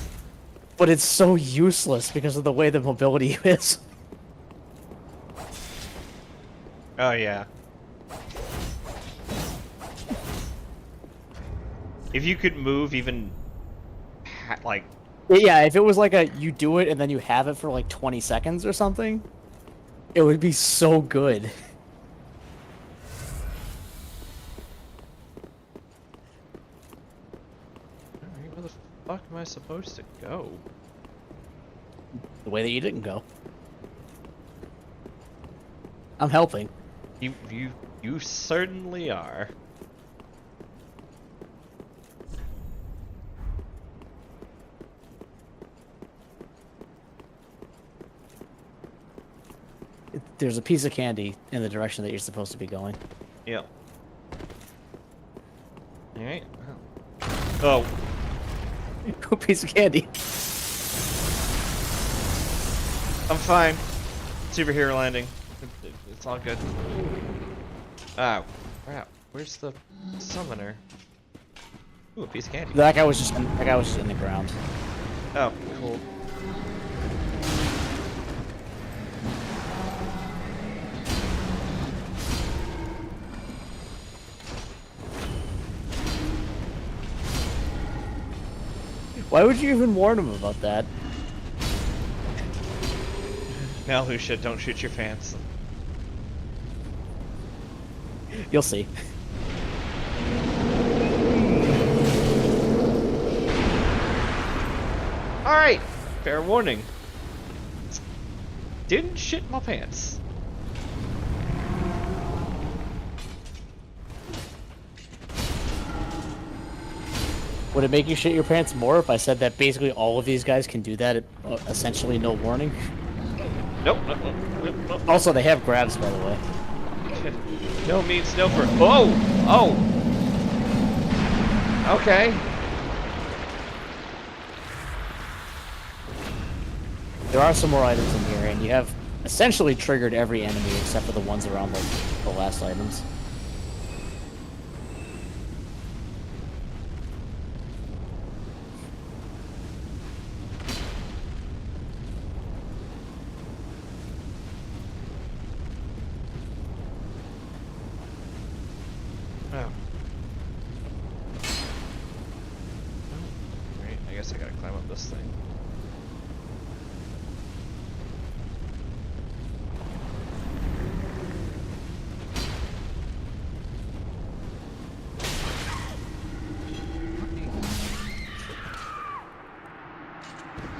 but it's so useless because of the way the mobility is. Oh yeah. If you could move even, like. Yeah, if it was like you do it and then you have it for like 20 seconds or something, it would be so good. Where the fuck am I supposed to go? The way that you didn't go. I'm helping. You certainly are. There's a piece of candy in the direction that you're supposed to be going. Yep. Alright. Oh. A piece of candy. I'm fine. Superhero landing. It's all good. Oh, crap. Where's the summoner? Ooh, a piece of candy. That guy was just in the ground. Oh, cool. Why would you even warn him about that? Now, Lucia, don't shoot your fans. You'll see. Alright, fair warning. Didn't shit my pants. Would it make you shit your pants more if I said that basically all of these guys can do that at essentially no warning? Nope. Nope. Also, they have grabs, by the way. No means no for. Oh! Oh! Okay. There are some more items in here, and you have essentially triggered every enemy except for the ones around the last items. Oh. Right, I guess I gotta climb up this thing.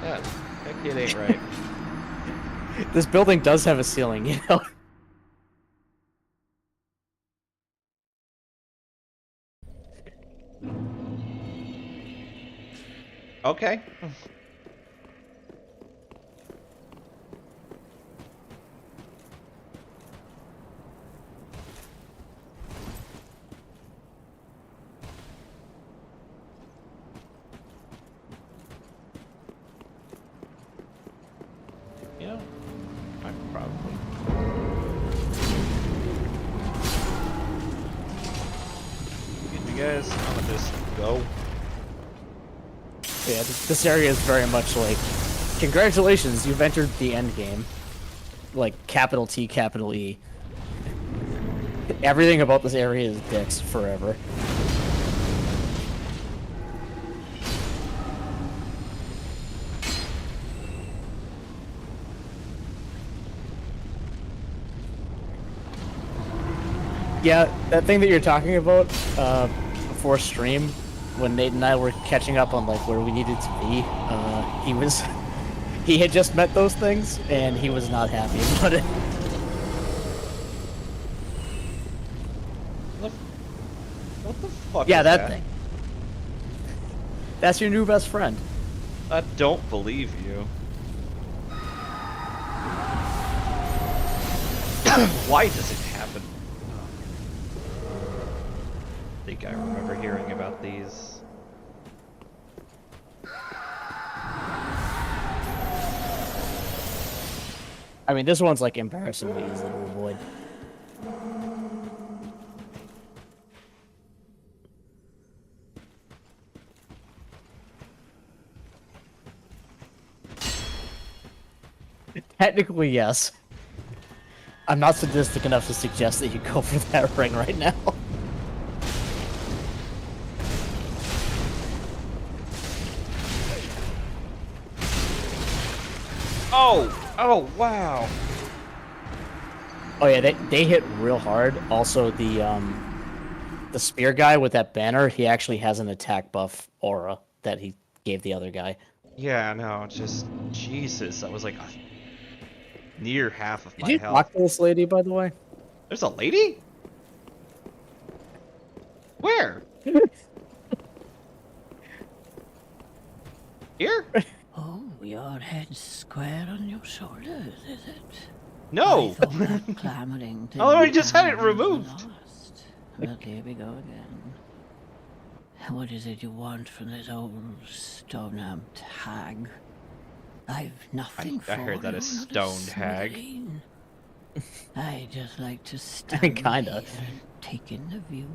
Yeah, that kid ain't right. This building does have a ceiling, you know? Okay. Yeah, I probably. You guys, I'm gonna just go. Yeah, this area is very much like, congratulations, you've entered the end game. Like, capital T, capital E. Everything about this area is dicks forever. Yeah, that thing that you're talking about, before stream, when Nate and I were catching up on like where we needed to be, he had just met those things and he was not happy about it. What the fuck? Yeah, is that thing. That's your new best friend. I don't believe you. Why does it happen? I think I remember hearing about these. I mean, this one's like embarrassingly easy to avoid. Technically, yes. I'm not sadistic enough to suggest that you go for that ring right now. Oh! Oh, wow! Oh yeah, they hit real hard. Also, the spear guy with that banner, he actually has an attack buff aura that he gave the other guy. Yeah, no, just... Jesus, that was like near half of Did my you health. talk to this lady, by the way? There's a lady? Where? Here? Oh, your head's square on your shoulders, is it? No! I thought that clamoring to I already just had it was removed. lost. But here we go again. What is it you want from this old stone-armed hag? I've nothing for I heard that you, a not stoned hag. smithereen. I just like to stand Kinda. here and take in the view.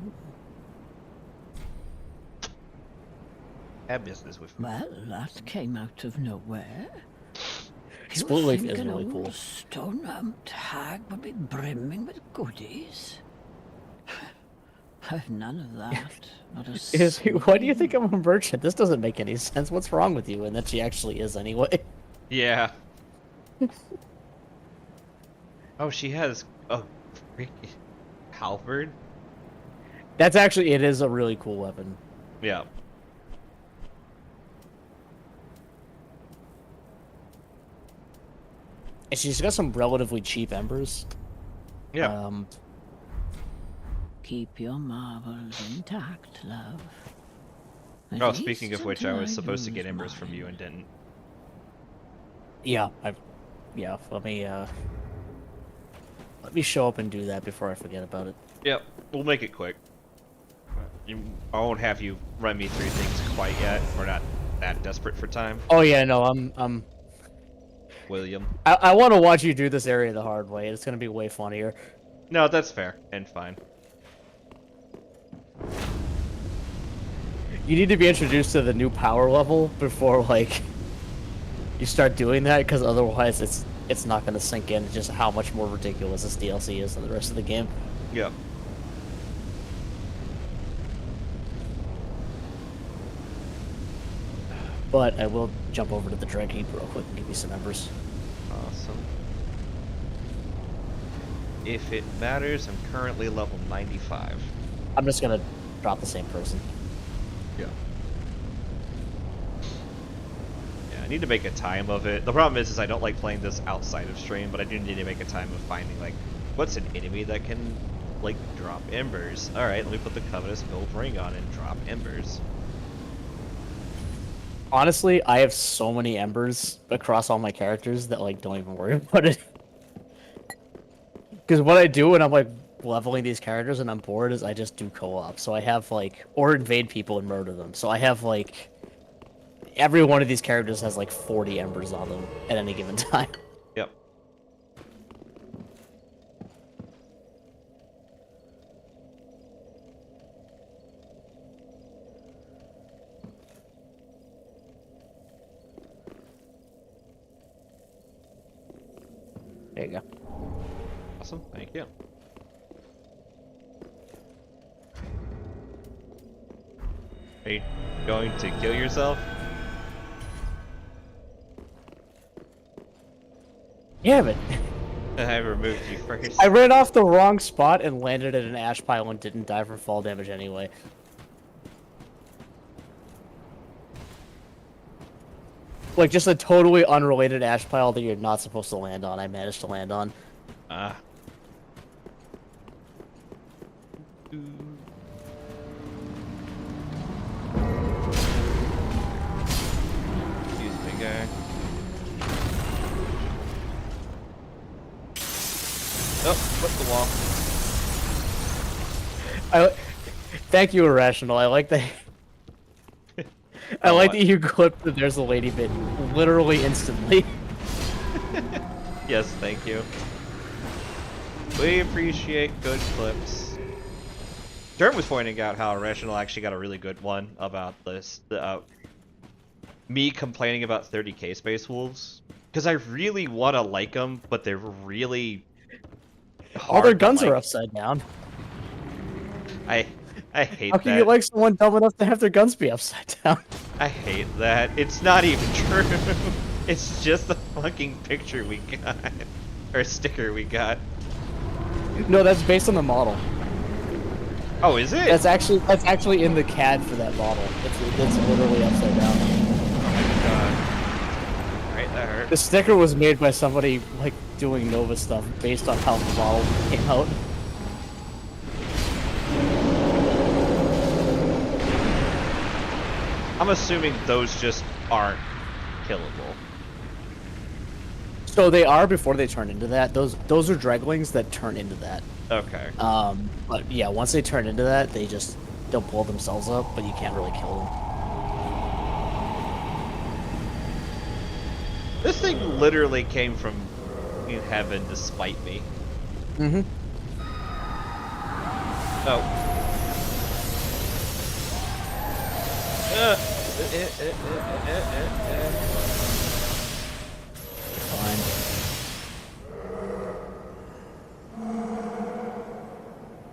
Have business with me. Well, that came out of nowhere. Split Leaf think is an really old cool. stone-humped hag would be brimming with goodies? I've none of that. Not a Why do you think I'm a merchant? This doesn't make any sense. What's wrong with you? And that she actually is anyway. Yeah. Oh, she has a freaking halberd? That's actually, it is a really cool weapon. Yeah. And she's got some relatively cheap embers. Yeah. Keep your marbles intact, love. At Oh, least speaking of which, I until was supposed to lose get embers from mine. you and didn't. Yeah, let me show up and do that before I forget about it. Yep, we'll make it quick. I won't have you run me through things quite yet. We're not that desperate for time, Oh yeah, no, I'm William. I want to watch you do this area the hard way. It's gonna be way funnier. No, that's fair and fine. You need to be introduced to the new power level before like you start doing that, because otherwise it's not gonna sink in just how much more ridiculous this DLC is than the rest of the game. Yep. But I will jump over to the drag heap real quick and give you some embers. Awesome. If it matters, I'm currently level 95. I'm just gonna drop the same person. Yeah. Yeah, I need to make a time of it. The problem is I don't like playing this outside of stream, but I do need to make a time of finding, like, what's an enemy that can, like, drop embers. Alright, let me put the Covetous Gold Ring on and drop embers. Honestly, I have so many embers across all my characters that like don't even worry about it. Because what I do when I'm like leveling these characters and I'm bored is I just do co-op. So I have like, or invade people and murder them. So I have like, every one of these characters has like 40 embers on them at any given time. Yep. There you go. Awesome, thank you. Are you going to kill yourself? Yeah, but I removed you first. I ran off the wrong spot and landed at an ash pile and didn't die from fall damage anyway. Like, just a totally unrelated ash pile that you're not supposed to land on, I managed to land on. Ah. Excuse me, guy. Oh, flip the wall. Thank you, Irrational. I like that. I like that you clipped that there's a lady bit literally instantly. Yes, thank you. We appreciate good clips. Dirt was pointing out how Irrational actually got a really good one about this. Me complaining about 30k Space Wolves. Because I really want to like them, but they're really All their hard to guns are like. upside down. I hate How can that. you like someone dumb enough to have their guns be upside down? I hate that. It's not even true. It's just the fucking picture we got. Or sticker we got. No, that's based on the model. Oh, is it? That's actually in the CAD for that model. It's literally upside down. Alright, that hurt. The sticker was made by somebody like doing Nova stuff based on how the model came out. I'm assuming those just aren't killable. So they are before they turn into that. Those are Dreglings that turn into that. Okay. But yeah, once they turn into that, they'll blow themselves up, but you can't really kill them. This thing literally came from in heaven to spite me. Mm-hmm. Oh. Fine.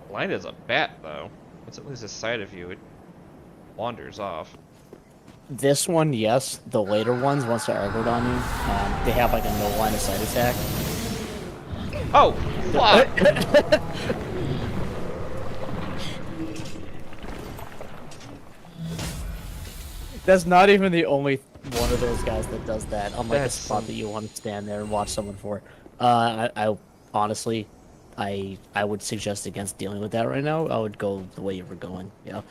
Blind as a bat, though. Once it loses sight of you, it wanders off. This one, yes. The later ones, once they're aggroed on you, they have like a no line of sight attack. Oh, fuck! That's not even the only one of those guys that does that. Unlike a That's spot that you want to stand there and watch someone for. I honestly, I would suggest against dealing with that right now. I would go the way you were going. Yeah.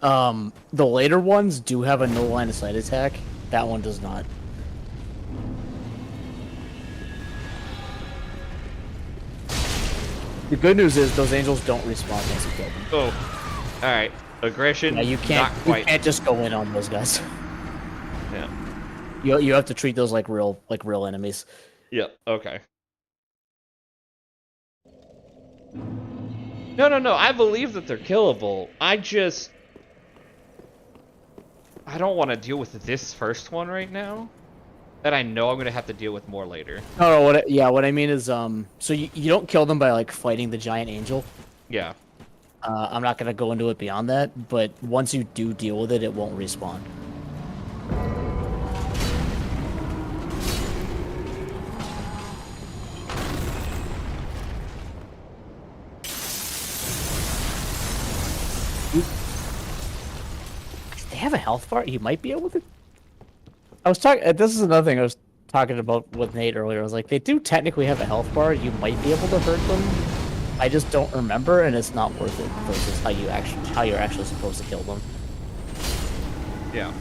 The later ones do have a no line of sight attack. That one does not. The good news is those angels don't respawn once you kill them. Oh, all right. Aggression. Yeah, you can't. Not quite. You can't just go in on those guys. Yeah. You have to treat those like real enemies. Yep. Okay. No. I believe that they're killable. I don't want to deal with this first one right now. That I know I'm gonna have to deal with more later. No. What I mean is, so you don't kill them by like fighting the giant angel. Yeah. I'm not gonna go into it beyond that, but once you do deal with it, it won't respawn. If they have a health bar, you might be able to. I was talking. This is another thing I was talking about with Nate earlier. I was like, they do technically have a health bar. You might be able to hurt them. I just don't remember, and it's not worth it versus how you're actually supposed to kill them. Yeah.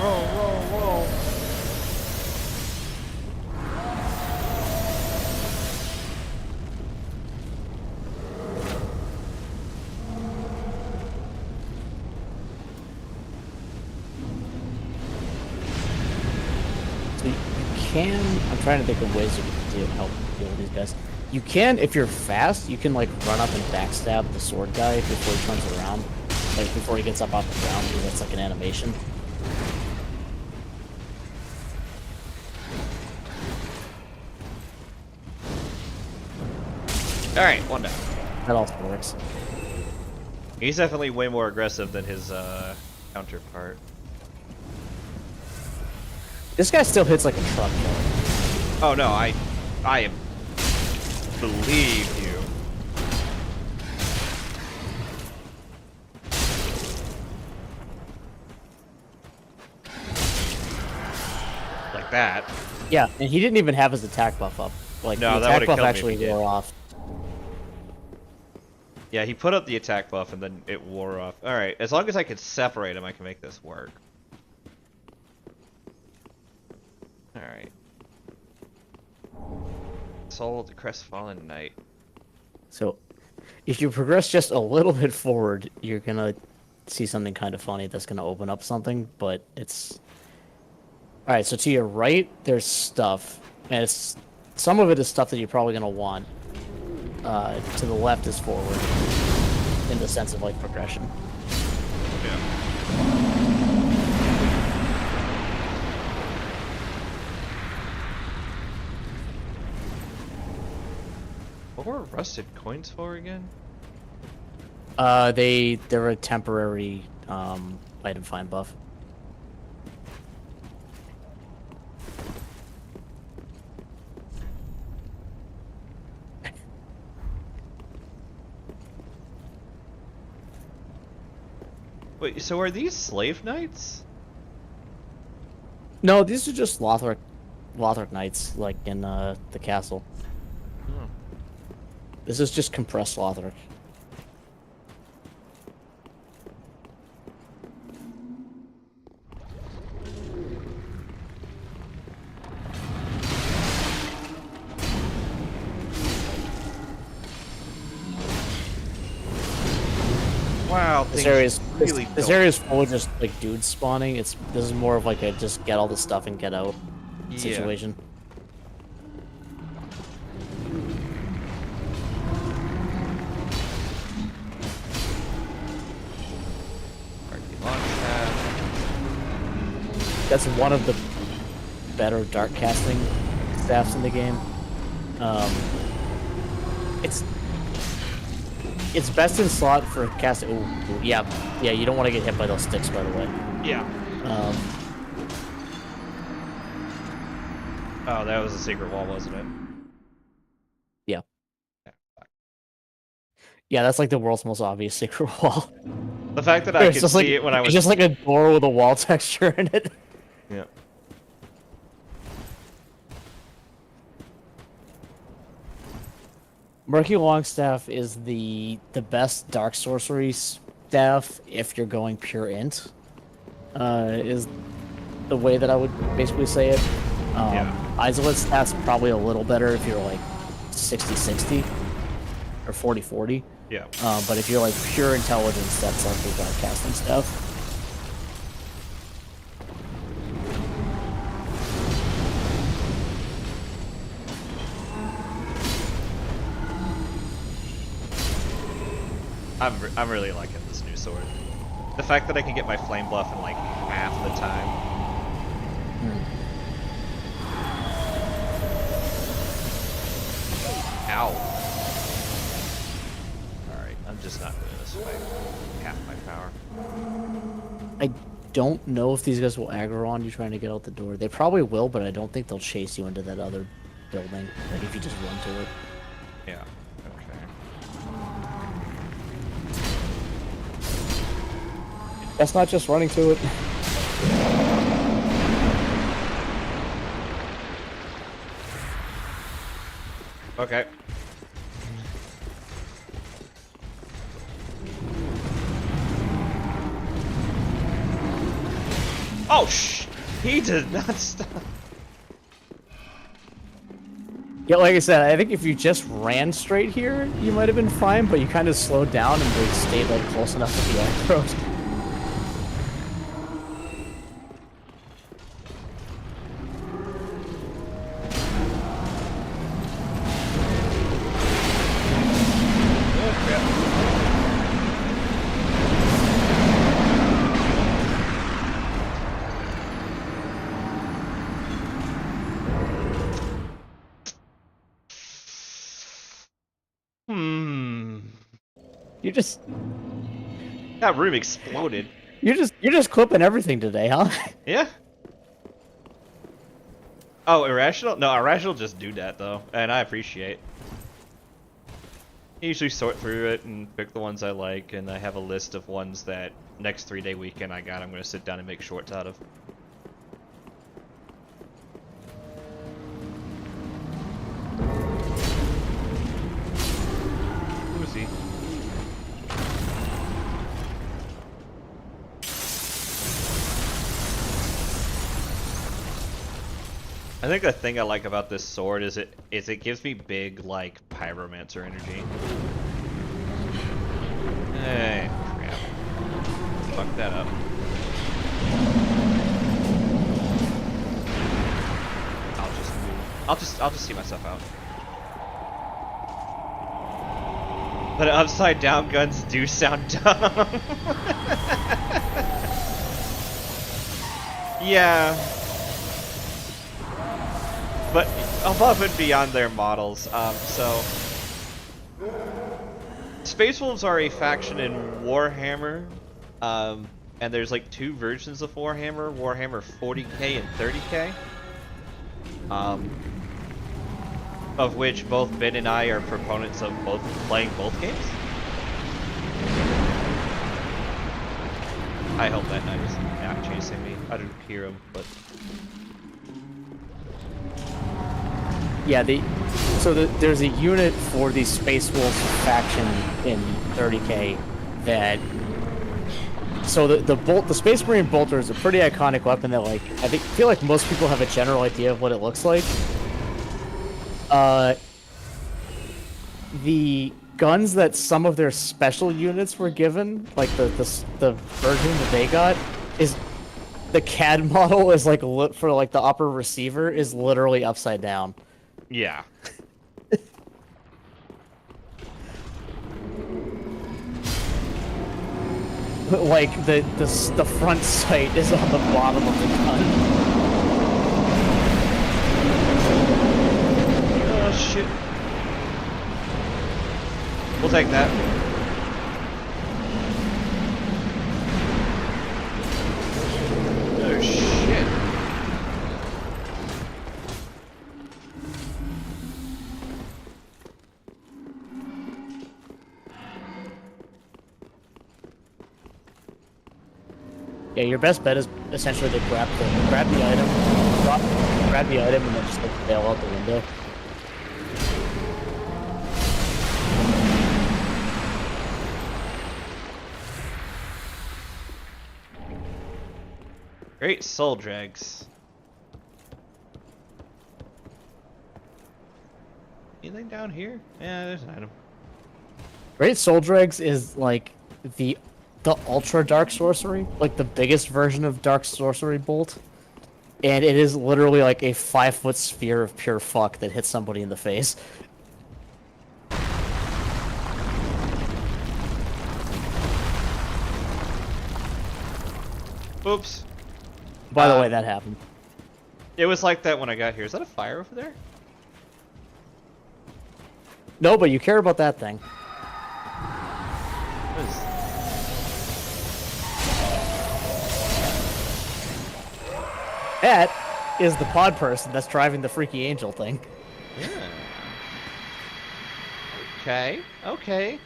Roll. So you can. I'm trying to think of ways you can help deal with these guys. You can, if you're fast, you can like run up and backstab the sword guy before he turns around, like before he gets up off the ground, because that's like an animation. All right, one down. That also works. He's definitely way more aggressive than his counterpart. This guy still hits like a truck, though. Oh no, I believe you. Like that. Yeah, and he didn't even have his attack buff up. Like No, the that attack would've buff killed me if actually he did. wore off. Yeah, he put up the attack buff and then it wore off. Alright, as long as I can separate him, I can make this work. Alright. Soul of the Crestfallen Knight. So, if you progress just a little bit forward, you're gonna see something kind of funny that's gonna open up something, but it's... Alright, so to your right, there's stuff, and it's... Some of it is stuff that you're probably gonna want. To the left is forward, in the sense of, like, progression. Yeah. What were rusted coins for again? They're a temporary, item find buff. Wait, so are these slave knights? No, these are just Lothric knights, like in, the castle. Hmm. This is just compressed Lothric. This things area's really this don't- area's full of just like dudes spawning. This is more of like a just get all the stuff and get out Yeah. situation. Arcane launch pad. That's one of the better dart casting staffs in the game. It's best in slot for casting. Ooh, yeah, you don't want to get hit by those sticks, by the way. Yeah. Um, Oh, that was a secret wall, wasn't it? yeah. Yeah, that's like the world's most obvious secret wall. The fact that I It's could just see like it when I was it's just like a door with a wall texture in it. yeah. Murky Longstaff is the best dark sorcery staff if you're going pure int. Is the way that I would basically say it. Yeah. Isolate staff's probably a little better if you're like 60-60 or 40-40. Yeah. But if you're like pure intelligence, that's like the dark casting stuff. I'm really liking this new sword. The fact that I can get my flame buff in like half the time. Ow. Alright, I'm just not doing this fight. Half my power. I don't know if these guys will aggro on you trying to get out the door. They probably will, but I don't think they'll chase you into that other building. Like if you just run to it. Yeah. Okay. That's not just running to it. Okay. Oh he did not stop. Yeah, like I said, I think if you just ran straight here, you might have been fine, but you kind of slowed down and they stayed like close enough to the aggro. You just That room exploded. you're just clipping everything today, huh? Yeah. Oh, irrational? No, irrational just do that though, and I appreciate. I usually sort through it and pick the ones I like, and I have a list of ones that next 3-day weekend I'm gonna sit down and make shorts out of. Who is he? I think the thing I like about this sword is it gives me big like pyromancer energy. Hey, crap! Fuck that up. I'll just move. I'll just see myself out. But upside down guns do sound dumb. Yeah. But above and beyond their models, so Space Wolves are a faction in Warhammer, and there's like 2 versions of Warhammer, Warhammer 40k and 30k, of which both Ben and I are proponents of both playing both games. I hope that knight is not chasing me. I didn't hear him, but. Yeah, there's a unit for the Space Wolves faction in 30k that. So the Space Marine Bolter is a pretty iconic weapon that like I feel like most people have a general idea of what it looks like. The guns that some of their special units were given, like the version that they got, is the CAD model is like for like the upper receiver is literally upside down. Yeah. Like the front sight is on the bottom of the gun. Oh shit. We'll take that. Oh shit. Yeah, your best bet is essentially to grab the item, grab the item, and then just like bail out the window. Great soul dregs. Anything down here? Yeah, there's an item. Great Soul Dregs is like the ultra dark sorcery, like the biggest version of dark sorcery bolt, and it is literally like a 5-foot sphere of pure fuck that hits somebody in the face. Oops. By the way, that happened. It was like that when I got here. Is that a fire over there? No, but you care about that thing. What is... That is the pod person that's driving the freaky angel thing. Yeah. Okay, okay.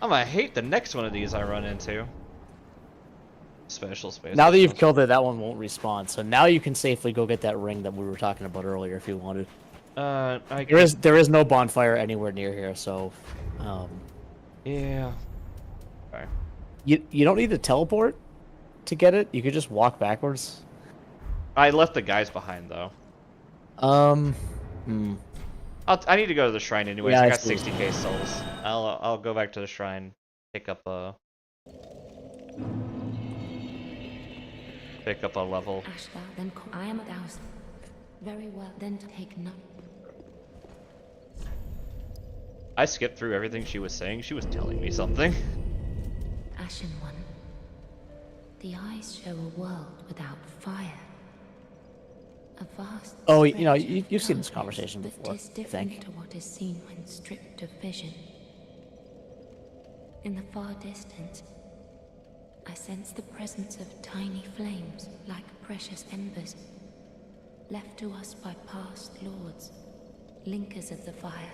I'm gonna hate the next one of these I run into. Special space. Now that you've killed it, that one won't respawn. So now you can safely go get that ring that we were talking about earlier if you wanted. There is no bonfire anywhere near here, so yeah. Okay. You don't need to teleport to get it. You could just walk backwards. I left the guys behind though. I need to go to the shrine anyways. Yeah, I I got see. 60k souls. I'll go back to the shrine, pick up a level. Ashla, then I am doused. Very well, then take note. I skipped through everything she was saying. She was telling me something. Ashen One. The eyes show a world without fire. A vast Oh, you know, stretch of you've seen this darkness conversation that before, is I different think. to what is seen when stripped of vision. In the far distance, I sense the presence of tiny flames like precious embers, left to us by past lords, linkers of the fire.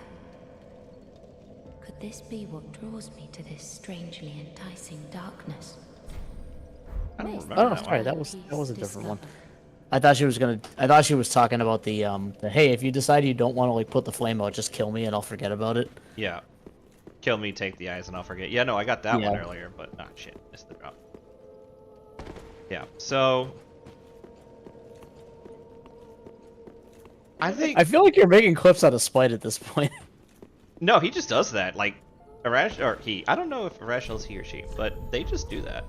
Could this be what draws me to this strangely enticing darkness? I don't remember Oh, that sorry, one. that was a different one. I thought she was talking about the hey, if you decide you don't want to like put the flame out, just kill me and I'll forget about it. Yeah. Kill me, take the eyes, and I'll forget. Yeah, no, I got that one Yeah. earlier, but shit, missed the drop. Yeah, so I think I feel like you're making clips out of spite at this point. no, he just does that. Like irrational, or he. I don't know if irrational is he or she, but they just do that.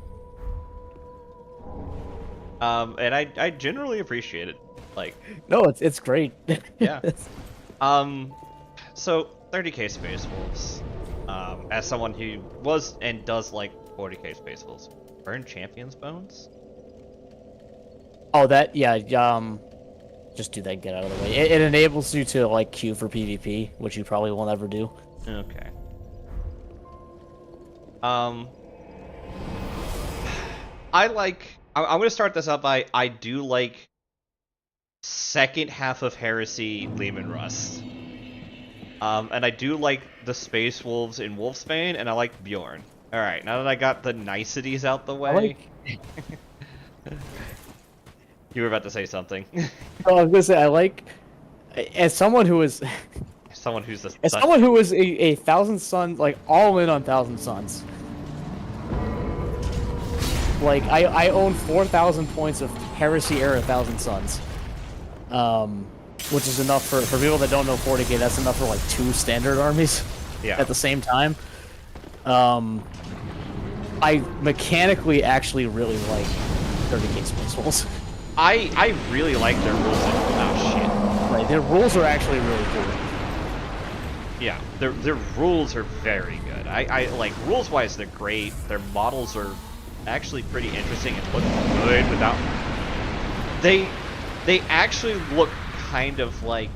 And I generally appreciate it. Like, No, it's great. yeah. So 30k Space Wolves. As someone who was and does like 40k Space Wolves, burn Champion's Bones. Oh, that yeah. Just do that. And get out of the way. It enables you to like queue for PvP, which you probably won't ever do. Okay. I like. I'm gonna start this up by I do like second half of Heresy Lehman Rust. And I do like the Space Wolves in Wolfsbane, and I like Bjorn. Alright, now that I got the niceties out the way. You were about to say something. Oh, I was gonna say I like, as someone who is, Someone who's the as someone who is a Thousand Suns, like all in on Thousand Suns. Like I own 4,000 points of Heresy era Thousand Suns, which is enough for people that don't know 40k. That's enough for like 2 standard armies. Yeah. at the same time. I mechanically actually really like 30k Space Wolves. I really like their rules. Oh shit. Right, their rules are actually really cool. Yeah, their rules are very good. I like rules wise they're great. Their models are actually pretty interesting and look good without. They actually look kind of like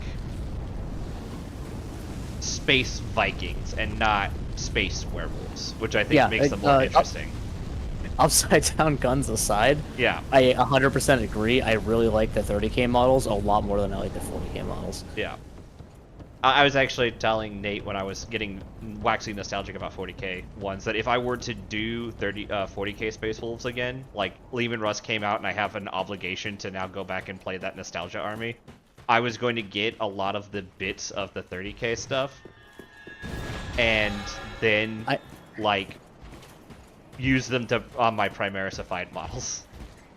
space Vikings and not space werewolves, which I think makes them more interesting. Upside down guns aside, Yeah. I 100% agree. I really like the 30k models a lot more than I like the 40k models. Yeah. I was actually telling Nate when I was getting waxing nostalgic about 40k ones that if I were to do 40k Space Wolves again, like Lehman Russ came out and I have an obligation to now go back and play that nostalgia army, I was going to get a lot of the bits of the 30k stuff and then like use them to on my Primarisified models.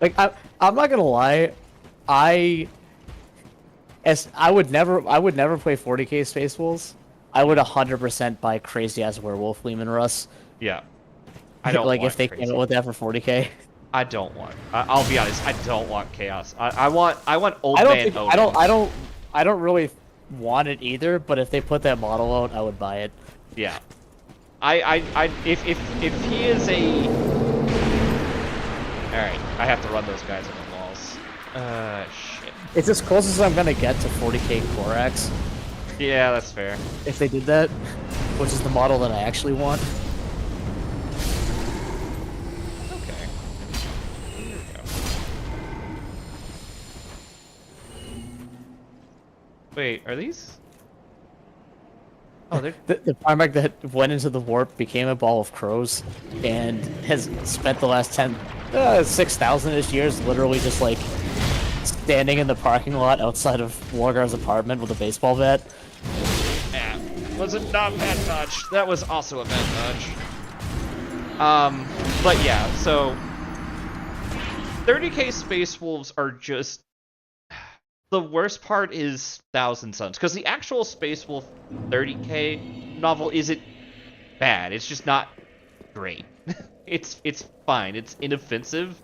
Like I'm not gonna lie, I would never play 40k Space Wolves. I would 100% buy crazy ass werewolf Lehman Russ. Yeah. I don't like want if they crazy. came out with that for 40k. I don't want. I'll be honest. I don't want chaos. I want old I man Odin. I don't really want it either. But if they put that model out, I would buy it. Yeah. If he is a. All right. I have to run those guys in the walls. Shit. It's as close as I'm gonna get to 40k Korax. Yeah, that's fair. If they did that, which is the model that I actually want. Okay. Here we go. Wait, are these? Oh, they're. The Primarch that went into the warp became a ball of crows, and has spent the last 6,000-ish years literally just like standing in the parking lot outside of Wargar's apartment with a baseball bat. Yeah, was it not bad dodge? That was also a bad dodge. But yeah, so 30k Space Wolves are just the worst part is Thousand Suns, because the actual Space Wolf 30k novel isn't bad. It's just not great. It's fine. It's inoffensive.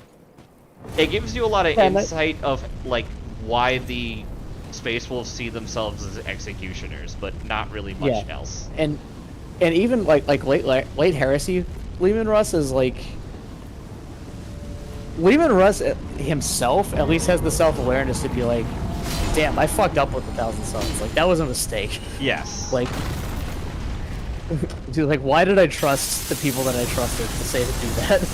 It gives you a lot of insight of like why the Space Wolves see themselves as executioners, but not really much else. And even like late Heresy, Lehman Russ is like Lehman Russ himself at least has the self-awareness to be like, damn, I fucked up with the Thousand Suns. Like that was a mistake. Yes. Like, dude, like why did I trust the people that I trusted to say to do that?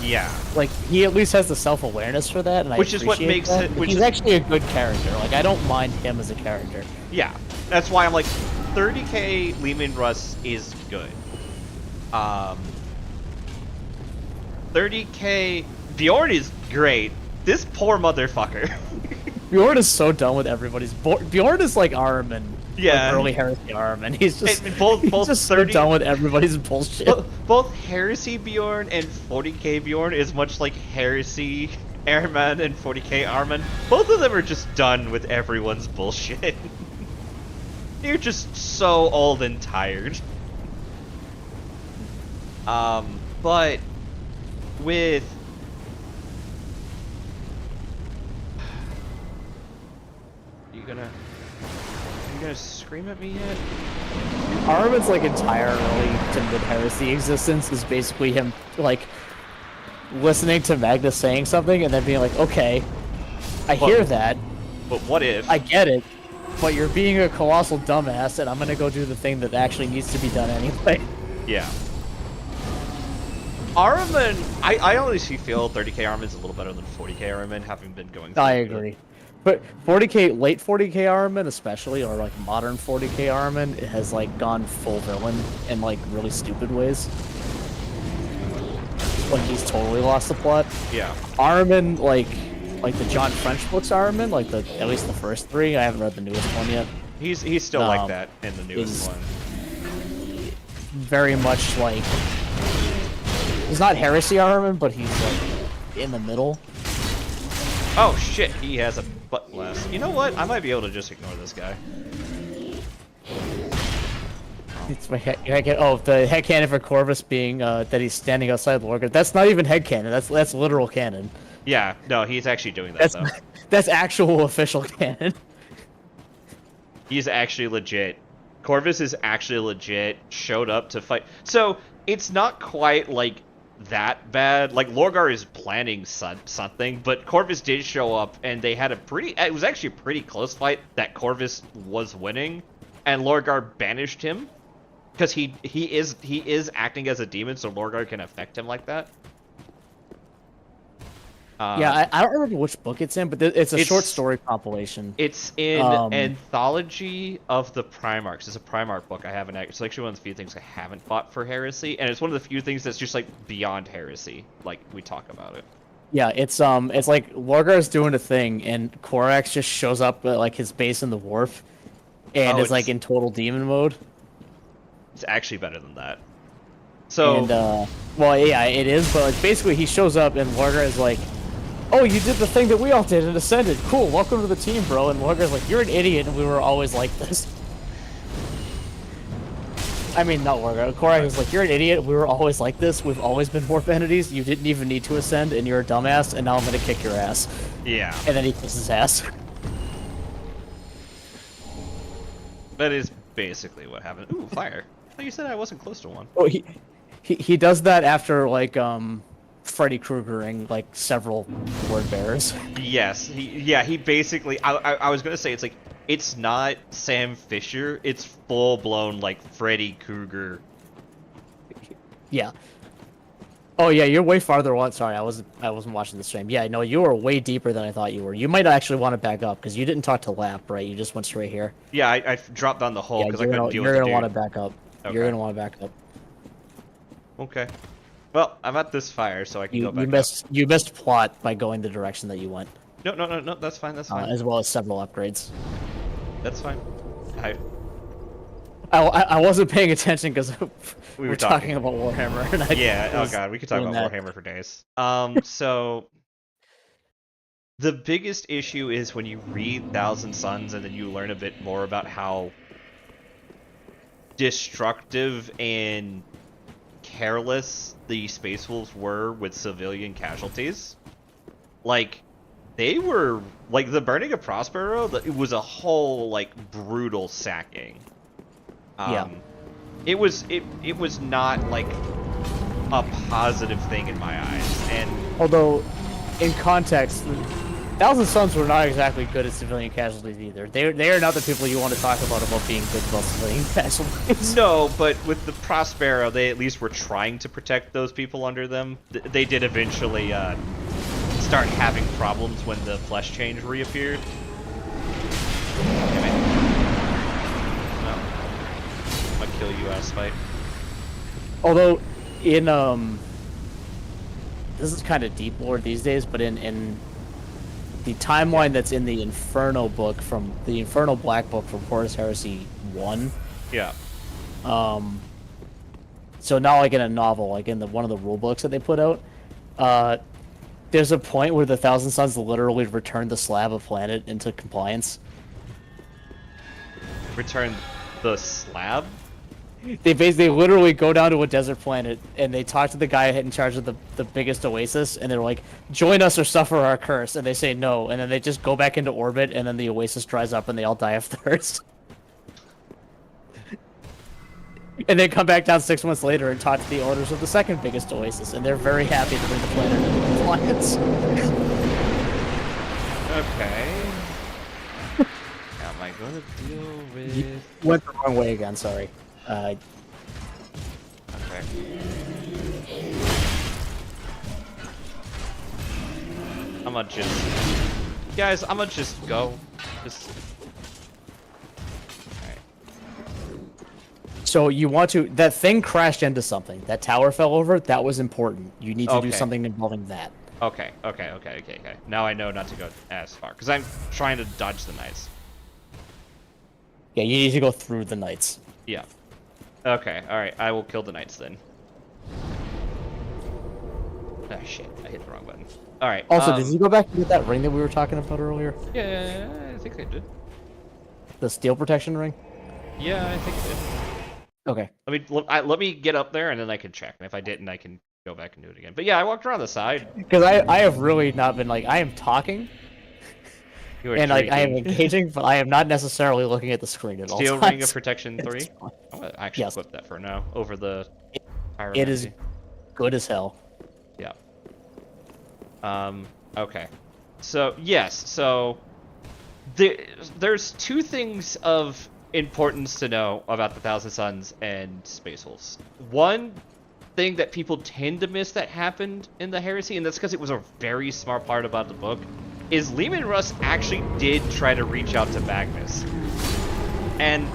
Yeah. Like he at least has the self-awareness for that, and which is what makes that. it. Which he's is actually a good character. Like I don't mind him as a character. Yeah, that's why I'm like, 30k Lehman Russ is good. 30k Bjorn is great. This poor motherfucker. Bjorn is so done with everybody's. Bjorn is like Ahriman. Yeah. Like early Heresy Ahriman. He's just both he's just 30, so done with everybody's bullshit. Both Heresy Bjorn and 40k Bjorn is much like Heresy Ahriman and 40k Ahriman. Both of them are just done with everyone's bullshit. You're just so old and tired. But with you gonna scream at me yet? Ahriman's like entire early to mid Heresy existence is basically him like listening to Magnus saying something and then being like, okay, I hear that. But what if? I get it, but you're being a colossal dumbass, and I'm gonna go do the thing that actually needs to be done anyway. Yeah. Ahriman, I honestly feel 30k Ahriman's a little better than 40k Ahriman, having been going through I agree. But 40k, late 40k Ahriman especially, or like modern 40k Ahriman, it has like gone full villain in like really stupid ways. Like he's totally lost the plot. Yeah. Ahriman, like the John French books Ahriman, like at least the first three. I haven't read the newest one yet. He's still like that in the newest one. Very much like he's not Heresy Ahriman, but he's like in the middle. Oh shit, he has a butt blast. You know what? I might be able to just ignore this guy. It's my head. Oh, the headcanon for Corvus being that he's standing outside Lorgar. That's not even headcanon. That's literal canon. Yeah, no, he's actually doing that though. That's actual official canon. He's actually legit. Corvus is actually legit. Showed up to fight. So it's not quite like that bad. Like Lorgar is planning something, but Corvus did show up, and they had a pretty. It was actually a pretty close fight that Corvus was winning, and Lorgar banished him because he is acting as a demon, so Lorgar can affect him like that. Yeah, I don't remember which book it's in, but it's a short story compilation. It's in Anthology of the Primarchs. It's a Primarch book. It's actually one of the few things I haven't fought for Heresy, and it's one of the few things that's just like beyond Heresy. Like we talk about it. Yeah, it's like Lorgar's doing a thing, and Korax just shows up at like his base in the wharf, and is like in total demon mode. It's actually better than that. So, and well, yeah, it is, but like basically he shows up, and Lorgar is like, "Oh, you did the thing that we all did and ascended. Cool, welcome to the team, bro." And Lorgar's like, "You're an idiot, and we were always like this." I mean, not Lorgar. Korax is like, "You're an idiot. We were always like this. We've always been warp entities. You didn't even need to ascend, and you're a dumbass. And now I'm gonna kick your ass." Yeah. And then he kicks his ass. That is basically what happened. Ooh, fire! Oh, you said I wasn't close to one. Oh, he does that after like Freddy Kruegering like several word bearers. Yes, he basically. I was gonna say it's not Sam Fisher. It's full blown like Freddy Krueger. Yeah. Oh yeah, you're way farther on. Sorry, I wasn't watching the stream. Yeah, no, you were way deeper than I thought you were. You might actually want to back up because you didn't talk to Lap, right? You just went straight here. Yeah, I dropped down the hole because I couldn't deal with the dude. You're gonna want to back up. Okay. You're gonna want to back up. Okay. Well, I'm at this fire, so I can go back You missed plot by going the direction that you went. No, that's fine, that's fine. As well as several upgrades. That's fine. I wasn't paying attention because we were talking about Warhammer. And oh god, we could talk about Warhammer for days. So... The biggest issue is when you read Thousand Suns and then you learn a bit more about how destructive and careless the Space Wolves were with civilian casualties. Like, they were like the burning of Prospero. It was a whole like brutal sacking. Yeah. It was not like a positive thing in my eyes. And although, in context, Thousand Suns were not exactly good at civilian casualties either. They are not the people you want to talk about being good about civilian casualties. No, but with the Prospero, they at least were trying to protect those people under them. They did eventually start having problems when the flesh change reappeared. Damn it. No. I'm gonna kill you out of spite. Although, in this is kind of deep lore these days, but in the timeline that's in the Inferno book from the Inferno Black book from Horus Heresy 1. Yeah. So now like in a novel, like in one of the rule books that they put out, there's a point where the Thousand Suns literally return the slab of planet into compliance. Return the slab? They literally go down to a desert planet and they talk to the guy in charge of the biggest oasis, and they're like, "Join us or suffer our curse," and they say no, and then they just go back into orbit, and then the oasis dries up and they all die of thirst. And they come back down 6 months later and talk to the owners of the second biggest oasis, and they're very happy to bring the planet into compliance. Okay. How am I gonna deal with... You went the wrong way again, sorry. Okay. I'm gonna just... Guys, I'm gonna just go. Just... Alright. So you want to... That thing crashed into something. That tower fell over. That was important. You need to do something involving that. Okay. Now I know not to go as far. Because I'm trying to dodge the knights. Yeah, you need to go through the knights. Yeah. Okay, alright. I will kill the knights then. Ah, shit. I hit the wrong button. Alright. Also, did you go back and get that ring that we were talking about earlier? Yeah, I think I did. The steel protection ring? Yeah, I think I did. Okay. Let me get up there and then I can check. And if I didn't, I can go back and do it again. But yeah, I walked around the side. Because I have really not been like I am talking You were and like I am drinking. engaging, but I am not necessarily looking at the screen at all Steel times. Ring of Protection 3. It's fine. I'm gonna actually Yes. equip that for now over the It is pyromancy. good as hell. Yeah. Okay. So yes. So there's two things of importance to know about the Thousand Suns and Space Wolves. One thing that people tend to miss that happened in the Heresy, and that's because it was a very smart part about the book, is Leman Russ actually did try to reach out to Magnus. And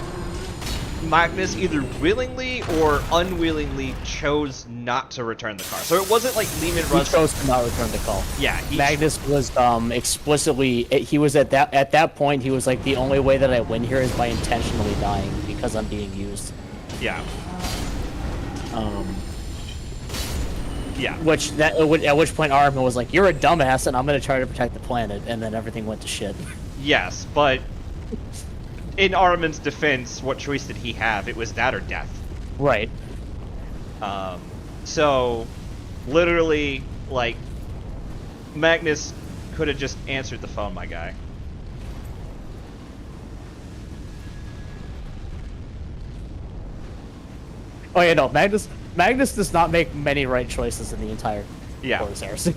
Magnus either willingly or unwillingly chose not to return the car. So it wasn't like Leman He Russ... chose to not return the call. Yeah, Magnus was explicitly he was at that point he was like, the only way that I win here is by intentionally dying because I'm being used. Yeah. Yeah. At which point Armin was like, "You're a dumbass, and I'm gonna try to protect the planet," and then everything went to shit. Yes, but in Armin's defense, what choice did he have? It was that or death. Right. So, literally, like, Magnus could have just answered the phone, my guy. Oh yeah, no, Magnus does not make many right choices in the entire Horus Heresy.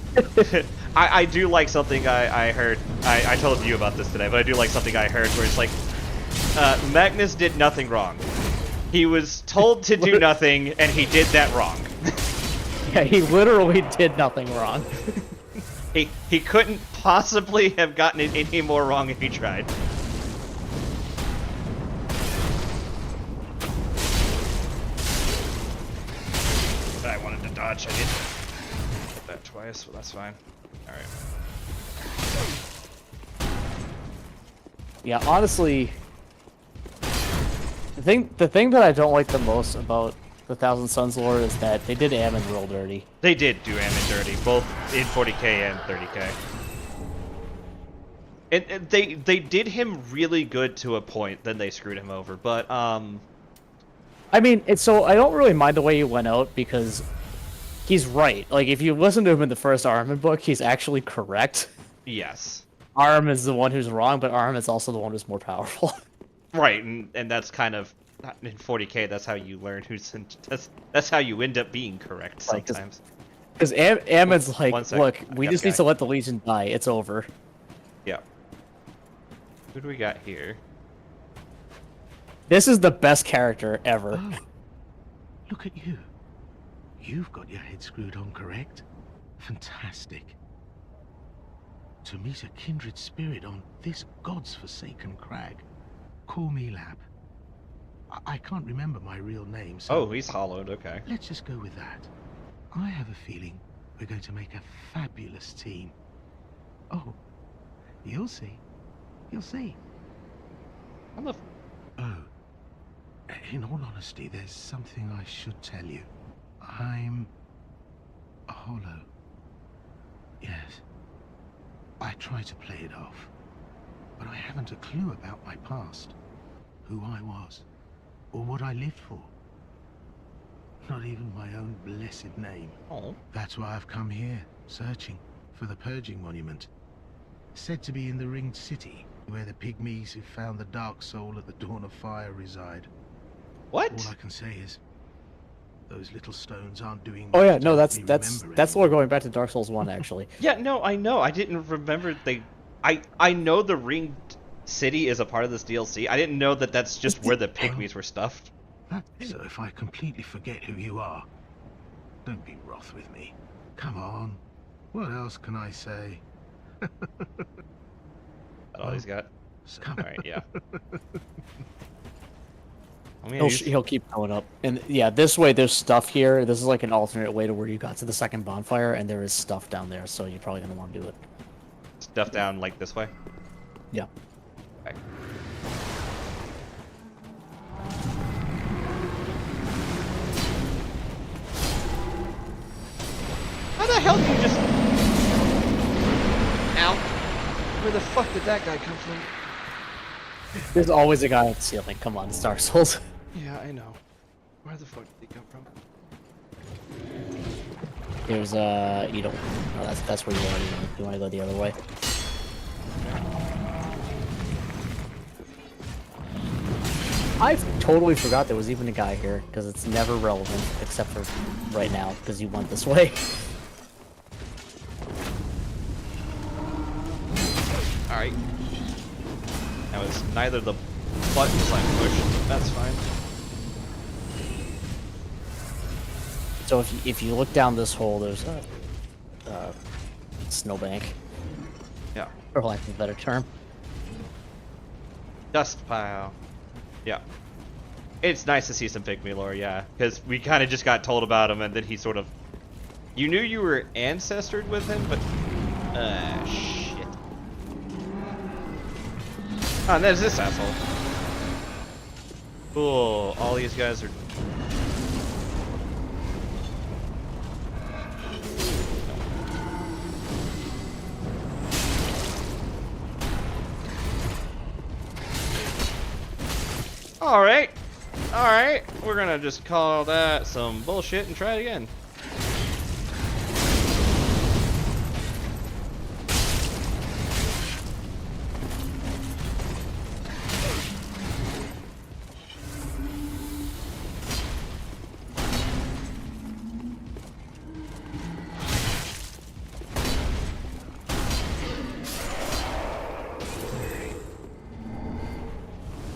I do like something I heard. I told you about this today, but I do like something I heard where it's like, Magnus did nothing wrong. He was told to do nothing, and he did that wrong. Yeah, he literally did nothing wrong. He couldn't possibly have gotten it any more wrong if he tried. I wanted to dodge. I did hit that twice, but that's fine. All right. Yeah, honestly, the thing that I don't like the most about the Thousand Suns lore is that they did Ammon real dirty. They did do Ammon dirty, both in 40k and 30k. And they did him really good to a point, then they screwed him over. But I mean, so I don't really mind the way he went out because he's right. Like, if you listen to him in the first Armin book, he's actually correct. yes. Arm is the one who's wrong, but Arm is also the one who's more powerful. Right, and that's kind of in 40k. That's how you learn who's that's how you end up being correct sometimes. Because Ammon's like, look, we got just a need guy. to let the Legion die. It's over. Yeah. Who do we got here? This is the best character ever. Oh, look at you. You've got your head screwed on correct. Fantastic. To meet a kindred spirit on this god's forsaken crag. Call me Lab. I can't remember my real name, so... Oh, he's hollowed, okay. Let's just go with that. I have a feeling we're going to make a fabulous team. Oh, you'll see. You'll see. I'm the... Oh, in all honesty, there's something I should tell you. I'm hollow. Yes. I try to play it off, but I haven't a clue about my past, who I was, or what I lived for. Not even my own blessed name. Oh. That's why I've come here, searching for the Purging Monument. Said to be in the Ringed City, where the pygmies who found the Dark Soul at the Dawn of Fire reside. What? All I can say is, those little stones aren't doing Oh much yeah, to no, help that's me that's remember that's anymore. lore going back to Dark Souls 1 actually. Yeah, no, I know. I didn't remember they... I know the Ringed City is a part of this DLC. I didn't know that that's just where the pygmies were stuffed. So if I completely forget who you are, don't be wroth with me. Come on. What else can I say? That's all he's got. Come Alright, yeah. I mean, He'll keep going up, and yeah, this way there's stuff here. This is like an alternate way to where you got to the second bonfire, and there is stuff down there, so you're probably gonna want to do it. stuff down like this way. Yeah. Okay. How the hell did you just... Ow. Where the fuck did that guy come from? There's always a guy on the ceiling. Come on, it's Dark Souls. Yeah, I know. Where the fuck did he come from? There's you don't. Oh, that's where you already went. You want to go the other way? I totally forgot there was even a guy here because it's never relevant except for right now because you went this way. All right. That was neither the buttons I pushed. That's fine. So if you look down this hole, there's a snowbank, Yeah. for lack of a better term. Dust pile. Yeah. It's nice to see some pygmy lore, yeah. Because we kind of just got told about him, and then he sort of... You knew you were ancestored with him, but... shit. Oh, and there's this asshole. Cool. All these guys are... Alright. Alright. We're gonna just call that some bullshit and try it again.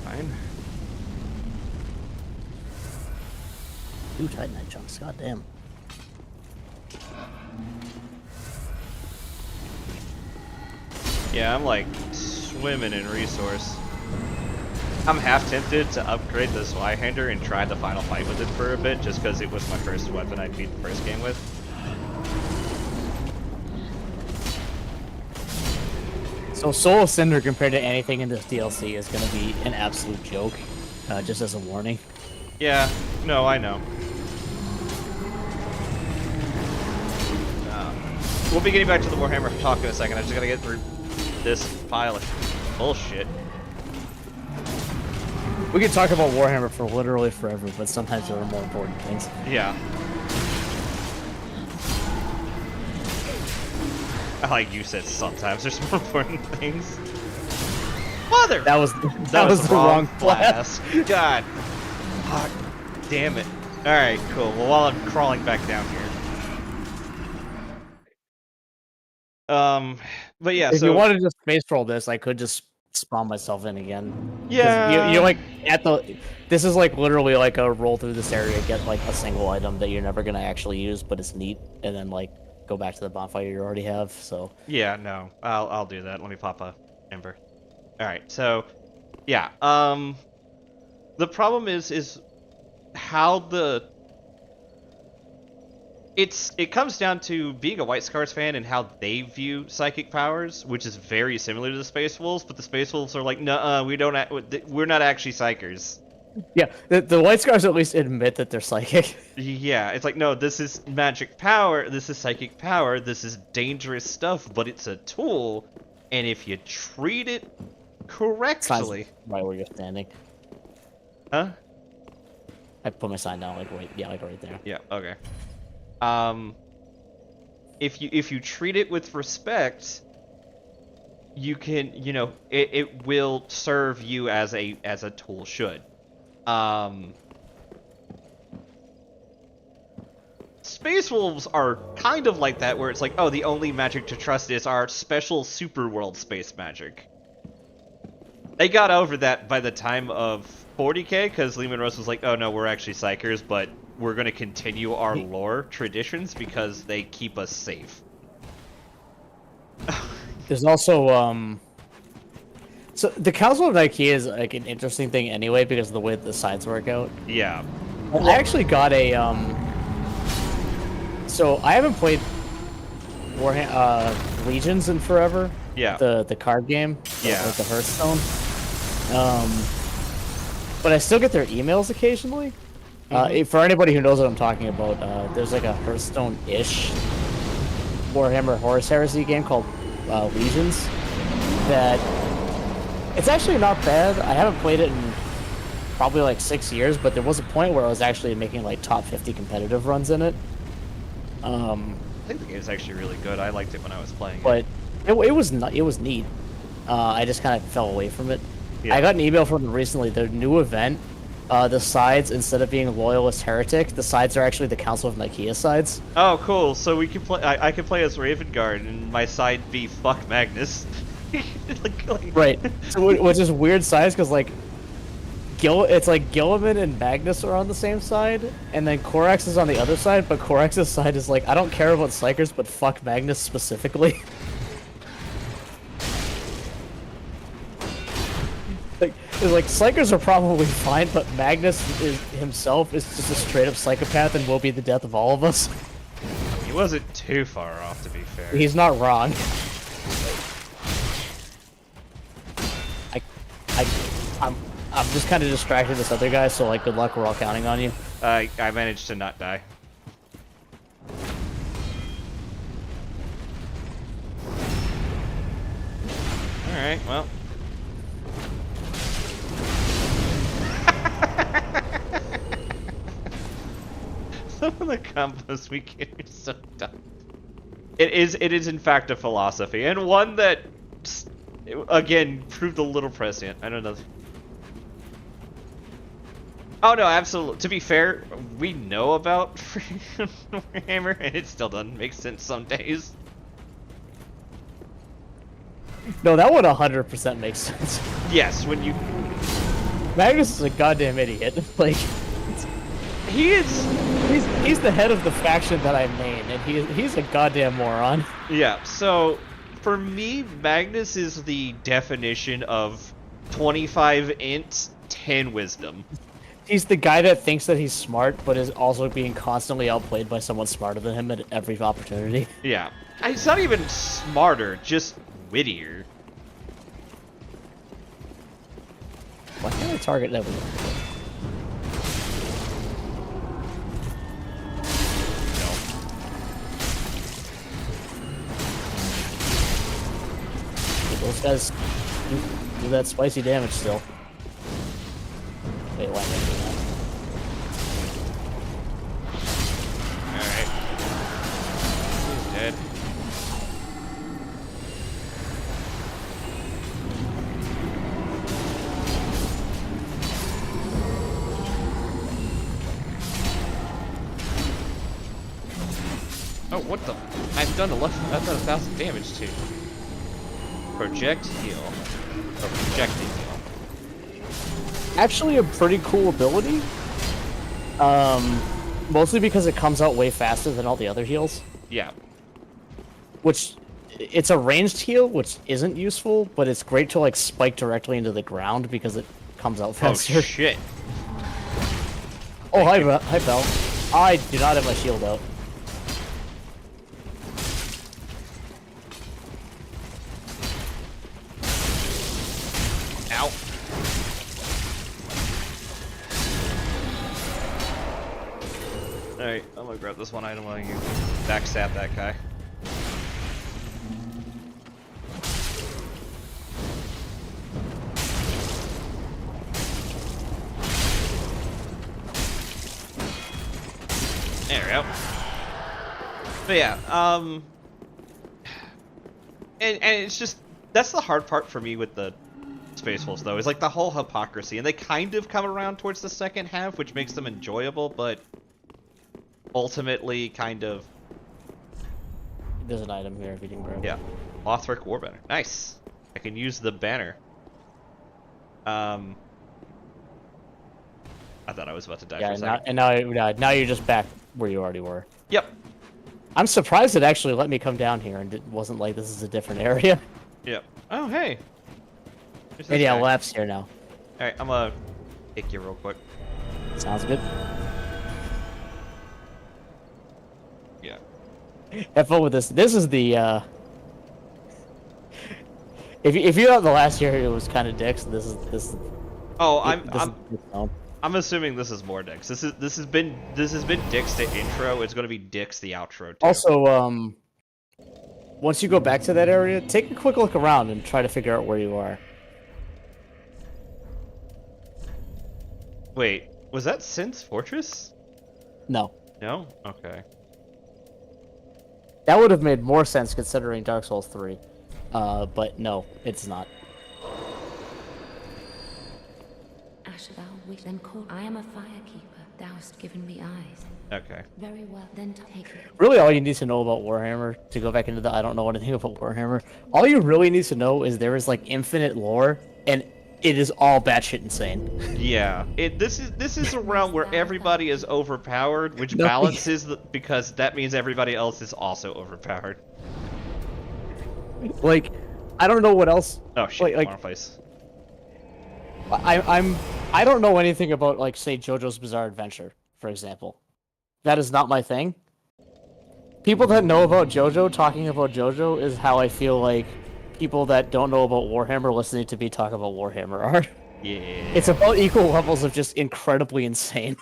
Fine. Two Titanite chunks, goddamn. Yeah, I'm like swimming in resource. I'm half tempted to upgrade this Y-hander and try the final fight with it for a bit, just because it was my first weapon I beat the first game with. So Soul of Cinder compared to anything in this DLC is going to be an absolute joke, just as a warning. Yeah, no, I know. We'll be getting back to the Warhammer talk in a second. I just gotta get through this pile of bullshit. We could talk about Warhammer for literally forever, but sometimes there are more important things. Yeah. I like you said sometimes there's more important things. Mother! That was the wrong blast. God. Fuck. Damn it. Alright, cool. Well, while I'm crawling back down here. But yeah, If so... you wanted to just space roll this, I could just spawn myself in again. 'Cause Yeah. You're like, this is like literally like a roll through this area, get like a single item that you're never going to actually use, but it's neat, and then like go back to the bonfire you already have, so... Yeah, no. I'll do that. Let me pop a ember. Alright, so... Yeah, the problem is how the... It comes down to being a White Scars fan and how they view psychic powers, which is very similar to the Space Wolves, but the Space Wolves are like, no, we're not actually psychers. Yeah, the White Scars at least admit that they're psychic. Yeah, it's like, no, this is magic power, this is psychic power, this is dangerous stuff, but it's a tool, and if you treat it correctly... Right where you're standing. Huh? I put my sign down, like right there. Yeah, okay. If you treat it with respect, you can, it will serve you as a tool should. Space Wolves are kind of like that, where it's like, oh, the only magic to trust is our special super world space magic. They got over that by the time of 40k, because Lehman Rose was like, oh no, we're actually psychers, but we're going to continue our lore traditions because they keep us safe. There's also, so the Council of Nike is like an interesting thing anyway because of the way that the sides work out. Yeah. I actually got a, so I haven't played Legions in forever. Yeah. The card game. Yeah. Like the Hearthstone. But I still get their emails occasionally. For anybody who knows what I'm talking about, there's like a Hearthstone-ish Warhammer Horus Heresy game called Legions that it's actually not bad. I haven't played it in probably like 6 years, but there was a point where I was actually making like top 50 competitive runs in it. I think the game's actually really good. I liked it when I was playing it. But it was neat. I just kind of fell away from it. Yeah. I got an email from them recently. Their new event, the sides, instead of being Loyalist Heretic, the sides are actually the Council of Nicaea sides. Oh, cool. So we can play. I can play as Ravengard, and my side be fuck Magnus. Right. So which is weird sides because like, it's like Gilliman and Magnus are on the same side, and then Corax is on the other side. But Corax's side is like, I don't care about Psychers, but fuck Magnus specifically. Like Psychers are probably fine, but Magnus himself is just a straight up psychopath and will be the death of all of us. He wasn't too far off, to be fair. He's not wrong. I'm just kind of distracted this other guy, so like good luck. We're all counting on you. I managed to not die. All right, well. Some of the combos we get are so dumb. It is in fact a philosophy, and one that, again, proved a little prescient. I don't know. Oh no, absolutely. To be fair, we know about Warhammer, and it still doesn't make sense some days. No, that one 100% makes sense. Yes, when you... Magnus is a goddamn idiot. Like, he is... He's the head of the faction that I main, and he's a goddamn moron. Yeah, so, for me, Magnus is the definition of 25 int, 10 wisdom. He's the guy that thinks that he's smart, but is also being constantly outplayed by someone smarter than him at every opportunity. Yeah. He's not even smarter, just wittier. Why can't I target everyone? Those guys do that spicy damage still. Wait, why am I doing that? Alright. He's dead. Oh, what the? I've done 1,000 damage to. Project heal. Or projecting heal. Actually, a pretty cool ability. Mostly because it comes out way faster than all the other heals. Yeah. Which, it's a ranged heal, which isn't useful, but it's great to like spike directly into the ground because it comes out faster. Oh shit. Oh, hi, Bell. I do not have my shield out. Ow. Alright, I'm gonna grab this one item while you backstab that guy. There we go. But yeah, and it's just, that's the hard part for me with the Space Wolves, though, is like the whole hypocrisy, and they kind of come around towards the second half, which makes them enjoyable, but ultimately kind of... There's an item here if you can grab it. Yeah. Lothric Warbanner. Nice. I can use the banner. I thought I was about to die for a second. Now you're just back where you already were. Yep. I'm surprised it actually let me come down here and it wasn't like this is a different area. Yep. Oh, hey. There's this And yeah, guy. Lap's here now. Alright, I'm gonna kick you real quick. Sounds good. Yeah. Have fun with this. This is the, If you thought the last year it was kind of dicks, this is... Oh, I'm I'm assuming this is more dicks. This has been dicks to intro. It's gonna be dicks the outro too. Also, once you go back to that area, take a quick look around and try to figure out where you are. Wait, was that Synth's fortress? No. No? Okay. That would have made more sense considering Dark Souls 3. But no, it's not. Asher, thou wish then call. I am a firekeeper. Thou hast given me eyes. Okay. Very well, then take it. Really, all you need to know about Warhammer, to go back into the I don't know anything about Warhammer, all you really need to know is there is like infinite lore, and it is all batshit insane. Yeah. This is a realm where everybody is overpowered, which No. balances because that means everybody else is also overpowered. Like, I don't know what else. Oh shit! Like- Wrong place. I don't know anything about, like, say, JoJo's Bizarre Adventure, for example. That is not my thing. People that know about JoJo talking about JoJo is how I feel like people that don't know about Warhammer listening to me talk about Warhammer are. Yeah. It's about equal levels of just incredibly insane.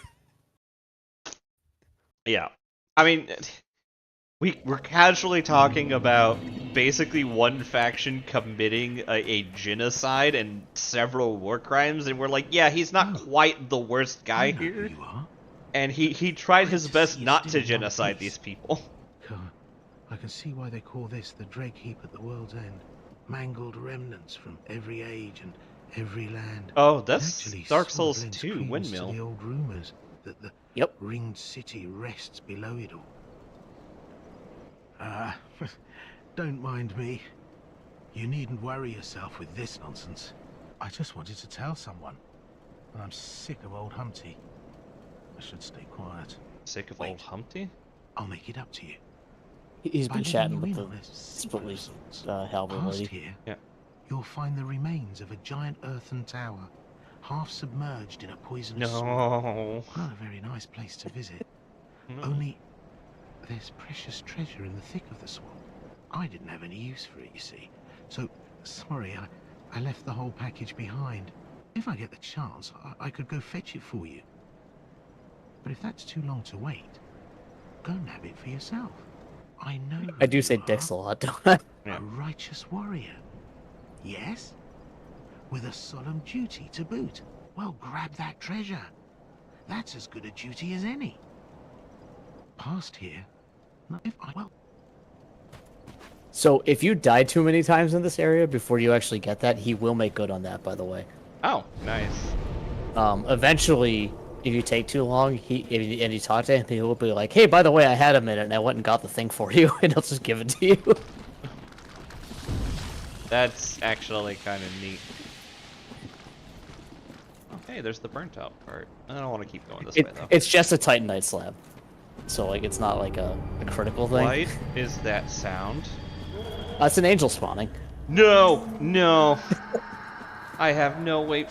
Yeah. I mean, we're casually talking about basically one faction committing a genocide and several war crimes, and we're like, yeah, he's not quite the worst guy here. You are? And he tried his best not to genocide these people. I can see why they call this the Dreg Heap at the world's end. Mangled remnants from every age and every land. Oh, that's Actually, Dark sort of Souls lends 2 credence to windmill. the old rumors that the Yep. ringed city rests below it all. Don't mind me. You needn't worry yourself with this nonsense. I just wanted to tell someone. And I'm sick of old Humpty. I should stay quiet. Sick of Wait. old Humpty? I'll make it up to you. He's By been letting chatting you with in the on a simple Split results. Halberd Past lady. here, Yeah. you'll find the remains of a giant earthen tower, half submerged in a poisonous swamp. No. Not a very nice place to visit. No. Only there's precious treasure in the thick of the swamp. I didn't have any use for it, you see. So, sorry, I left the whole package behind. If I get the chance, I could go fetch it for you. But if that's too long to wait, go nab it for yourself. I know I do you say are. dicks a lot, don't I? Yeah. A righteous warrior. Yes? With a solemn duty to boot. Well, grab that treasure. That's as good a duty as any. Past here. Well, So, if you die too many times in this area before you actually get that, he will make good on that, by the way. Oh, nice. Eventually, if you take too long, and you talk to him, he will be like, hey, by the way, I had a minute, and I went and got the thing for you, and he'll just give it to you. That's actually kind of neat. Hey, there's the burnt out part. I don't want to keep going this way, though. It's just a Titanite slab. So, like, it's not, like, a critical thing. What is that sound? It's an angel spawning. No! No! I have no way...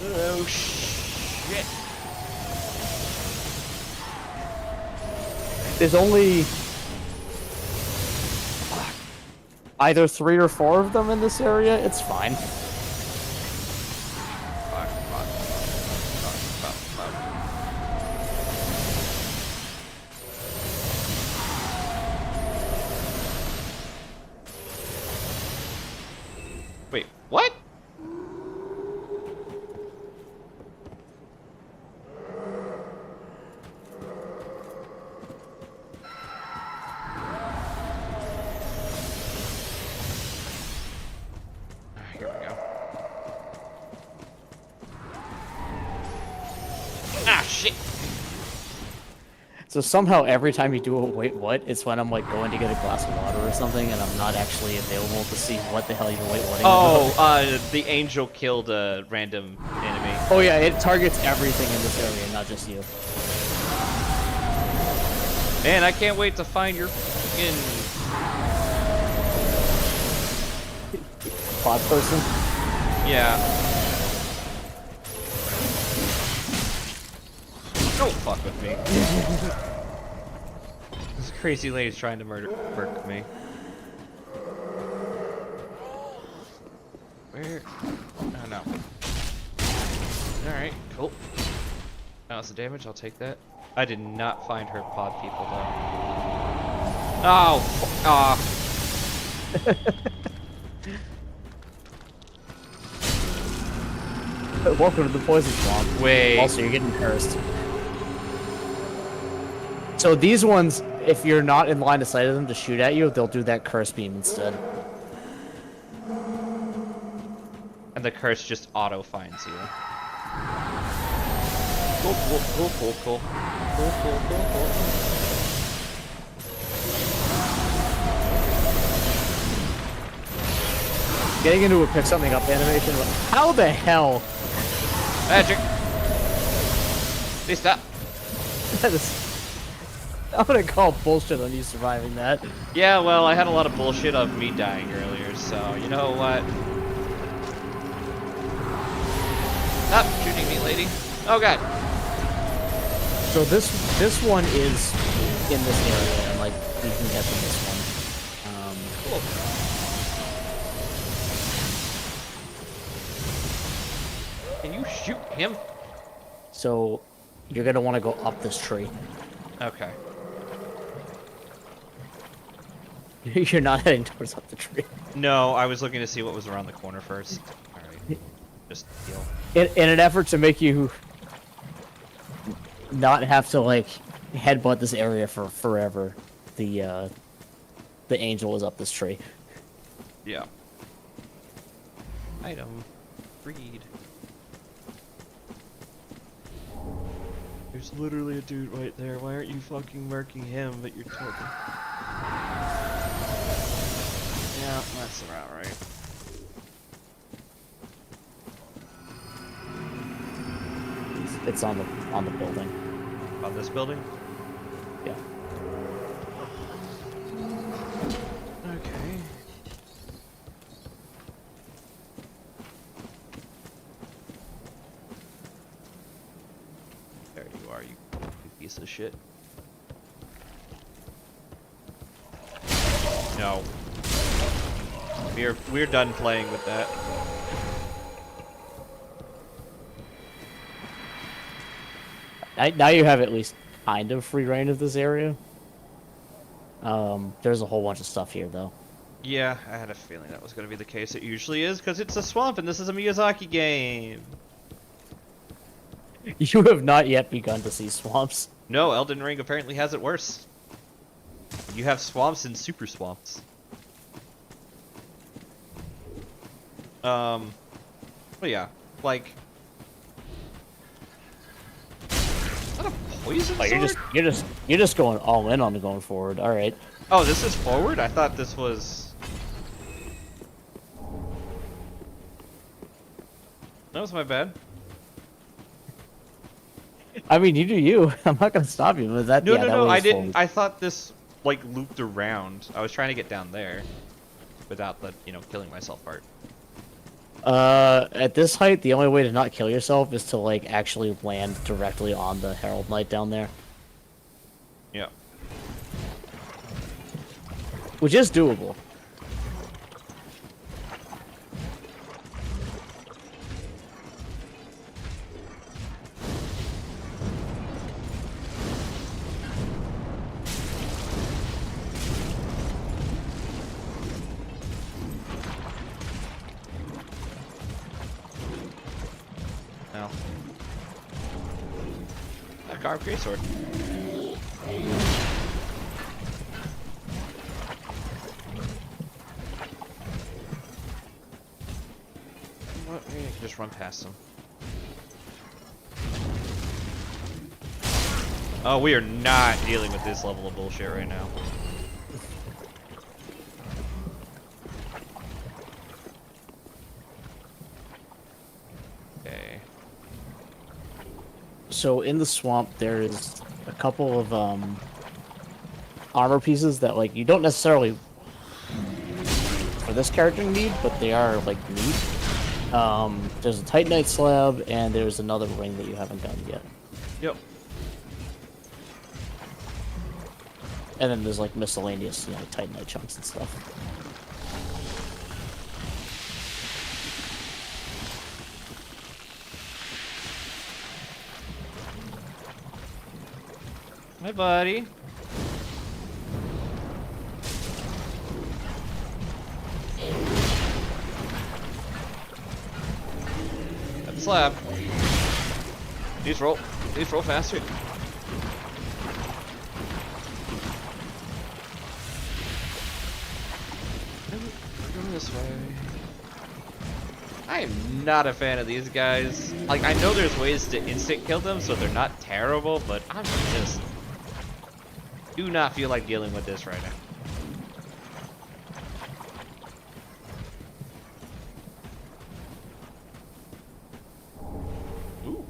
Oh, shit! There's only either 3 or 4 of them in this area. It's fine. Fuck, fuck, fuck, fuck, fuck, fuck. Wait, what? Here we go. Ah, shit! So somehow every time you do a wait what, it's when I'm like going to get a glass of water or something, and I'm not actually available to see what the hell you're wait whating about. The angel killed a random enemy. Oh yeah, it targets everything in this area, not just you. Man, I can't wait to find your fucking... Quad person. Yeah. Don't fuck with me. This crazy lady's trying to murk me. Where? Oh no. Alright, cool. Balance the damage, I'll take that. I did not find her pod people though. Oh! Welcome to the poison swamp. Wait. Also, you're getting cursed. So these ones, if you're not in line of sight of them to shoot at you, they'll do that curse beam instead. And the curse just auto finds you. Cool, cool, cool, cool, cool. Cool, cool, cool, cool. Getting into a pick something up animation. How the hell? Magic. Please stop. That is. I'm gonna call bullshit on you surviving that. Yeah, well, I had a lot of bullshit of me dying earlier, so you know what? Stop shooting me, lady. Oh god. So this one is in this area, and like we can get from this one. Cool. Can you shoot him? So you're gonna want to go up this tree. Okay. You're not heading towards up the tree. No, I was looking to see what was around the corner first. Alright. Just heal. In an effort to make you not have to like headbutt this area for forever, the angel is up this tree. Yeah. Item. Friede. There's literally a dude right there. Why aren't you fucking marking him that you're talking? Yeah, that's about right. It's on the building. On this building? Yeah. Okay. There you are, you piece of shit. No. We're done playing with that. Now you have at least kind of free reign of this area. There's a whole bunch of stuff here, though. Yeah, I had a feeling that was going to be the case. It usually is, because it's a swamp and this is a Miyazaki game. You have not yet begun to see swamps. No, Elden Ring apparently has it worse. You have swamps and super swamps. But yeah, like... Is that a poison sword? You're just going all in on the going forward. All right. Oh, this is forward? I thought this was... That was my bad. I mean, you do you. I'm not gonna stop you, but that. No, yeah, no, that no, way I is didn't. forward. I thought this, like, looped around. I was trying to get down there. Without the, you know, killing myself part. At this height, the only way to not kill yourself is to, like, actually land directly on the Herald Knight down there. Yeah. Which is doable. No. A carved greatsword. What? Maybe I can just run past them. Oh, we are not dealing with this level of bullshit right now. Okay. So in the swamp, there's a couple of armor pieces that like you don't necessarily for this character need, but they are like neat. There's a Titanite slab, and there's another ring that you haven't done yet. Yep. And then there's like miscellaneous, you know, Titanite chunks and stuff. Hi, buddy. That's slab. Please roll. Please roll faster. We're going this way. I am not a fan of these guys. Like, I know there's ways to instant kill them, so they're not terrible, but I'm just do not feel like dealing with this right now. Ooh.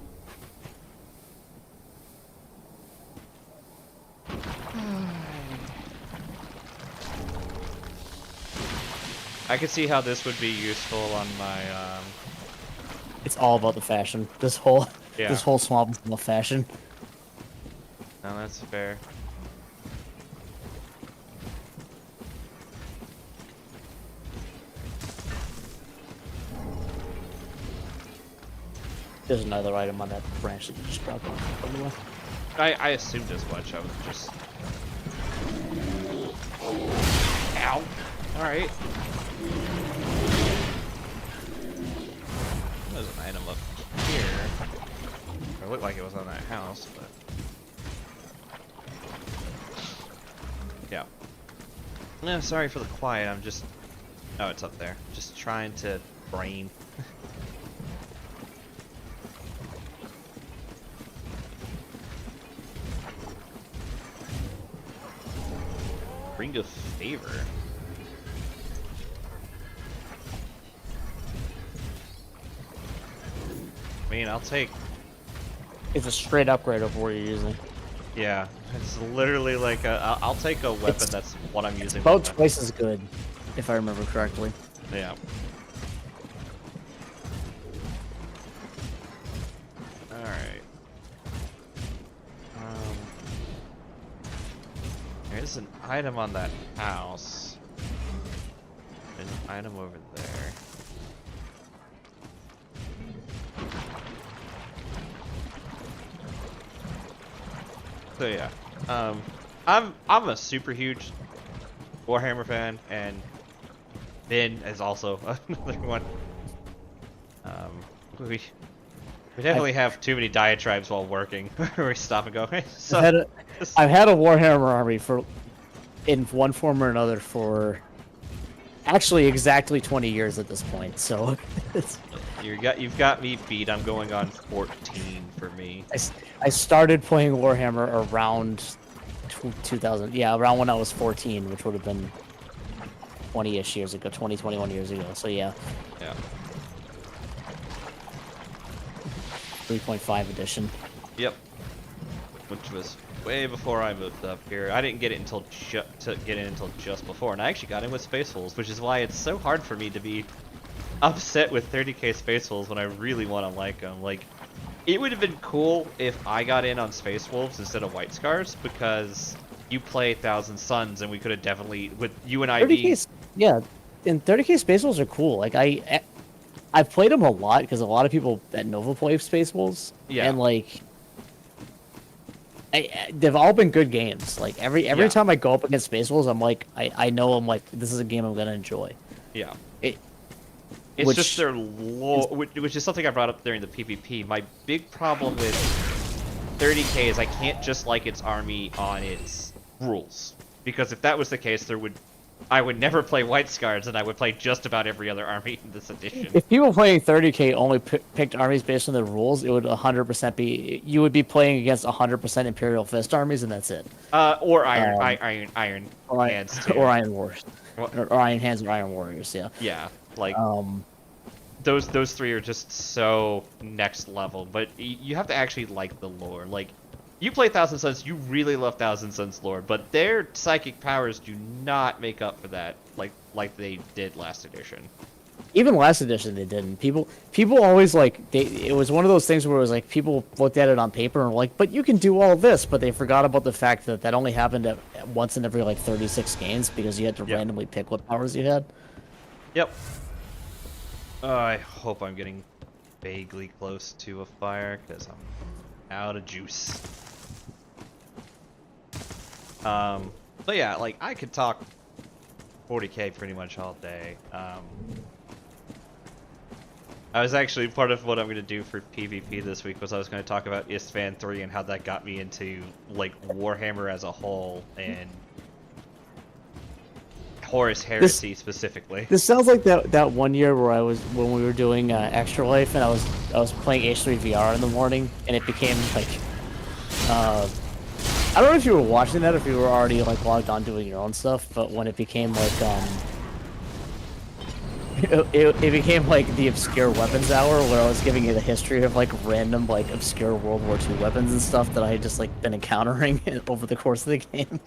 I could see how this would be useful on my It's all about the fashion. This Yeah. whole swamp is about fashion. No, that's fair. There's another item on that branch that you just dropped off, by the way. I assumed as much. I was just. Ow! Alright. There's an item up here. It looked like it was on that house, but. Yeah. No, sorry for the quiet. I'm just. Oh, it's up there. Just trying to brain. Ring of Favor. I mean, I'll take. It's a straight upgrade of what you're using. Yeah, it's literally like a. I'll take a weapon that's what I'm using. About twice as good, if I remember correctly. Yeah. Alright. There's an item on that house. There's an item over there. So yeah, I'm a super huge Warhammer fan, and Ben is also another one. We definitely have too many diatribes while working. Where we stop and go. Hey, so I've had a Warhammer army in one form or another for actually exactly 20 years at this point. So it's, you've got me beat. I'm going on 14 for me. I started playing Warhammer around 2000. Yeah, around when I was 14, which would have been 20-ish years ago, 21 years ago. So yeah. Yeah. 3.5 edition. Yep. Which was way before I moved up here. I didn't get it until just before, and I actually got in with Space Wolves, which is why it's so hard for me to be upset with 30k Space Wolves when I really want to like them. Like, it would have been cool if I got in on Space Wolves instead of White Scars, because you play Thousand Suns, and we could have definitely, with you and I. 30k, yeah, and 30k Space Wolves are cool. Like I've played them a lot because a lot of people at Nova play Space Wolves. Yeah. And like, they've all been good games. Like every time I go up against Space Wolves, I'm like, I know I'm like, this is a game I'm gonna enjoy. Yeah. It's just their lore, which is something I brought up during the PvP. My big problem with 30k is I can't just like its army on its rules, because if that was the case, I would never play White Scars, and I would play just about every other army in this edition. If people playing 30k only picked armies based on the rules, it would 100% be, you would be playing against 100% Imperial Fist armies, and that's it. Or Iron Hands too. Or Iron Wars. Or Iron Hands or Iron Warriors, yeah. Yeah, like those three are just so next level, but you have to actually like the lore. Like, you play Thousand Suns, you really love Thousand Suns lore, but their psychic powers do not make up for that like they did last edition. Even last edition they didn't. People always like it was one of those things where it was like people looked at it on paper and were like, but you can do all this, but they forgot about the fact that only happened at once in every like 36 games because you had to randomly pick what powers you had. Yep. I hope I'm getting vaguely close to a fire because I'm out of juice. But yeah, like, I could talk 40k pretty much all day. I was actually part of what I'm going to do for PvP this week was I was going to talk about Istvan 3 and how that got me into like Warhammer as a whole and Horus Heresy specifically. This sounds like that one year where when we were doing Extra Life and I was playing H3 VR in the morning and it became like I don't know if you were watching that or if you were already like logged on doing your own stuff, but when it became like it became like the obscure weapons hour where I was giving you the history of like random like obscure World War II weapons and stuff that I had just like been encountering over the course of the game.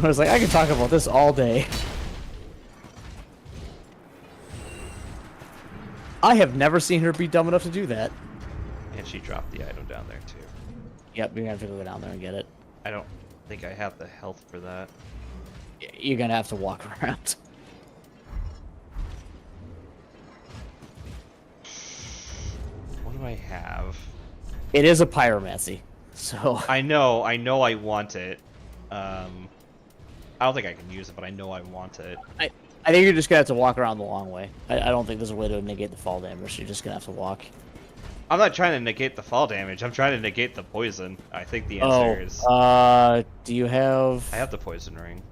I was like, I can talk about this all day. I have never seen her be dumb enough to do that. And she dropped the item down there too. Yep, you're gonna have to go down there and get it. I don't think I have the health for that. You're gonna have to walk around. What do I have? It is a pyromancy, so... I know I want it. I don't think I can use it, but I know I want it. I think you're just gonna have to walk around the long way. I don't think there's a way to negate the fall damage. You're just gonna have to walk. I'm not trying to negate the fall damage. I'm trying to negate the poison. I think the answer is... do you have... I have the poison ring.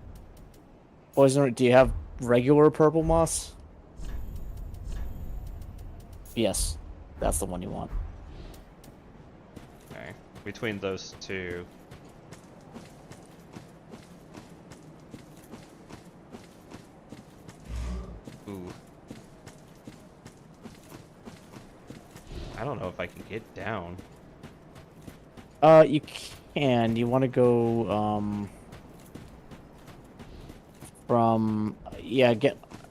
Poison ring? Do you have regular purple moss? Yes. That's the one you want. Okay. Between those two... Ooh. I don't know if I can get down. You can. You want to go, from... Yeah,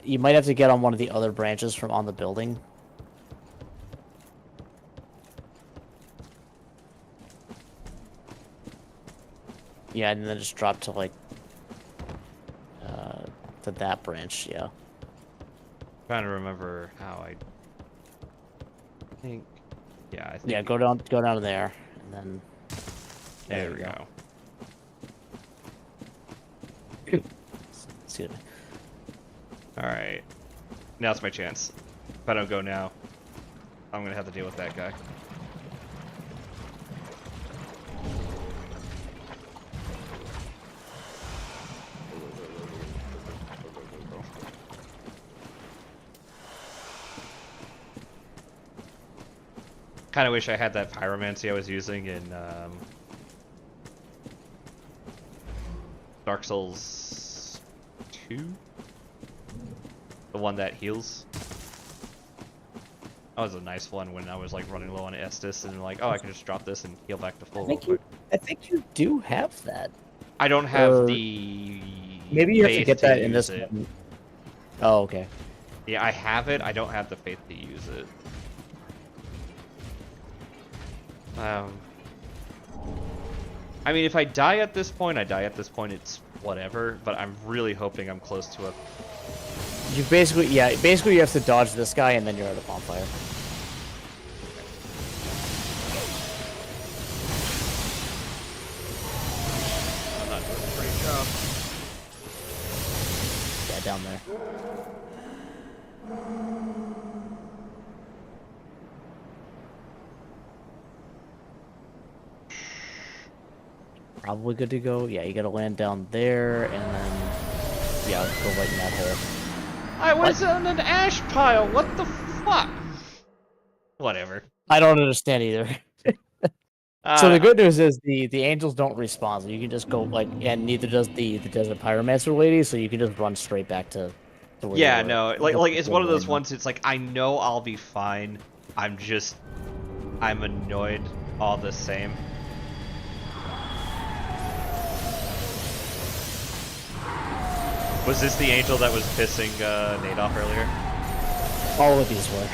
you might have to get on one of the other branches from on the building. Yeah, and then just drop to, like, to that branch, yeah. Trying to remember how I think. Yeah, I think. Yeah, go down to there, and then. There we go. Excuse me. All right, now's my chance. If I don't go now, I'm gonna have to deal with that guy. Kind of wish I had that pyromancy I was using in Dark Souls 2, the one that heals. That was a nice one when I was like running low on Estus and like, oh, I can just drop this and heal back to full real quick. I think you do have that. I don't have the. Maybe you have to faith get that in use this it. one. Oh, okay. Yeah, I have it. I don't have the faith to use it. I mean, if I die at this point, I die at this point. It's whatever. But I'm really hoping I'm close to a. You basically, yeah, basically you have to dodge this guy and then you're at a bonfire. I'm not doing a great job. Yeah, down there. Probably good to go. Yeah, you gotta land down there and then, yeah, go right in that hole. I was on an ash pile. What the fuck? Whatever. I don't understand either. So the good news is the angels don't respawn, so you can just go like, and neither does the desert pyromancer lady, so you can just run straight back to where yeah, you were. no, like it's one of those ones. It's like I know I'll be fine. I'm annoyed all the same. Was this the angel that was pissing Nate off earlier? All of these were.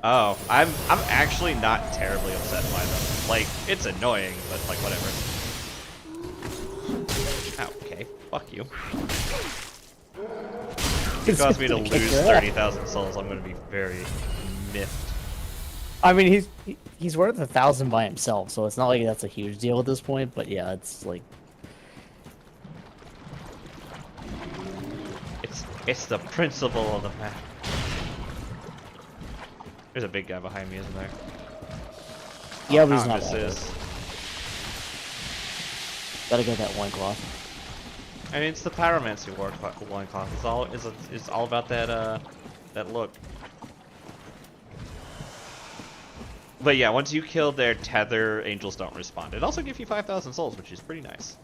Oh, I'm actually not terribly upset by them. Like, it's annoying, but like whatever. Oh, okay, fuck you. It caused me to lose 30,000 souls. I'm gonna be very miffed. I mean, he's worth 1,000 by himself, so it's not like that's a huge deal at this point. But yeah, it's like It's the principle of the map. There's a big guy behind me, isn't there? Yeah, Oh, but he's not this that is. good. Gotta get that loincloth. I mean, it's the pyromancy loincloth. It's all about that that look. But yeah, once you kill their tether, angels don't respond. It also gives you 5,000 souls, which is pretty nice.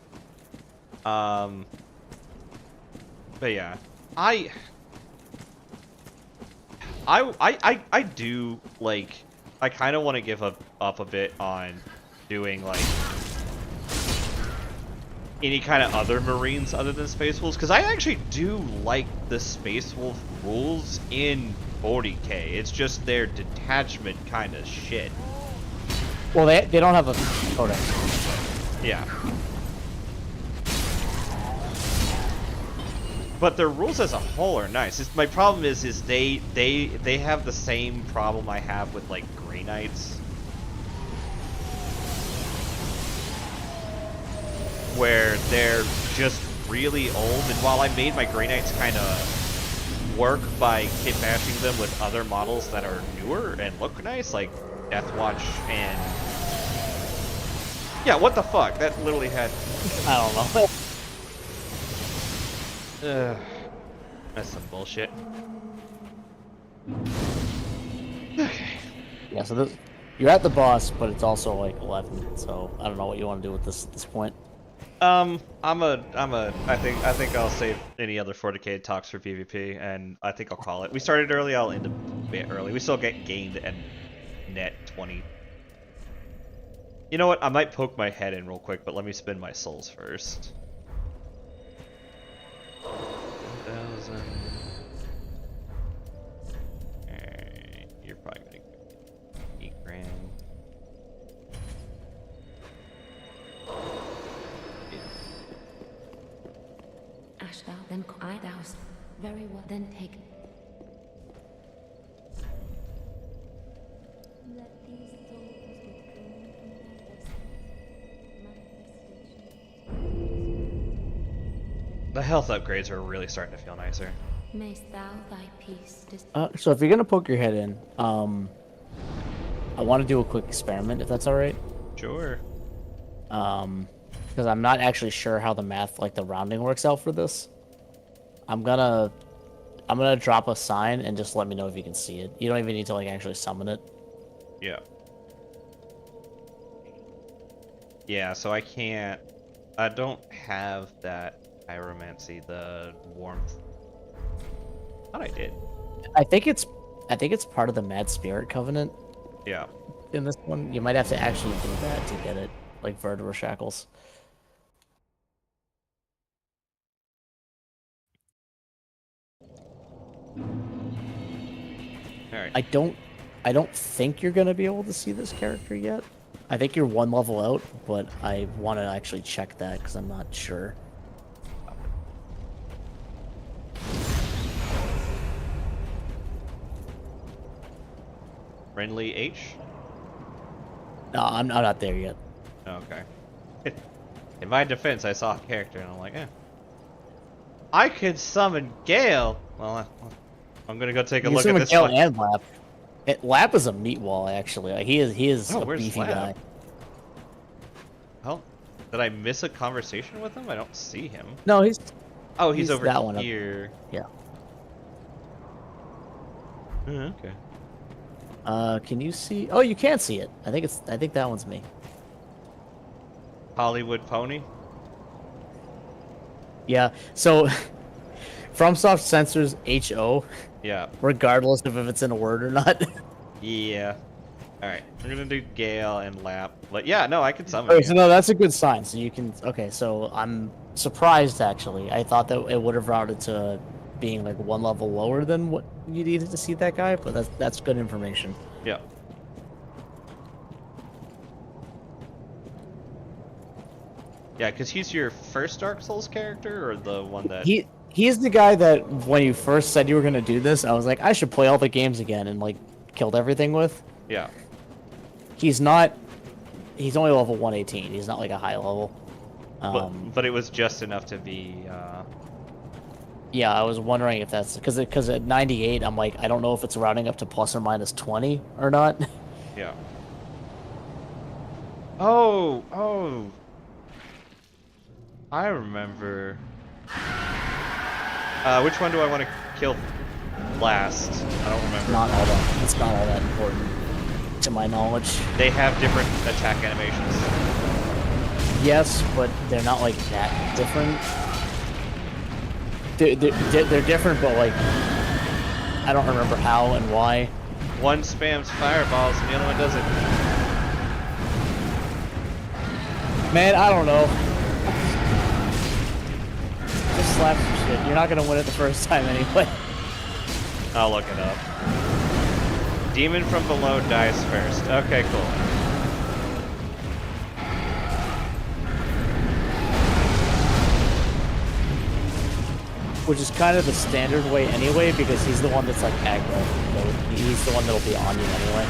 But yeah, I do like. I kind of want to give up a bit on doing like any kind of other Marines other than Space Wolves, because I actually do like the Space Wolf rules in 40k. It's just their detachment kind of shit. Well, they don't have a codex. Yeah. But their rules as a whole are nice. My problem is they have the same problem I have with like Grey Knights, where they're just really old. And while I made my Grey Knights kind of work by kit bashing them with other models that are newer and look nice, like Deathwatch and yeah, what the fuck? That literally had I don't know. That's some bullshit. Okay. Yeah, so this, you're at the boss, but it's also like 11. So I don't know what you want to do with this at this point. I think I'll save any other 40k talks for PvP, and I think I'll call it. We started early. I'll end a bit early. We still get gained and net 20. You know what? I might poke my head in real quick, but let me spend my souls first. 1,000. Alright, you're probably gonna give me 8 grand. Ash thou, then I douse. Very well, then take. The health upgrades are really starting to feel nicer. Mayst thou thy peace So if you're gonna poke your head in, I want to do a quick experiment, if that's all right. Sure. Because I'm not actually sure how the math, like the rounding, works out for this. I'm gonna drop a sign and just let me know if you can see it. You don't even need to like actually summon it. Yeah. Yeah, so I don't have that pyromancy, the warmth. I thought I did. I think it's part of the Mad Spirit Covenant. Yeah. In this one, you might have to actually do that to get it, like Vertebrate Shackles. Alright. I don't think you're gonna be able to see this character yet. I think you're one level out, but I want to actually check that because I'm not sure. Friendly H? No, I'm not there yet. Oh, okay. In my defense, I saw a character and I'm like, eh. I could summon Gale! Well, I'm gonna go take a look at this Gale one. and Lap. Lap is a meat wall, actually. Like, he is Oh, a where's beefy Lap? guy. Oh, did I miss a conversation with him? I don't see him. No, he's over that one up. here. Yeah. Okay. Can you see? Oh, you can see it. I think that one's me. Hollywood Pony? Yeah. So, FromSoft censors HO, Yeah. regardless of if it's in a word or not. Yeah. Alright, I'm gonna do Gale and Lap. But yeah, no, I can summon Okay, you. so no, that's a good sign. So you can. Okay, so I'm surprised actually. I thought that it would have routed to being like one level lower than what you needed to see that guy, but that's good information. Yeah. Yeah, because he's your first Dark Souls character, or the one that... He's the guy that when you first said you were gonna do this, I was like, I should play all the games again and like killed everything with. Yeah. He's not. He's only level 118. He's not like a high level. But it was just enough to be Yeah, I was wondering if that's because at 98, I'm like, I don't know if it's rounding up to plus or minus 20 or not. Yeah. Oh, oh. I remember. Which one do I want to kill last? I don't remember. It's not all that important, to my knowledge. They have different attack animations. Yes, but they're not like that different. They're different, but like I don't remember how and why. One spams fireballs and the other one doesn't. Man, I don't know. Just slap some shit. You're not gonna win it the first time anyway. I'll look it up. Demon from below dies first. Okay, cool. Which is kind of the standard way anyway, because he's the one that's like aggro. So he's the one that'll be on you anyway.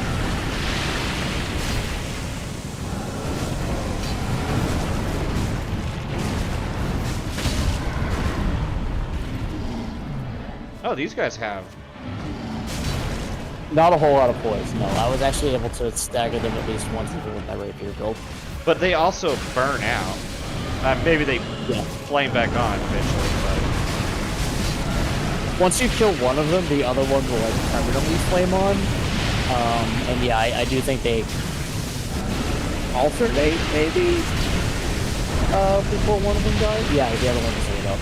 Oh, these guys have. Not a whole lot of poise, no. I was actually able to stagger them at least once even with my rapier build. But they also burn out. Maybe they flame back on eventually, but... Once you kill one of them, the other one will like permanently flame on. And yeah, I do think they alternate maybe before one of them dies. Yeah, the other one is lit up.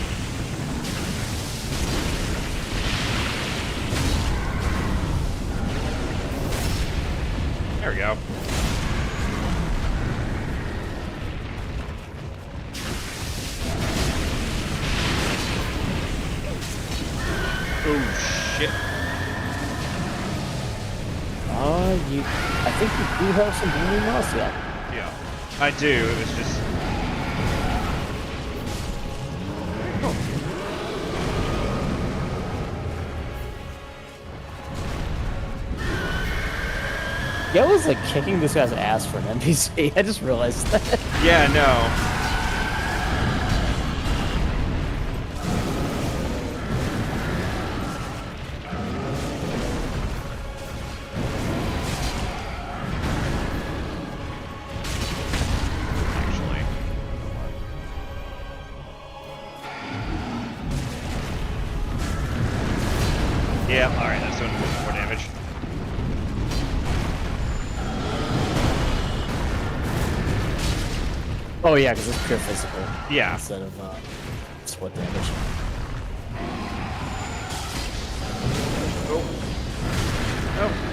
There we go. Oh shit. I think you do have some blooming moss yet. Yeah. I do, it was just... Oh. Yeah, I was like kicking this guy's ass for an NPC. I just realized that. Yeah, no. Yeah, alright, that's doing more damage. Oh yeah, because it's pure physical. Yeah. Instead of split damage. Oh. Oh.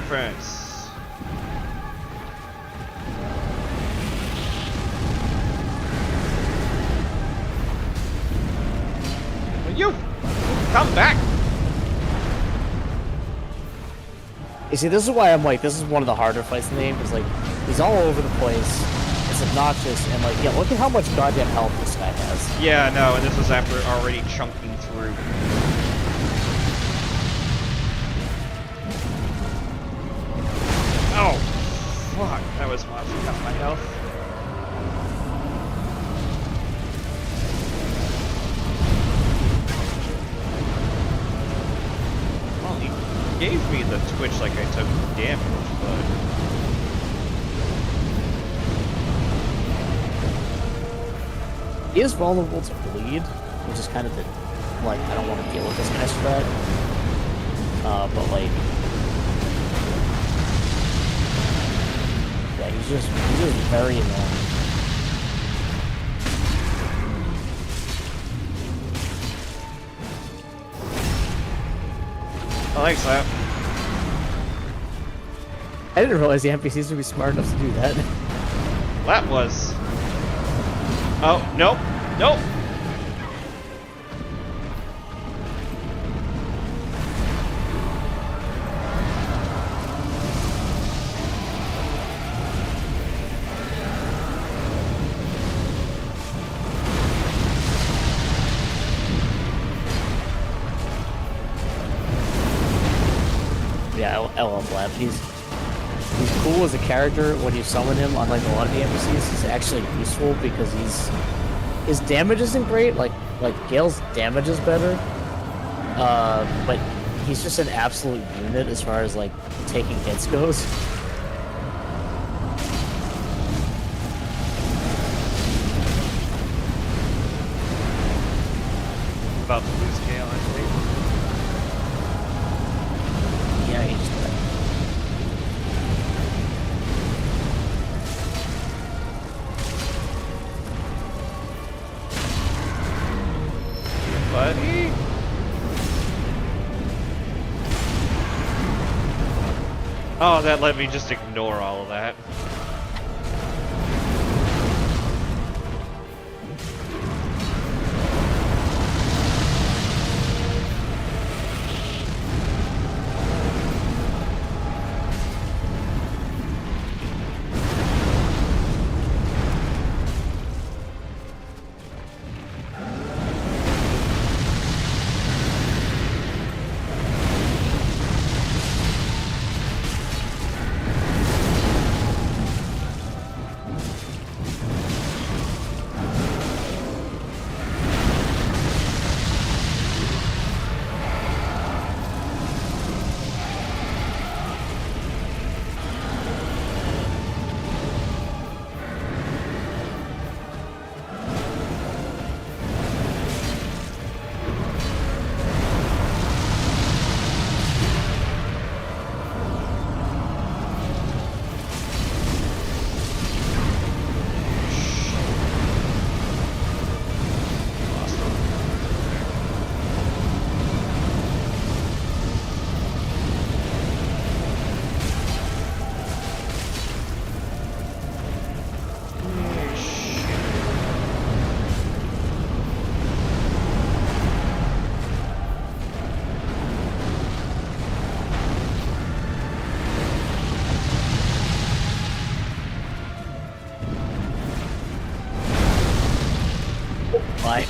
Friends. Will you come back? You see, this is why I'm like, this is one of the harder fights in the game, because like, he's all over the place, it's obnoxious, and like, yeah, look at how much goddamn health this guy has. Yeah, no, and this was after already chunking through. Oh, fuck, that was monster cut my health. Well, he gave me the twitch like I took damage, but... He is vulnerable to bleed, which is kind of the, like, I don't want to deal with this guy's threat. But like, yeah, he's just very annoying. I like that. I didn't realize the NPCs would be smart enough to do that. That was... Oh, nope, nope. LL Flap. He's cool as a character when you summon him. Unlike a lot of the NPCs, he's actually useful because his damage isn't great. Like Gale's damage is better, but he's just an absolute unit as far as like taking hits goes. About to lose Gale, I think. Yeah, he just died. Buddy? Oh, that let me just ignore all of that. Why?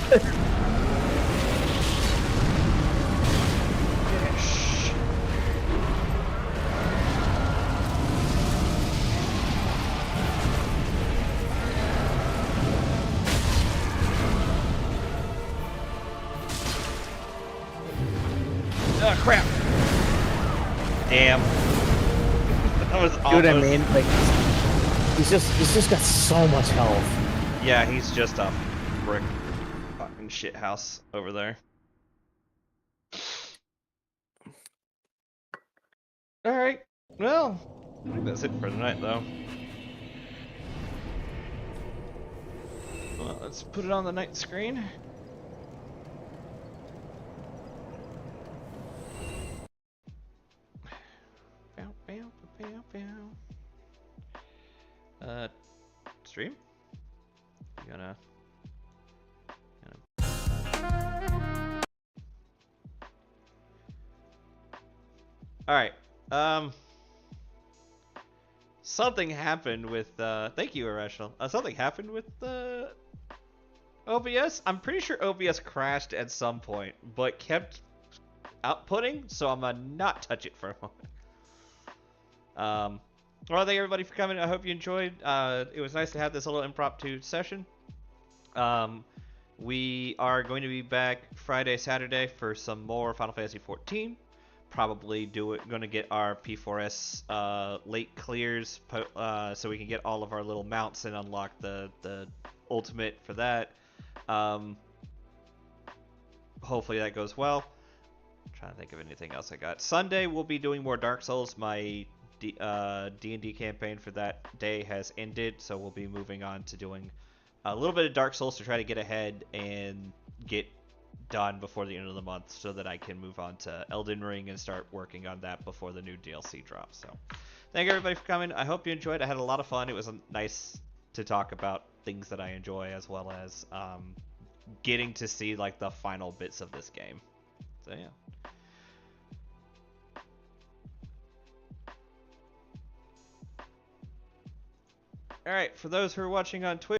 Oh crap! Damn. That was You know what I almost- mean? Like, he's just got so much health. Yeah, he's just a brick fucking shit house over there. Alright, well, I think that's it for tonight though. Well, let's put it on the night screen. Bow, bow, bow, bow. Stream? You gonna... Alright, something happened with, thank you, Irrational. Something happened with, OBS? I'm pretty sure OBS crashed at some point, but kept outputting, so I'm gonna not touch it for a moment. Well, thank everybody for coming. I hope you enjoyed. It was nice to have this little impromptu session. We are going to be back Friday, Saturday for some more Final Fantasy XIV. Probably going to get our P4S late clears so we can get all of our little mounts and unlock the ultimate for that. Hopefully that goes well. I'm trying to think of anything else I got. Sunday we'll be doing more Dark Souls. My D&D campaign for that day has ended, so we'll be moving on to doing a little bit of Dark Souls to try to get ahead and get done before the end of the month so that I can move on to Elden Ring and start working on that before the new DLC drops. So thank everybody for coming. I hope you enjoyed. I had a lot of fun. It was nice to talk about things that I enjoy as well as getting to see like the final bits of this game. So yeah. Alright, for those who are watching on Twitch,